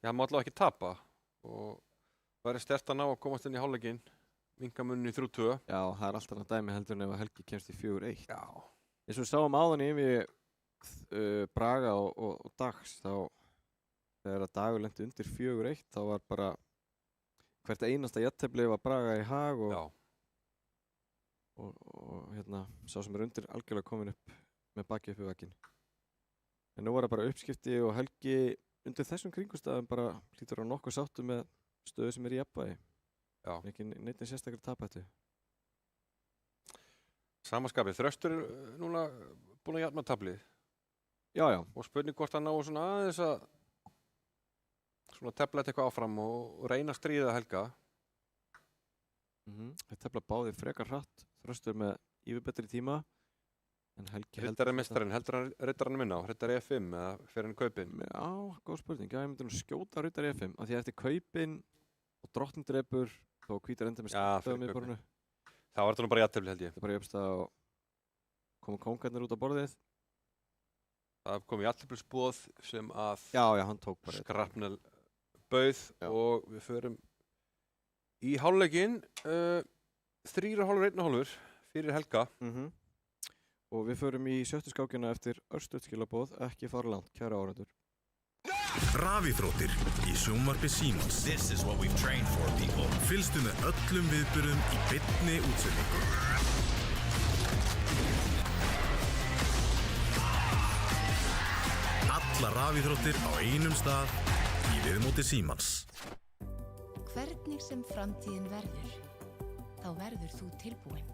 hann má allavega ekki tapa og verið sterkt að ná að komast inn í hálfleikinn. Vinkamunni í 3-2. Já, það er alltaf dæmi heldur en ef Helgi kemst í 4-1. Já. Eins og við sáum áðan í Braga og Dags, þá þegar að Dagur lenti undir 4-1, þá var bara hvert einasta jafntefli var Braga í hag og, Já, og hérna, sá sem undir algjörlega komin upp með baki upp í vegginn. En nú var það bara uppskipti og Helgi undir þessum kringumstæðum bara hlýtur á nokkuð sáttu með stöðu sem í jafnvægi. já. Ekki neitt sérstaklega tapættu. Samaskapið. Þröstur núna búin að jafna tablið. Já, já. Og spurning hvort hann ná svona aðeins að svona tefla þetta eitthvað áfram og reyna að stríða Helga. Það tefla báði frekar hratt. Þröstur með yfirbetri tíma. En Helgi Riddari meistarinn, heldur hann Riddarann minna á? Riddari F5 eða fyrir hann kaupin? Já, góð spurning. Já, ég myndi nú skjóta Riddari F5 af því að eftir kaupin og drottning drepur þó hvítar enda með skattöðum í borinu. Það var þetta nú bara jafntefli held ég. Það er bara jöfnst að koma kóngarnir út á borðið. Það kom í jafnteflisboð sem að Já, hann tók bara Skrapnel bauð og við förum í hálfleikinn 3,5 1,5 fyrir Helga. Og við förum í sjöttu skákina eftir örstutt skilaboð, ekki fara langt, kæra áhorfendur. Rafíþróttir í sjónvarpi Símans. This is what we've trained for, people. Fylgstu með öllum viðburðum í beinni útsendingu. Alla rafíþróttir á einum stað í viðmóti Símans. Hvernig sem framtíðin verður, þá verður þú tilbúinn.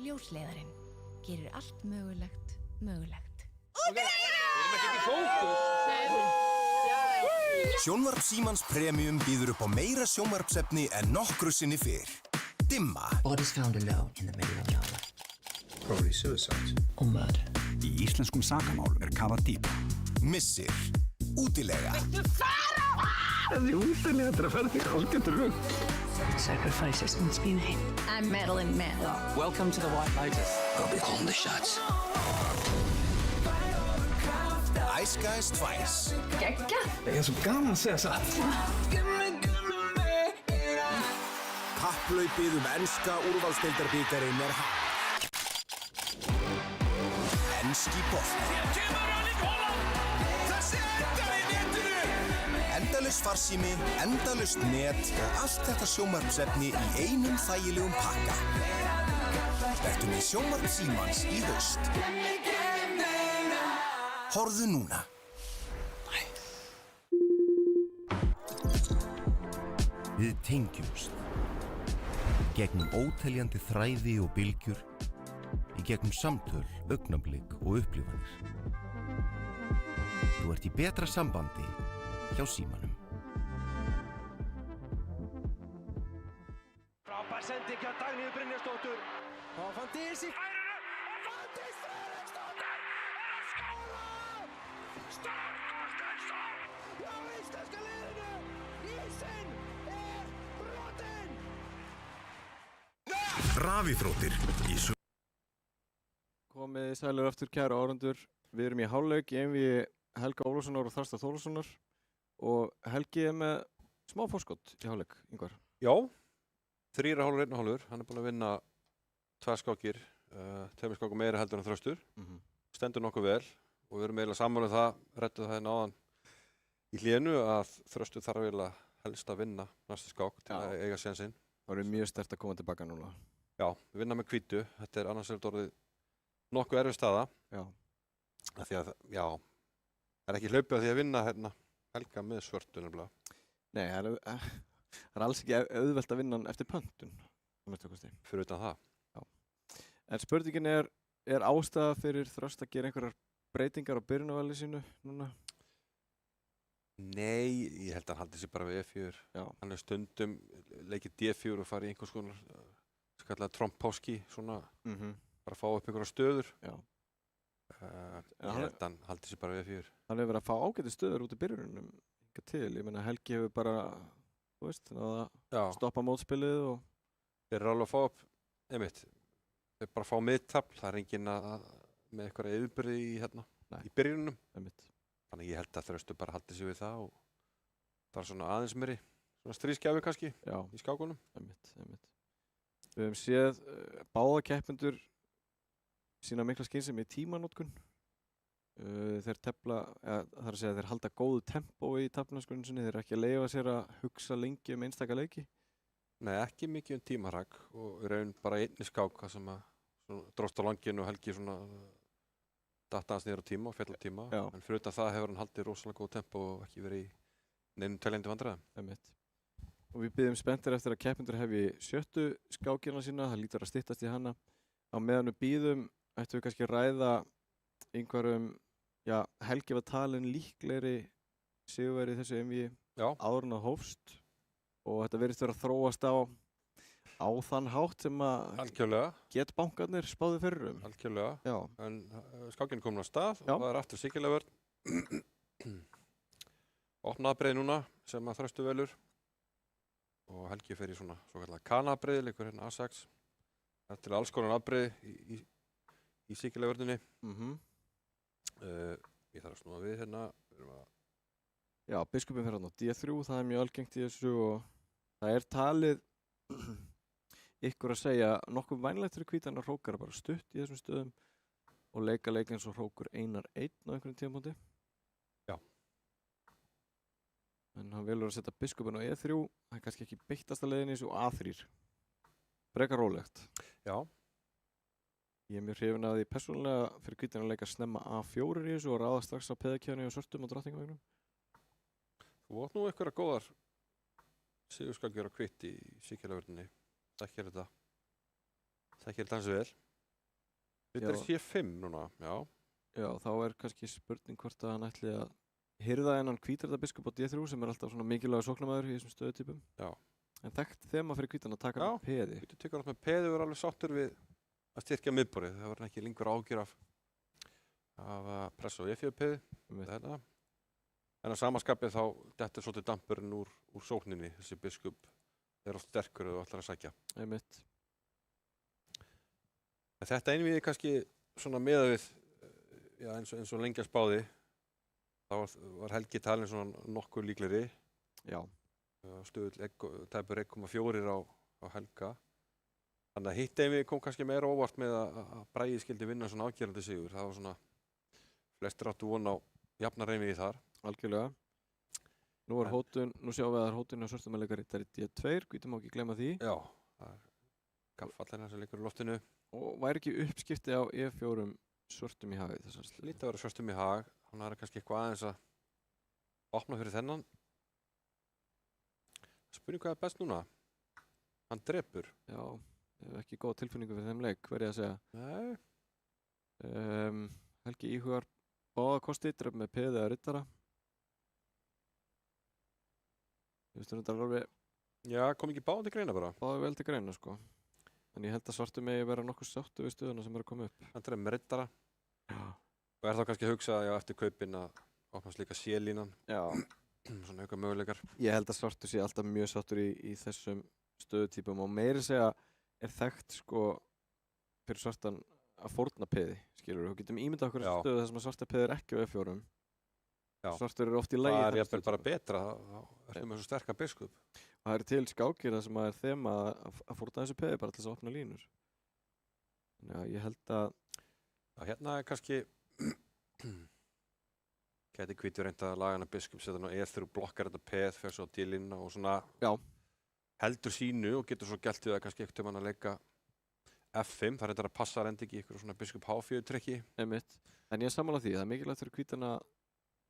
Ljósleiðarinn gerir allt mögulegt mögulegt. Sjónvarp Símans Premium býður upp á meira sjónvarpsefni en nokkru sinni fyrr. Dimma. Bodies found alone in the middle of nowhere. Probably suicide. Or murder. Í íslenskum sakamál kafað dýpa. Missir. Útilega. Þessi útlenni þetta að ferði algjörður rugg. Sacrifices must be made. I'm Madeline Mann. Welcome to the White Lotus. I'll be calling the shots. Æska is twice. Gekka. Ég svo gaman að segja satt. Kapphlaupið enska úrvalsdeildarbikarinn hafið. Enski bolti. Endalaus farsími, endalaust net og allt þetta sjónvarpsefni í einum þægilegum pakka. Vertu með sjónvarp Símans í haust. Horfðu núna. Við tengjumst. Gegnum óteljandi þræði og bylgjur, í gegnum samtöl, augnablik og upplifanir. Þú ert í betra sambandi hjá Símanum. Frábær sending hjá Dagnýju Brynjarsdóttur. Og Fanndís í færinu. Og Fanndís Friðriksdóttir er að skóla! Stórkostleysar hjá íslenska liðinu. Ísinn er brotinn. Rafíþróttir í Komið sælir aftur kæra áhorfendur. Við erum í hálfleik í einvígi Helga Ólafssonar og Þrastar Þórðarsonar og Helgi er með smá forskot í hálfleik, Ingvar. Já, 3,5 1,5. Hann er búinn að vinna 2 skákir, 2 skákir meira heldur en Þröstur. Stendur nokkuð vel og við erum eiginlega sammála um það, rettu það náðan í hlénu að Þröstur þarf eiginlega helst að vinna næstu skák til að eiga sénsinn. Það er mjög sterkt að koma tilbaka núna. Já, við vinna með hvítu. Þetta er annars orðið nokkuð erfið staða. Já. Því að, já, það er ekki hlaupið að því að vinna hérna Helga með svörtu nefnilega. Nei, það er alls ekki auðvelt að vinna hann eftir pöntun. Fyrir utan það. Já. En spurningin er ástæða fyrir Þröst að gera einhverjar breytingar á byrjunarvali sínu núna? Nei, ég held að hann haldi sig bara við E4. Já. Hann er stundum leikið D4 og farið í einhvers konar skallega tromppáski, svona bara að fá upp einhverjar stöður. Já. Ég held að hann haldi sig bara við E4. Hann hefur verið að fá ágæti stöður út í byrjunum ekki til. Ég meina Helgi hefur bara, þú veist, að stoppa mótspilið og Þeir eru alveg að fá upp, einmitt, þeir bara fá miðtafl, það er enginn með eitthvað yfirbyrði í byrjunum. Einmitt. Þannig ég held að Þröstur bara haldi sig við það og það er svona aðeins meiri, svona stríðskjafi kannski í skákunum. Einmitt. Við höfum séð báða keppendur sína mikla skynsemi í tímanótkun. Þeir tefla, það er að segja þeir halda góðu tempói í taflnarskunni sinni, þeir eru ekki að leyfa sér að hugsa lengi einstaka leiki. Nei, ekki mikið tímarak og í raun bara einni skák það sem að dróst á langinu og Helgi svona datta hans niður á tíma og fjall á tíma. Já. En fyrir utan það hefur hann haldið rosalega góð tempó og ekki verið í neinum teljandi vandræðum. Einmitt. Og við biðjum spenntir eftir að keppendur hefji 7. skákina sína, það lítur að styttast í hana. Á meðan við bíðum ættum við kannski að ræða einhverjum, Helgi var talin líklegri sigurvegari í þessu einvígi áður en það hófst og þetta virðist vera að þróast á þann hátt sem að getbankarnir spáðu fyrir Algjörlega. Já. En skákinn er komin á stað og það er aftur Sikilevörn. Opnaðabreið núna sem að Þröstu velur og Helgi fer í svona svokallega kanabreið, leikur hérna A6. Það er til alls konar afbreið í Sikilevörninni. Ég þarf að snúa við hérna. Já, biskupinn fer hérna á D3, það er mjög algengt í þessu og það er talið ykkur að segja nokkuð vænlegt fyrir hvítan að hrókara bara stutt í þessum stöðum og leika eins og hrókur 1-1 á einhverjum tímapunkti. Já. En hann velur að setja biskupinn á E3, það er kannski ekki beittasta leiðin í þessu og A3. Frekar rólegt. Já. Ég er mjög hrifinn af því persónulega fyrir hvítan að leika snemma A4 í þessu og ráða strax á peðakjöfni og svörtum á drottningaveginum. Þú átt nú einhverja góðar sigurskákir á hvitt í Sikilevörninni. Þekkir þetta hans vel. Þetta er C5 núna, já. Já, þá er kannski spurning hvort að hann ætli að hirða þennan hvítarðabiskup á D3 sem er alltaf svona mikilvægur sóknarmaður í þessum stöðutypum. Já. En þekkt þema fyrir hvítan að taka með peði. Já, hvítur tekur átt með peði og er alveg sáttur við að styrkja miðborðið. Það var ekki lengur ágjur af pressa á E4 peði. Þetta. En á samaskapið þá dettur svolítið dampurinn úr sókninni, þessi biskup. Það er oft sterkur og ætlar að sækja. Einmitt. En þetta einvíði kannski svona miðað við, eins og lengi að spáði, þá var Helgi talin svona nokkuð líklegri. Já. Stöðull tæpur 1,4 á Helga. Þannig að hitt einvíði kom kannski meira óvart með að Bragi skildi vinna svona afgerandi sigur. Það var svona, flestir áttu von á jafnar einvíði þar. Algjörlega. Nú sjáum við að það er hótun og svörstum að leika riddari D2, hvítum má ekki glemma því. Já, það er gaffallina sem leikur í loftinu. Og væri ekki uppskipti á E4 svörstum í hag? Lítið að vera svörstum í hag, hann er kannski eitthvað aðeins að opna fyrir þennan. Spurning hvað er best núna? Hann drepur. Já, ég hef ekki góð tilfinningu fyrir þeim leik, verð ég að segja. Nei. Helgi íhugar báða kosti, drep með peði eða riddara. Ég veist þetta alveg... Já, kom ekki báði til greina bara? Báði vel til greina, sko. En ég held að svartu megi vera nokkuð sáttu við stöðuna sem eru að koma upp. Hann dref með riddara. Já. Og er þá kannski að hugsa, eftir kaupin að opnast líka C-línan. Já. Svona auka möguleikar. Ég held að svartu sé alltaf mjög sáttur í þessum stöðutípum og meiri segja er þekkt, sko, fyrir svartan að fórna peði, skilur við. Við getum ímyndað okkur þessu stöðu þar sem að svarta peði er ekki á F4. Svartur eru oft í lagi. Það er jafnvel bara betra, þá ertum við svo sterka biskup. Og það er til skákir þar sem að er þema að fórna þessu peði bara til þess að opna línur. Já, ég held að... Já, hérna er kannski... Gæti hvítur reynt að laga hana biskup, setja hann á E3 og blokkar þetta peð, fer svo á D-línuna og svona... Já. Heldur sínu og getur svo gælt við að kannski ekkert að leika F5. Það reyndar að passa rendi ekki ykkur svona biskup H4 trikki. Einmitt. En ég er sammála því, það er mikilvægt fyrir hvítan að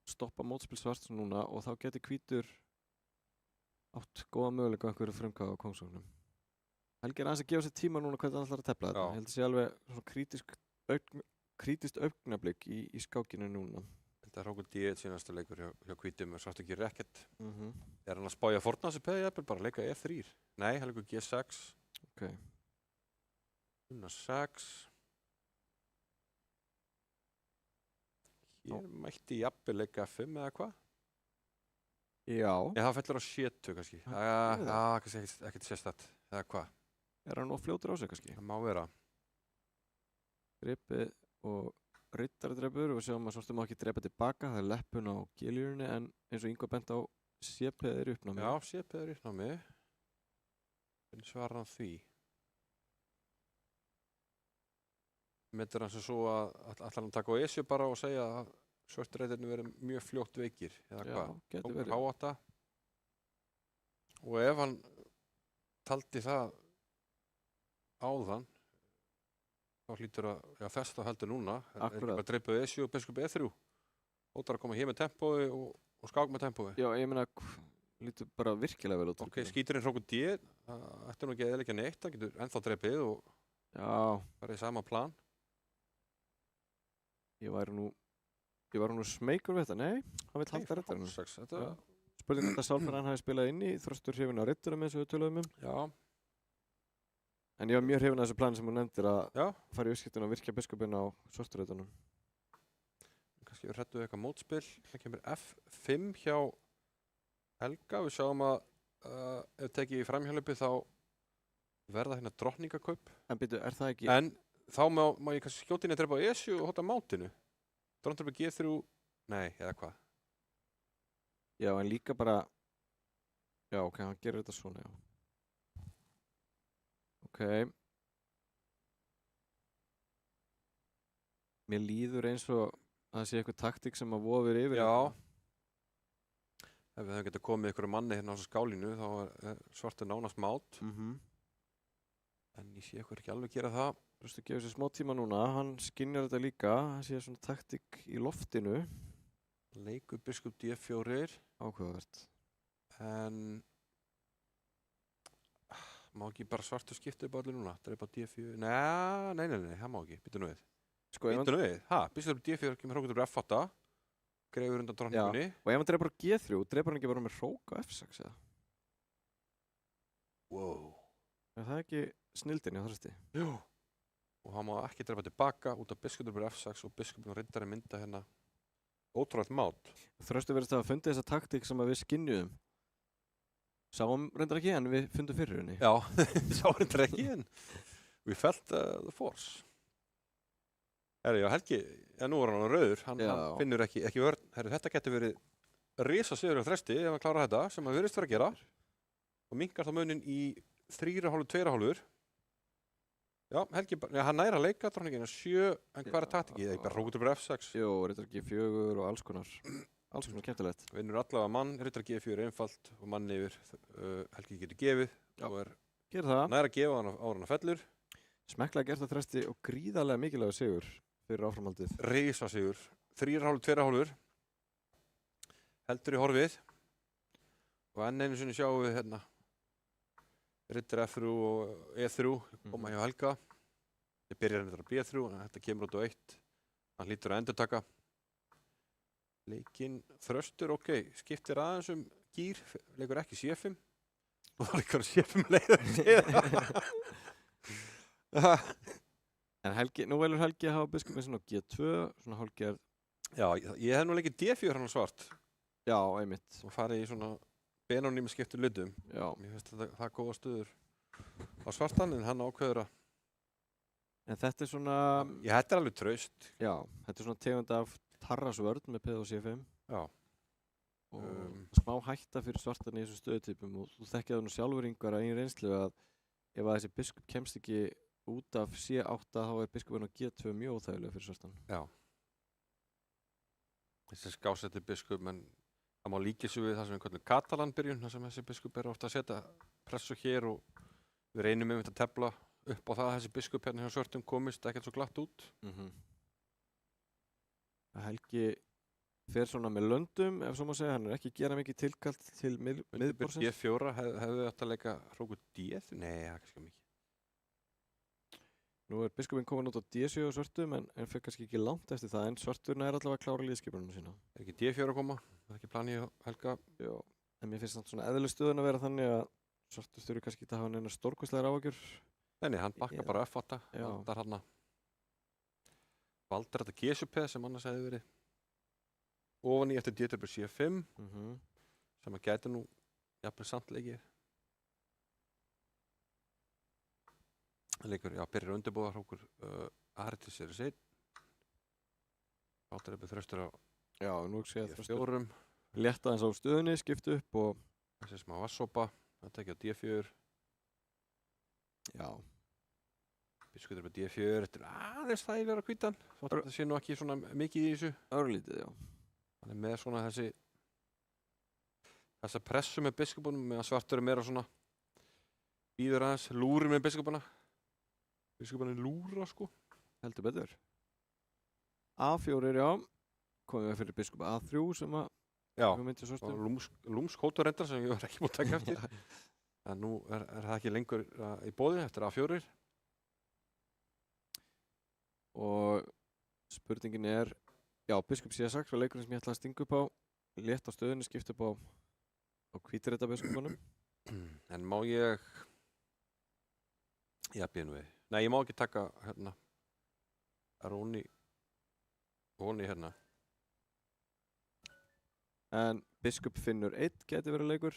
stoppa mótspil svarts núna og þá geti hvítur átt góða möguleika á einhverju frumkvæði á kongsóknum. Helgi er aðeins að gefa sér tíma núna hvernig hann ætlar að tefla þetta. Ég held að sé alveg svona krítiskt augnablik í skákinu núna. Þetta er Hrókur D1 síðanasta leikur hjá hvítum, sást ekki racket. Er hann að spája fórna þessu peði jafnvel bara að leika E3? Nei, hann leikur G6. Ok. Unna 6. Hér mætti jafnvel leika F5 eða hvað? Já. Nei, það fellur á C2 kannski. Já, kannski ekkert sérstætt. Eða hvað? Er hann of fljótur á sig kannski? Það má vera. Drepið og riddaradrepur og við sjáum að svartu má ekki drepa tilbaka. Það er leppun á G-línunni en eins og Ingvar bent á C-peð er í uppnámi. Já, C-peð er í uppnámi. Hvernig svarar hann því? metur hann sem svo að ætlar hann að taka á Esju bara og segja að svörturreitirnir verið mjög fljótt veikir eða Já, hvað, gæti tókur verið. háátta og ef hann taldi það áðan þá hlýtur að þess þá heldur núna er ekki Akkúrat. bara dreipið Esju og biskup E3 óttar að koma hér með tempói og skák með tempói. Já, ég meina, lítur bara virkilega vel út. Ok, skíturinn hrókur D, það ætti nú ekki að eðilegja neitt, það getur ennþá dreipið og Já, bara í sama plan. ég var nú smeykur við þetta. Nei, hann vill halda rittarinn. Hálfsex, þetta... Spurning hvort að Sálfræðan hafi spilað inn í Þröstur hrifin á ritturum eins og við töluðum um. Já. En ég var mjög hrifin af þessu plani sem hún nefndir að Já. fara í uppskiptun og virkja biskupinn á svarturreitunum. Kannski við hrættum við eitthvað mótspil. Það kemur F5 hjá Helga. Við sjáum að ef tekið í framhjálpi þá verða hérna drottningakaup. En byrju, er það ekki... En þá má ég kannski skjóta inn að drepa á Esju og hóta mátinu. Drottningur G3, nei, eða hvað? Já, en líka bara... Já, ok, hann gerir þetta svona, já. Ok. Mér líður eins og það sé eitthvað taktík sem að vofir yfir. Já. Ef við höfum getað komið ykkur manni hérna á þessu skálinu þá er svartur nánast mát. En ég sé ykkur ekki alveg gera það. Þú veist að gefa sér smá tíma núna, hann skynjar þetta líka, það sé svona taktík í loftinu. Leikur biskup D4. Áhugavert. En má ekki bara svartur skipta upp allir núna? Dreipa D4? Nei, það má ekki. Býttu nú við. Býttu nú við. Biskup D4 kemur hrókur upp F8. Greifur undan drottningunni. Já, og ef hann dreipar á G3, dreipar hann ekki bara með hrók á F6 eða? Wow. Er það ekki snildin í þrösti? Jú. Og hann má ekki dreipa tilbaka út af biskupur upp F6 og biskupin og riddari mynda hérna ótrúlega mát. Þröstu verðist að hafa fundið þessa taktík sem að við skynjuðum. Sáum reyndar ekki en við fundum fyrir henni. Já, sáum reyndar ekki en we felt the force. Herri, já, Helgi, nú er hann rauður, hann finnur ekki vörn. Herri, þetta getur verið risasigur á þresti ef hann klárar þetta, sem hann virðist vera að gera. Og minkar þá munin í 3,5, 2,5. Já, Helgi, hann næra að leika drottningina 7, en hvað er taktikið? Ég bara hrókur upp F6. Jú, riddar G4 og alls konar kemtilegt. Vinnur allavega mann, riddar G4 er einfalt og mann yfir Helgi getur gefið. Gerir það. Næra að gefa hann á hann að fellur. Smekklega gert að þresti og gríðarlega mikilvægur sigur fyrir áframhaldið. Risasigur. 3,5, 2,5. Heldur í horfið. Og enn einu sinni sjáum við hérna riddar F3 og E3 koma hjá Helga. Ég byrjar hérna á B3 en þetta kemur út á 1. Hann hlýtur að endurtaka. Leikinn Þröstur, ok, skiptir aðeins gír, leikur ekki C5. Og það leikur C5 leiður. En Helgi, nú velur Helgi að hafa biskupinn svona G2, svona hálfgerð. Já, ég hef nú leikið D4 hann á svart. Já, einmitt. Og farið í svona benónými skiptu hlutum. Já. Mér finnst það er góða stöður á svartan en hann ákveður að... En þetta er svona... Þetta er alveg traust. Já, þetta er svona tegund af tarrasvörn með P og C5. Já. Og smá hætta fyrir svartan í þessum stöðutypum og þú þekkja það nú sjálfur Ingvar að einu reynslu að ef að þessi biskup kemst ekki út af C8 þá er biskupinn á G2 mjög óþægilega fyrir svartan. Já. Þessi skásetti biskup, en það má líka svo við það sem við kallum Katalan-byrjun, þar sem þessi biskup er ofta að setja pressu hér og við reynum að tefla upp á það að þessi biskup hérna hjá svörtum komist ekkert svo glatt út. Helgi fer svona með löndum, ef svo má segja, hann er ekki að gera mikið tilkalt til miðborðsins. D4 hefðu þetta að leika hrókur D? Nei, það er kannski mikið. Nú er biskupinn komin út á D7 og svörtum en fyrir kannski ekki langt eftir það en svarturinn er allavega að klára liðskipunum sína. Er ekki D4 að koma? Það er ekki planið Helga? Já, en mér finnst það svona eðlileg stöðun að vera þannig að svartur þurfi kannski ekki að hafa neina stórkostlegar áhyggjur. Nei, hann bakkar bara F8. Það er hann að valdur þetta G7 sem annars hefði verið ofan í eftir D-töpur C5 sem að gæti nú jafnvel samt leikið. Leikur, já, byrjar undirbúða hrókur Aritis er sitt. Valdur upp Þröstur á Já, nú sé ég að Þröstur létta aðeins á stöðunni, skipta upp og þessi smá vassopa, þetta ekki á D4. Já. Biskupur upp á D4, þetta aðeins þægilega hvítan. Það sé nú ekki svona mikið í þessu. Örlítið, já. Hann er með svona þessa pressu með biskupunum, meðan svartur er meira svona býður aðeins, lúrir með biskupana. Biskupanir lúra, sko. Heldur betur. A4, já. Komum við fyrir biskup A3 sem að við myndum svo stund. Lúmsk hótur reyndar sem ég var ekki búinn að taka eftir. En nú er það ekki lengur í boði eftir A4. Og spurningin er, já, biskup C6 var leikurinn sem ég ætlaði að stinga upp á. Létt á stöðunni, skipt upp á hvítirita biskupunum. En má ég... Já, býðum við. Nei, ég má ekki taka hérna Róni hérna. En biskup finnur 1 geti verið leikur.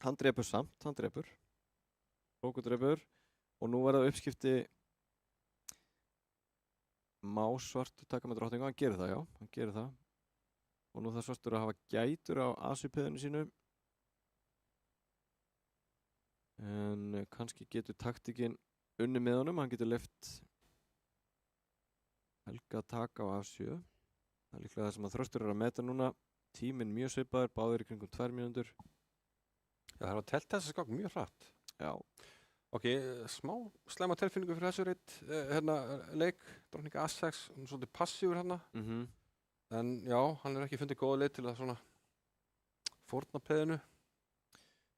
Hann drepur samt, hann drepur. Róku drepur. Og nú verða uppskipti má svartur taka með drottningu. Hann gerir það, já. Hann gerir það. Og nú þarf svartur að hafa gætur á asjupiðinu sínu. En kannski getur taktikinn unni með honum. Hann getur leyft Helga að taka á A7. Það er líklega það sem að Þröstur er að meta núna. Tíminn mjög svipaður, báðir í kringum 2 mínútur. Já, það er að telta þessa skák mjög hratt. Já. Ok, smá slæma tilfinningu fyrir þessu leik. Drottning A6, hann er svolítið passífur hérna. En já, hann er ekki fundið góða leið til að svona fórna peðinu.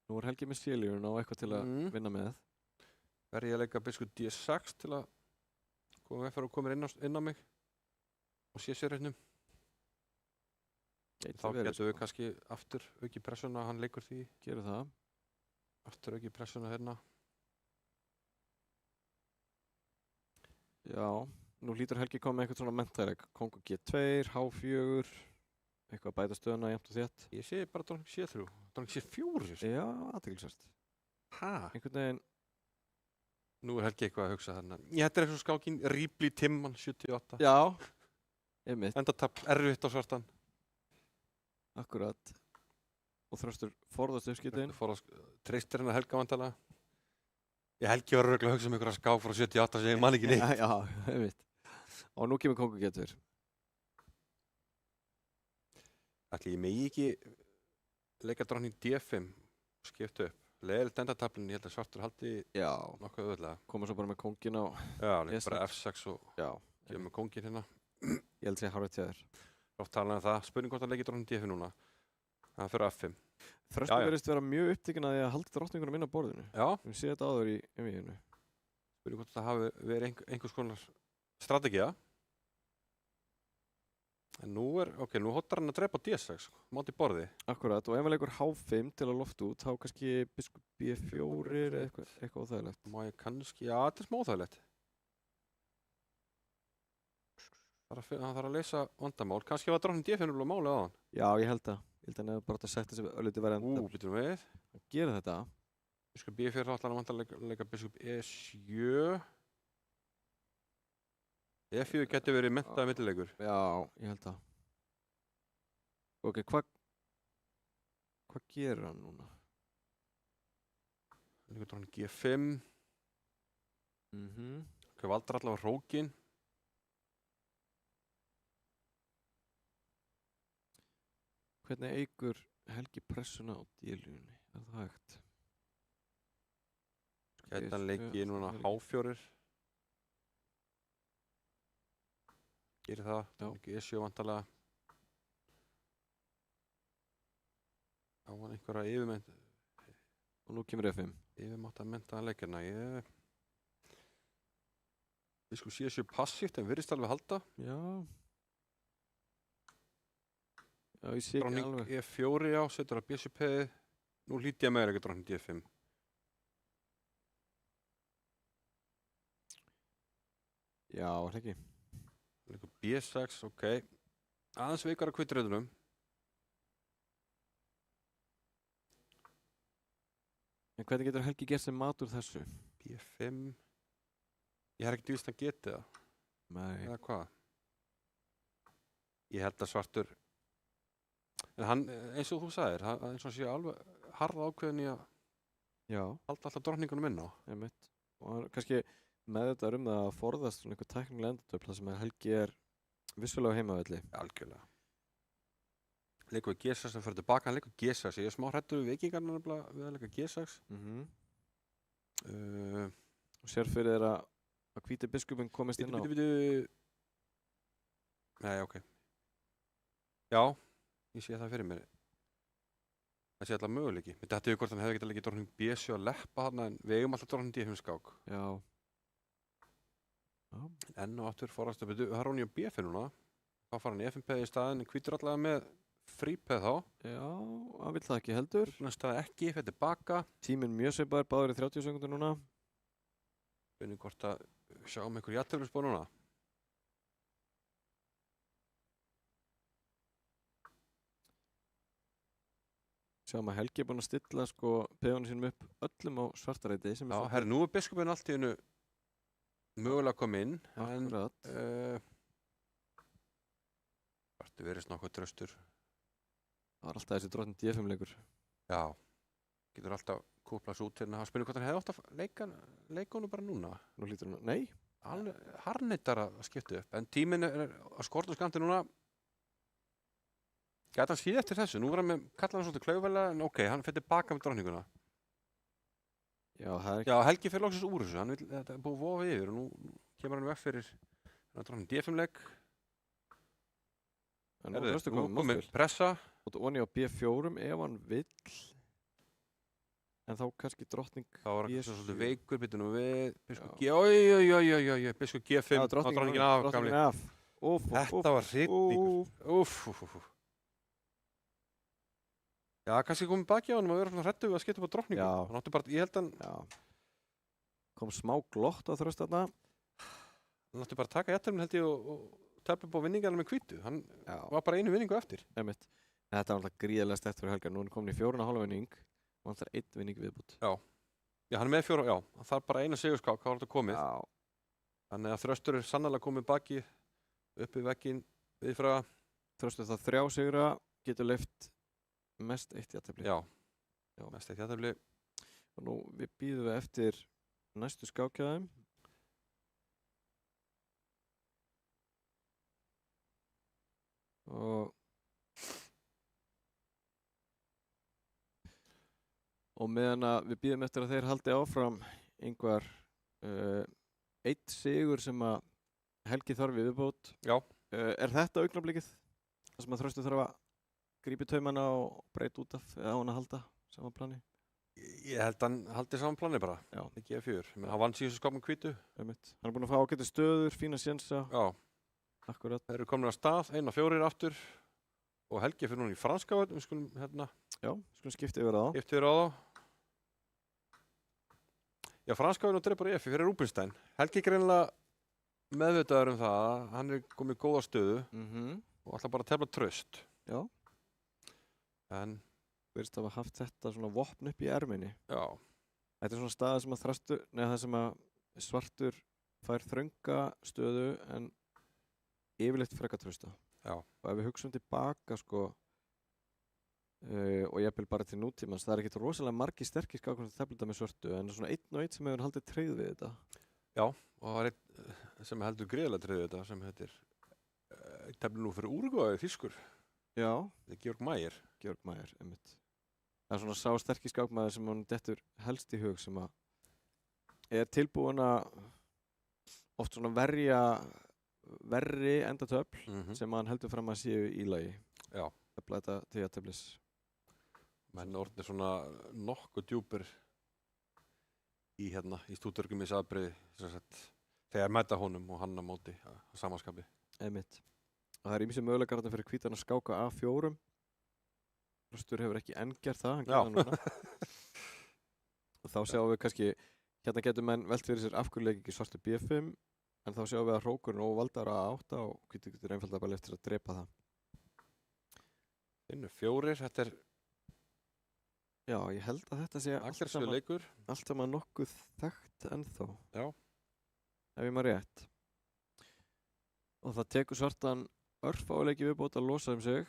Nú er Helgi með Sélíun á eitthvað til að vinna með. Verði ég að leika biskup D6 til að koma inn á mig og sé sér einnum. Þá getum við kannski aftur auki pressuna, hann leikur því. Gerir það. Aftur auki pressuna hérna. Já, nú hlýtur Helgi koma með eitthvað svona mentæleik. Kongo G2, H4, eitthvað að bæta stöðuna jafnt og þétt. Ég sé bara dróning C3, dróning C4. Já, athyglisvert. Einhvern veginn. Nú er Helgi eitthvað að hugsa þarna. Þetta er eins og skákin Ripley Timman 78. Já, einmitt. Endatafl erfitt á svartan. Akkurat. Og Þröstur forðast uppskiptin. Treystir hennar Helga vantalega. Helgi var örugglega að hugsa um einhverja skák frá 78 sem ég man ekki neitt. Já, einmitt. Og nú kemur Kongo G2. Ætli ég megi ekki leika drottning D5 og skipta upp. Leiðilegt endataflinn, ég held að svartur haldi nokkuð auðvitað. Koma svo bara með kóngin á... Já, bara F6 og kemur með kóngin hérna. Ég held að ég harfið til þér. Rátt talaði um það. Spurning hvort hann leikir drottning D5 núna. Það fyrir F5. Þröstur verðist vera mjög upptekinn að því að halda drottningunum inn á borðinu. Já. Við séum þetta áður í einvíginu. Spurning hvort það hafi verið einhvers konar strategía. En nú hóttar hann að drepa D6, máti borði. Akkurat, og ef hann leikur H5 til að lofta út, þá kannski biskup B4 eða eitthvað óþægilegt. Má ég kannski, já, þetta er smá óþægilegt. Það þarf að leysa vandamál. Kannski var drottning D5 málið á hann. Já, ég held að. Ég held að hann hefur bara að setja þessi ölliti verðandi. Býtum við. Hann gerir þetta. Biskup B4 þá ætlar hann vantar að leika biskup E7. E4 getur verið mentaði millileikur. Já, ég held að. Ok, hvað gerir hann núna? Líka drottning G5. Ok, valdur allavega hrókin. Hvernig eigur Helgi pressuna á D-línunni? Er það hægt? Gæti hann leikið núna H4. Gerir það, E7 vantarlega. Á hann einhverja yfirmynd. Og nú kemur F5. Yfirmátt að mentaða leikirna. Við sko C7 passíft en virðist alveg halda. Já. Já, ég sé ekki alveg. Drottning E4 já, setur að biskupiði. Nú hlýti ég með ekki drottning D5. Já, er ekki. B6, ok. Aðeins veikar að kvittröðunum. En hvernig getur Helgi gert sem mat úr þessu? B5. Ég har ekkert víst að geti það. Nei. Eða hvað? Ég held að svartur... En hann, eins og þú sagðir, eins og hann sé alveg harða ákveðin í að halda alltaf drottningunum inn á. Einmitt. Og hann kannski meðvitaður það að forðast svona einhver tæknileg endatöfl þar sem að Helgi vissulega á heimavelli. Algjörlega. Leikur við G6 sem fyrir tilbaka, hann leikur G6. Ég smá hrættur við vikingarna nefnilega við að leika G6. Og sér fyrir þér að hvíti biskupinn komist inn á. Nei, ok. Já, ég sé það fyrir mér. Það sé alltaf möguleiki. Þetta hefði hvort hann hefði getað leikið drottning B7 að leppa þarna en við eigum alltaf drottning D5 skák. Já. Enn og aftur forast að það er hún í B5 núna. Þá fara hann í F5 peð í staðinn en hvítur allavega með frípeð þá. Já, hann vill það ekki heldur. Næst það ekki, fyrir tilbaka. Tíminn mjög svipaður, báður í 30 sekundur núna. Finnum hvort að sjáum einhver jafnteflisspor núna. Sjáum að Helgi búinn að stilla sko peðunum sínum upp öllum á svartaræti sem Já, herri, nú biskupinn allt í hennu mögulega kom inn. Akkurat. Vartu verið nokkuð tröstur. Það var alltaf þessi drottning D5 leikur. Já, getur alltaf kúplast út hérna. Hann spyrir hvort hann hefði átt að leika honum bara núna. Nú hlýtur hann, nei. Hann harnittar að skipta upp, en tíminn að skorta skamti núna. Gæti hann síða eftir þessu, nú var hann með, kallaði hann svolítið klaufalega, en ok, hann fyrir tilbaka með drottninguna. Já, það er ekki... Já, Helgi fyrir loksins úr þessu, hann vil, þetta er búið vofa yfir og nú kemur hann veg fyrir drottning D5-leik. Nú komið pressa. Og onni á B4 ef hann vill. En þá kannski drottning þá var hann svolítið veikur, býttu nú við, biskup G, biskup G5, já, drottningin af, gamli. Þetta var hryllingur. Já, kannski komið baki á hann að vera svona hræddur við að skipta upp á drottningu. Já. Hann átti bara, ég held hann... Kom smá glott á þröst þarna. Hann átti bara að taka jætturinn held ég og tefla upp á vinningarna með hvítu. Hann var bara einu vinningu eftir. Einmitt. Þetta var alltaf gríðarlega sterkt fyrir Helga. Nú er hann komin í 4,5 vinning og hann þarf 1 vinning viðbútt. Já. Já, hann er með 4, já. Hann þarf bara eina sigurskák, hvað var þetta komið. Já. Þannig að Þröstur er sannarlega komið baki upp í vegginn viðfra. Þröstur það 3 sigra, getur leyft mest 1 jafntefli. Já. Mest 1 jafntefli. Og nú við bíðum við eftir næstu skákjaðum. Og meðan að við bíðum eftir að þeir haldi áfram einhver 1 sigur sem að Helgi þarf við viðbót. Já. Er þetta augnablikið? Það sem að Þröstur þarf að grípa í taumana og breyta út af eða á hann að halda saman plani? Ég held að hann haldi saman plani bara. Já. Ekki G4. Hann vann síðan skáp með hvítu. Hann er búinn að fá ágæti stöður, fína sénsa. Já. Akkurat. Þeir eru komin að stað, 1-4 aftur. Og Helgi fyrir núna í franska völd. Við skulum hérna. Já, við skulum skipta yfir á það. Skipta yfir á það. Já, franska völd og dreipur F fyrir Rubinstein. Helgi greinilega meðvitaður það að hann er komið í góða stöðu. Og ætla bara að tefla traust. Já. En verðist að hafa haft þetta svona vopn upp í erminni. Já. Þetta er svona staða sem að það sem að svartur fær þrönga stöðu en yfirleitt frekar trausta. Já. Og ef við hugsaum tilbaka sko og jafnvel bara til nútímans, það er ekkert rosalega margir sterkir skákar sem tefla þetta með svörtu en svona 1 og 1 sem hefur haldið tryggð við þetta. Já, og það er einn sem heldur greiðlega tryggð við þetta sem heitir tefla nú fyrir Úrugvæði þýskur. Já. Það er Georg Maier. Georg Maier, einmitt. Það er svona sá sterkir skákmaður sem hann dettur helst í hug sem að er tilbúin að oft svona verri endatöfl sem hann heldur fram að séu í lagi. Já. Tefla þetta til jafnteflis. Menn orðnir svona nokkuð djúpir í hérna, í stúdörgum í saðbriði þegar mæta honum og hann á móti á samanskapi. Einmitt. Og það er ýmsir möguleikar þarna fyrir hvítan að skáka A4. Þröstur hefur ekki enn gert það, hann gerði það núna. Og þá sjáum við kannski, hérna getur menn velt fyrir sér af hverju leik ekki svartur B5, en þá sjáum við að hrókurinn og valdar A8 og hvítur getur einfaldlega bara eftir að drepa það. 4, þetta er... Já, ég held að þetta sé allt saman nokkuð þekkt ennþá. Já. Ef ég maður rétt. Og það tekur svartan örfáleiki viðbót að losa sig.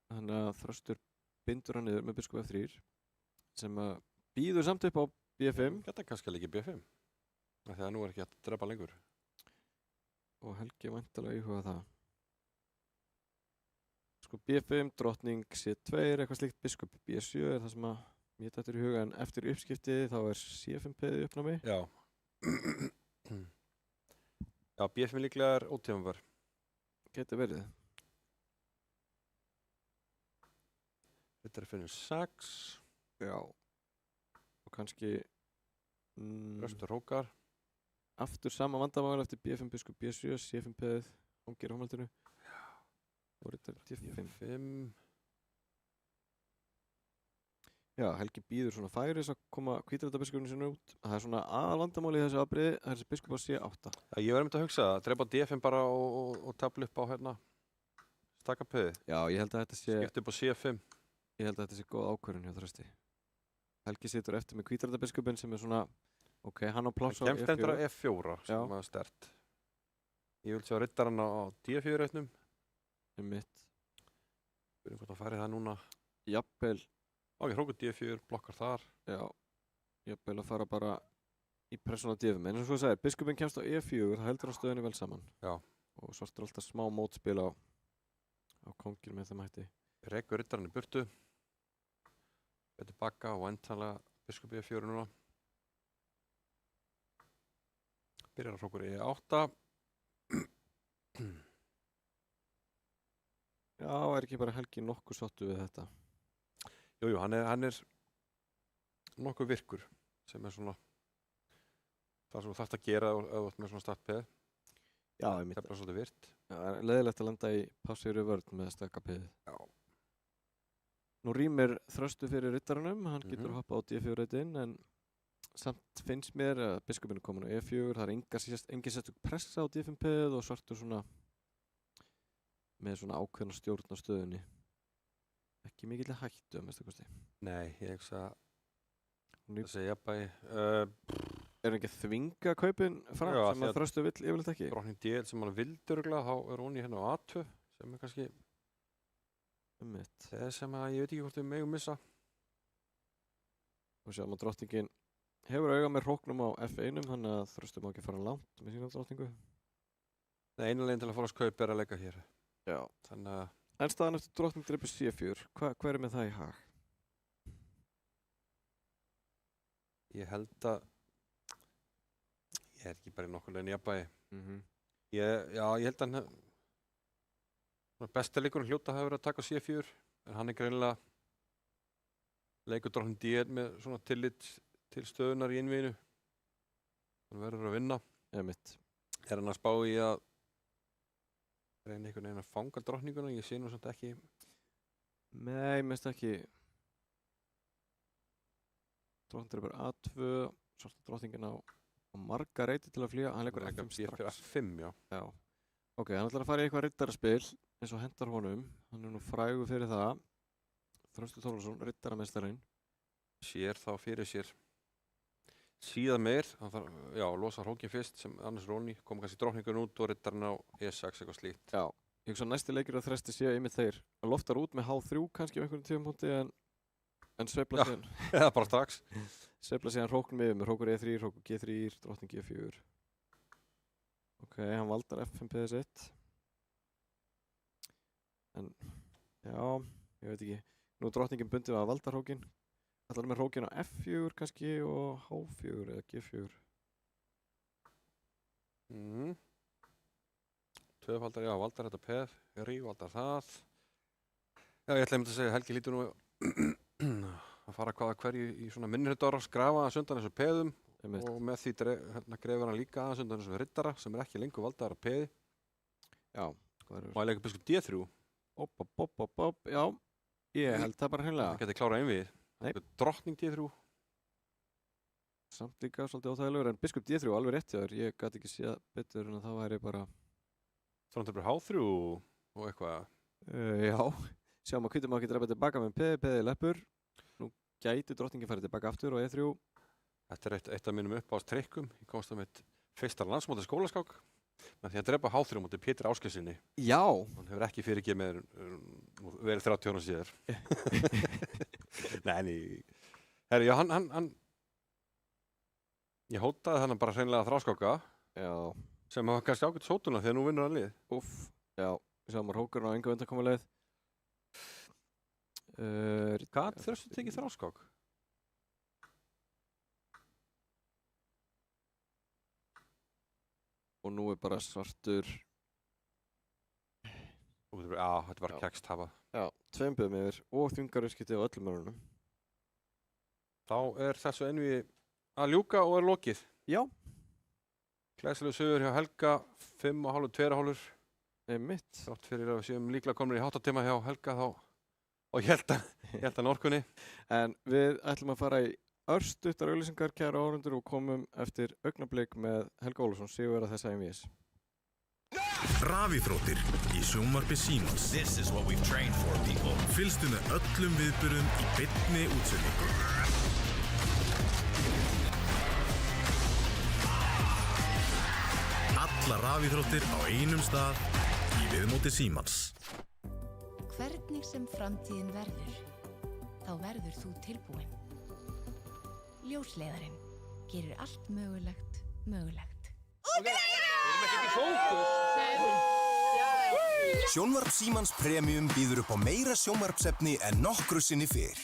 Þannig að Þröstur bindur hann niður með biskup F3 sem að býður samt upp á B5. Þetta er kannski líka B5. Þegar nú ekki að drepa lengur. Og Helgi væntanlega íhuga það. Sko B5, drottning C2, eitthvað slíkt, biskup B7 er það sem að mér dættur í huga, en eftir uppskiptið þá er C5-peðið í uppnámi. Já. Já, B5 líklega er ótímamvar. Getur verið. Þetta er fyrir 6. Já. Og kannski... Röstur hókar. Aftur sama vandamál eftir B5, biskup B7, C5-peðið, hangir ámaldinu. Og þetta er D5. Já, Helgi býður svona færis að koma hvítröldabiskupinu sinni út. Það er svona aðalvandamáli í þessu afbrigði, það er þessi biskup á C8. Já, ég var einmitt að hugsa að drepa D5 bara og tabla upp á hérna stakkapeðið. Já, ég held að þetta sé... Skipt upp á C5. Ég held að þetta sé góð ákvörðun hjá Þrösti. Helgi situr eftir með hvítröldabiskupin sem er svona... Ok, hann á pláss á F4. Kemst endra F4 sem var stert. Ég vil sjá riddarann á D4-reitnum. Mitt. Byrjum hvort að færi það núna. Jafnvel. Ok, hrókur D4, blokkar þar. Já. Jafnvel að fara bara í pressun á D5. En eins og þú sagðir, biskupin kemst á E4, það heldur hann stöðunni vel saman. Já. Og svartur alltaf smá mótspil á kóngir með þeim hætti. Rekur riddarann í burtu. Betur bakka og endanlega biskup E4 núna. Byrjar að hrókur E8. Já, er ekki bara Helgi nokkuð sáttu við þetta? Jújú, hann er nokkuð virkur sem er svona það sem þú þarft að gera ef þú ert með svona startpeð. Já, ég mitt. Það er bara svolítið virt. Já, það er leiðilegt að lenda í passíru vörn með stakkapeðið. Já. Nú rýmir Þröstu fyrir riddaranum, hann getur hoppað á D4-reitinn, en samt finnst mér að biskupin er komin á E4, það er engin sérstök pressa á D5-peðið og svartur svona með svona ákveðna stjórn á stöðunni. Ekki mikill hættu að mesta kosti. Nei, ég hugsa það sé jafnvægi. Er hann ekki að þvinga kaupin fram sem að Þröstu vill yfirleitt ekki? Drottning D sem hann vildur þá er hún í hérna á A2 sem er kannski það sem að ég veit ekki hvort við megum missa. Og sjáum að drottningin hefur auga með hróknum á F1, þannig að Þröstu má ekki fara langt með sína drottningu. Nei, einu leginn til að fara að kaupa er að leika hér. Já. Þannig að... En staðan eftir drottning dreipur C4, hvað er með það í hag? Ég held að... Ég er ekki bara í nokkur leginn jafnvægi. Ég held að hann... Besta leikurinn hljóta hafi verið að taka C4, en hann er greinilega leikur drottning D með svona tillit til stöðunar í innvíðinu. Hann verður að vinna. Einmitt. Er hann að spá í að reyna einhvern veginn að fanga drottninguna? Ég sé nú samt ekki. Nei, mest ekki. Drottning dreipur A2, svarta drottningin á marga reiti til að flýja. Hann leikur F5 strax. F5, já. Já. Ok, hann ætlar að fara í eitthvað riddaraspil eins og hendar honum. Hann er nú frægur fyrir það. Þröstur Þórðarsson, riddaramestarinn. Sér þá fyrir sér síðan meir, hann þarf, losa hrókin fyrst sem annars Róni, kom kannski drottningun út og riddarinn á E6 eitthvað slíkt. Já, ég hugsa næsti leikir á Þresti séu einmitt þeir. Hann loftar út með H3 kannski á einhverjum tímapunkti en sveifla síðan. Já, bara strax. Sveifla síðan hróknum yfir með hrókur E3, hrókur G3, drottning G4. Ok, hann valdar F5 PS1. En, já, ég veit ekki. Nú drottningin bundið við að valda hrókin. Það er með hrókin á F4 kannski og H4 eða G4. Tvöfaldar, já, valdar þetta peð. Rífaldar það. Já, ég ætla að segja, Helgi lítur nú að fara hverju í svona minnihlutar, skrafa aðeins undan þessu peðum og með því grefur hann líka aðeins undan þessu riddara sem er ekki lengur valdaðar að peði. Já. Og hann leikur biskup D3. Já, ég held það bara hreinlega. Það geti klárað einvið. Drottning D3. Samt líka svolítið óþægilegur, en biskup D3 alveg rétt hjá þér. Ég gæti ekki séð betur en að það væri bara... Svona þetta er H3 og eitthvað? Já, sjáum að hvítum á að geta ræpað tilbaka með peði leppur. Nú gæti drottningi farið tilbaka aftur og E3. Þetta er eitt af mínum uppáhaldstrikkum. Ég komst það með fyrsta landsmóti skólaskák. Með því að drepa H3 mútið Pétur Áskerssyni. Já! Hann hefur ekki fyrirgefið með verið 30 ára síðar. Nei, herri, já, hann Ég hótaði þannig bara hreinlega þráskáka Já. sem hafa kannski ágætt sótuna þegar nú vinnur hann lið. Úff, já, við sjáum að Hókurinn á enga undankomuleið. Gat þröstu tekið þráskák? Og nú bara svartur. Já, þetta var kekst hafa. Já, 2 byggðum yfir og þungarauðskipti á öllum mörunum. Þá þessu einvígi að ljúka og lokið. Já. Glæsilegu sigur hjá Helga, 5,5, 2,5. Mitt. Þrátt fyrir að við séum líklega komin í háttatíma hjá Helga þá, og ég held að Norkunni. En við ætlum að fara í örstuttar auglýsingar, kæra áhorfendur, og komum eftir augnablik með Helga Ólafsson, sigurvegara þessa einvígis. Rafíþróttir í sjónvarpi Símans. This is what we've trained for, people. Fylgstu með öllum viðburðum í beinni útsendingu. Alla rafíþróttir á einum stað í viðmóti Símans. Hvernig sem framtíðin verður, þá verður þú tilbúinn. Ljósleiðarinn gerir allt mögulegt mögulegt. Við erum ekkert í fókus. Sjónvarp Símans Premium býður upp á meira sjónvarpsefni en nokkru sinni fyrr.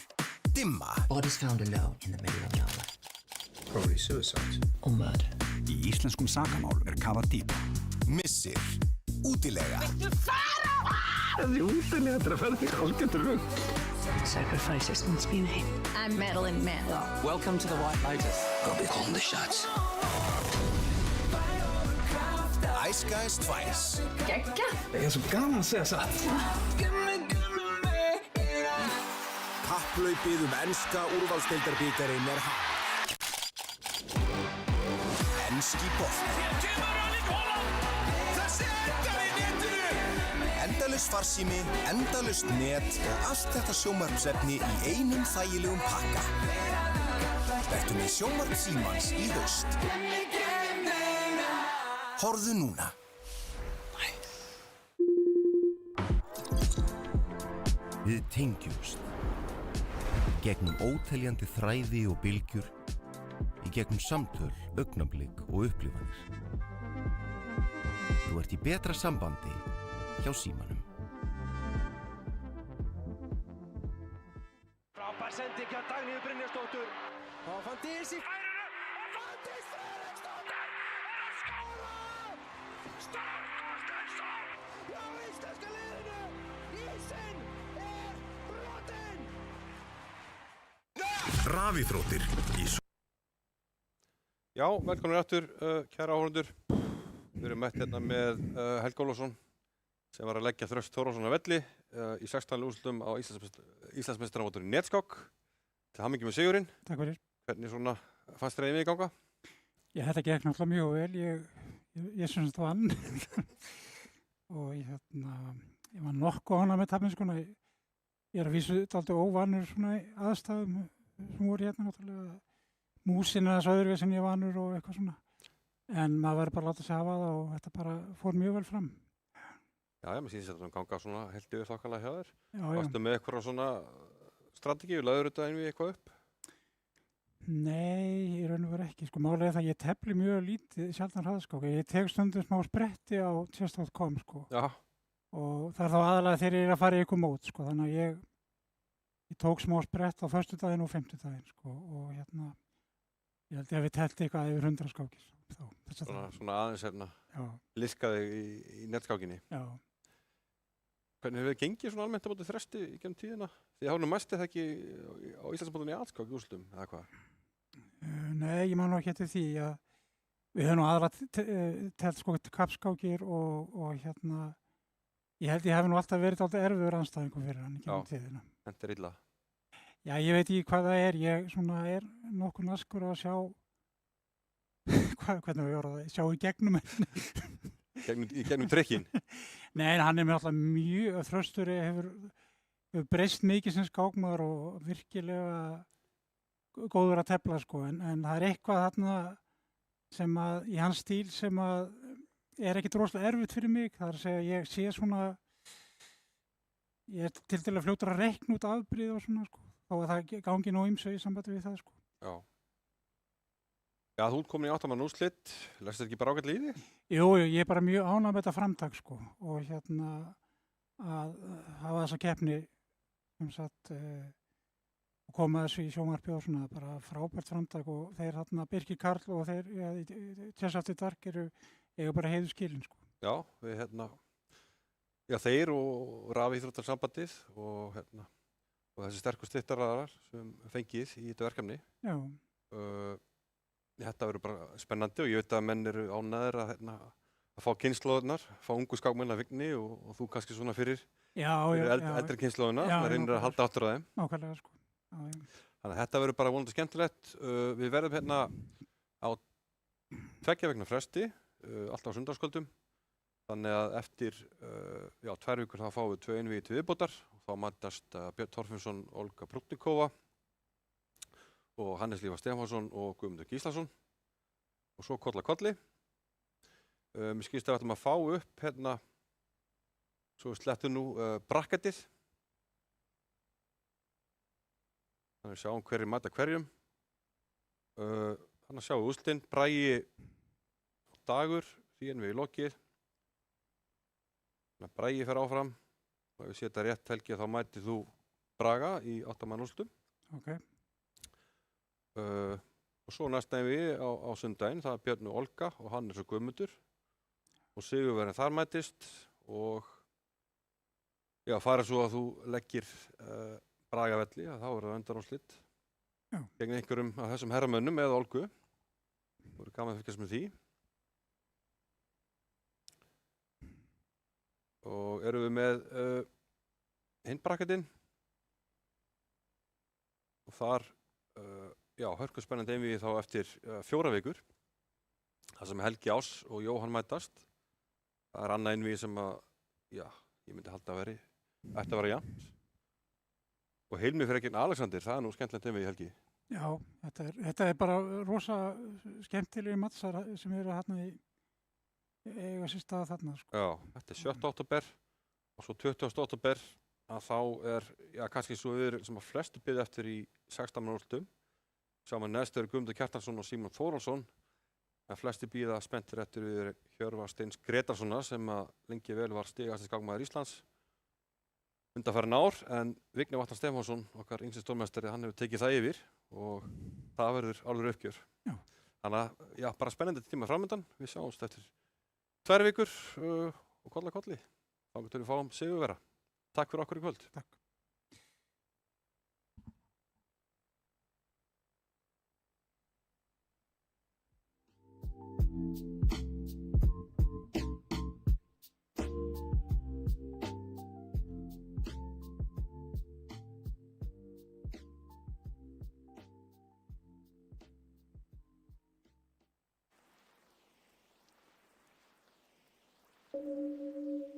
Dimma. Bodies found alone in the middle of nowhere. Probably suicide. Or murder. Í íslenskum sakamál kafað dýpra. Missir. Útilega. Þessi útilega þetta fara þig algjörður rugg. Sacrifices must be made. I'm Madeline Mann. Welcome to the White Lotus. Go be calling the shots. Ice Guys 2. Gekka. Ég svo gaman að segja satt. Kapphlaupið enska úrvalsdeildarbikarinn hafið. Enski bolti. Endalaus farsími, endalaust net og allt þetta sjónvarpsefni í einum þægilegum pakka. Vertu með sjónvarp Símans í haust. Horfðu núna. Við tengjumst. Gegnum óteljandi þræði og bylgjur, í gegnum samtöl, augnablik og upplifanir. Þú ert í betra sambandi hjá Símanum. Frábær sending hjá Dagnýju Brynjarsdóttur. Og Fanndís í færinu. Og Fanndís Friðriksdóttir er að skóra! Stórkostlegur! Já, íslenska liðinu! Ísinn er brotinn! Rafíþróttir í Já, velkomin aftur, kæra áhorfendur. Við erum mætt hérna með Helga Ólafsson sem var að leggja Þröst Þórðarson að velli í 16. úrslitum á Íslandsmeistaramótinu í netskák. Til hamingju með sigurinn. Takk fyrir. Hvernig svona fannst þér einvígi ganga? Þetta gekk náttúrulega mjög vel. Ég syns það vann. Og ég var nokkuð ánægður með tapminnskuna. Ég að vísu dálítið óvanur svona aðstæðum sem voru hérna náttúrulega. Músin er þess öðruvið sem ég vanur og eitthvað svona. En maður verður bara að láta sig hafa það og þetta bara fór mjög vel fram. Já, mér sýnist þetta ganga svona heilt yfir þokkalega hjá þér. Já. Varstu með eitthvað svona strategíu, lagður þetta einvígi eitthvað upp? Nei, í raun og veru ekki. Málið er það að ég tefli mjög lítið sjaldan hraðskák. Ég tek stundum smá spretti á chess.com Já. Og það er þá aðalega þegar ég er að fara í eitthvað mót Þannig að ég tók smá sprett á föstudaginn og fimmtudaginn og ég held ég að við telti eitthvað yfir 100 skákir. Svona aðeins liðkaði í netskákinni. Já. Hvernig hefur þið gengið svona almennt á móti Þresti í gennum tíðina? Þið hafði nú mæst það ekki á Íslandsmótinu í aðskák í úrslitum, eða hvað? Nei, ég man nú ekki eftir því að við höfum nú aðra telt kappskákir og ég held ég hef nú alltaf verið alltaf erfiður andstæðingur fyrir hann í gennum tíðina. Þetta er illa. Já, ég veit ekki hvað það er. Ég er nokkuð naskur að sjá hvernig við vorum það, sjá í gegnum Í gegnum trikkin? Nei, hann er mér alltaf mjög, Þröstur hefur breyst mikið sem skákmaður og virkilega góður að tefla en það er eitthvað þarna sem að, í hans stíl sem að er ekkert rosalega erfitt fyrir mig. Það er að segja, ég sé svona, ég er til dæmis fljótur að reikna út afbrigði og svona og það gangi nú ýmsu í sambandi við það Já. Já, þú ert komin í 8 manna úrslit, leggst þér ekki bara ágætlega í þig? Jú, ég er bara mjög ánægð með þetta framtak sko og að hafa þessa keppni sem sagt og koma þessu í sjónvarpi og svona bara frábært framtak og þeir Birkir Karl og þeir Chess After Dark eiga bara heiðu skilin sko. Já, við já, þeir og Rafíþróttarsambandið og þessi sterku styrktaraðarar sem fengið í þetta verkefni. Já. Þetta verður bara spennandi og ég veit að menn eru ánægðir að fá kynslóðurnar, fá ungu skákmenn að vigni og þú kannski svona fyrir eldri kynslóðuna, það reynir að halda áttur á þeim. Nákvæmlega sko. Já. Þannig að þetta verður bara vonandi skemmtilegt. Við verðum á 2 vikna fresti, alltaf á sunnudagskvöldum. Þannig að eftir 2 vikur þá fáum við 2 einvígi til viðbótar og þá mætast Björn Torfinsson, Olga Prudnikova og Hannes Lífa Stefánsson og Guðmundur Gíslason og svo koll að kolli. Mér skilst að við ætlum að fá upp svo við slettum nú bracketið. Þannig að sjáum hverjir mæta hverjum. Þannig að sjáum við úrslitin. Bragi Dagur, því við í lokið. Þannig að Bragi fer áfram og ef við setja rétt Helgi þá mætið þú Braga í 8 manna úrslitum. Ok. Og svo næsta einvígi á sundaginn, það Björn og Olga og Hannes og Guðmundur og sigurverðin þar mætist og fara svo að þú leggir Bragavelli, þá er það undanúrslit gegn einhverjum af þessum herramönnum eða Olgu. Það voru gaman að fylgjast með því. Og erum við með hinn bracketinn og þar hörkuspennandi einvígi þá eftir 4 vikur. Það sem Helgi Ás og Jóhann mætast. Það er annað einvígi sem ég myndi halda að ætti að vera jafnt. Og Hilmi fyrir gegn Alexander, það er nú skemmtilegt einvígi Helgi. Já, þetta er bara rosa skemmtilegir mattsar sem eru eiga sér stað þarna sko. Já, þetta er 7. október og svo 20. október að þá er kannski svo við sem að flestu biðu eftir í 16 manna úrslitum. Saman neðst eru Guðmundur Kjartansson og Símon Þórhallsson. En flesti bíða spenntir eftir við Hjörvar Steins Gretarssona sem að lengi vel var stigasti skákmaður Íslands undanfarin ár. En Vignir Vatnar Stefánsson, okkar yngsti stórmeistari, hann hefur tekið það yfir og það verður alveg uppgjör. Já. Þannig að bara spennandi tíma framöndan. Við sjáumst eftir 2 vikur og koll að kolli. Þá getum við fáum sigurvera. Takk fyrir okkur í kvöld. Takk. Thank you.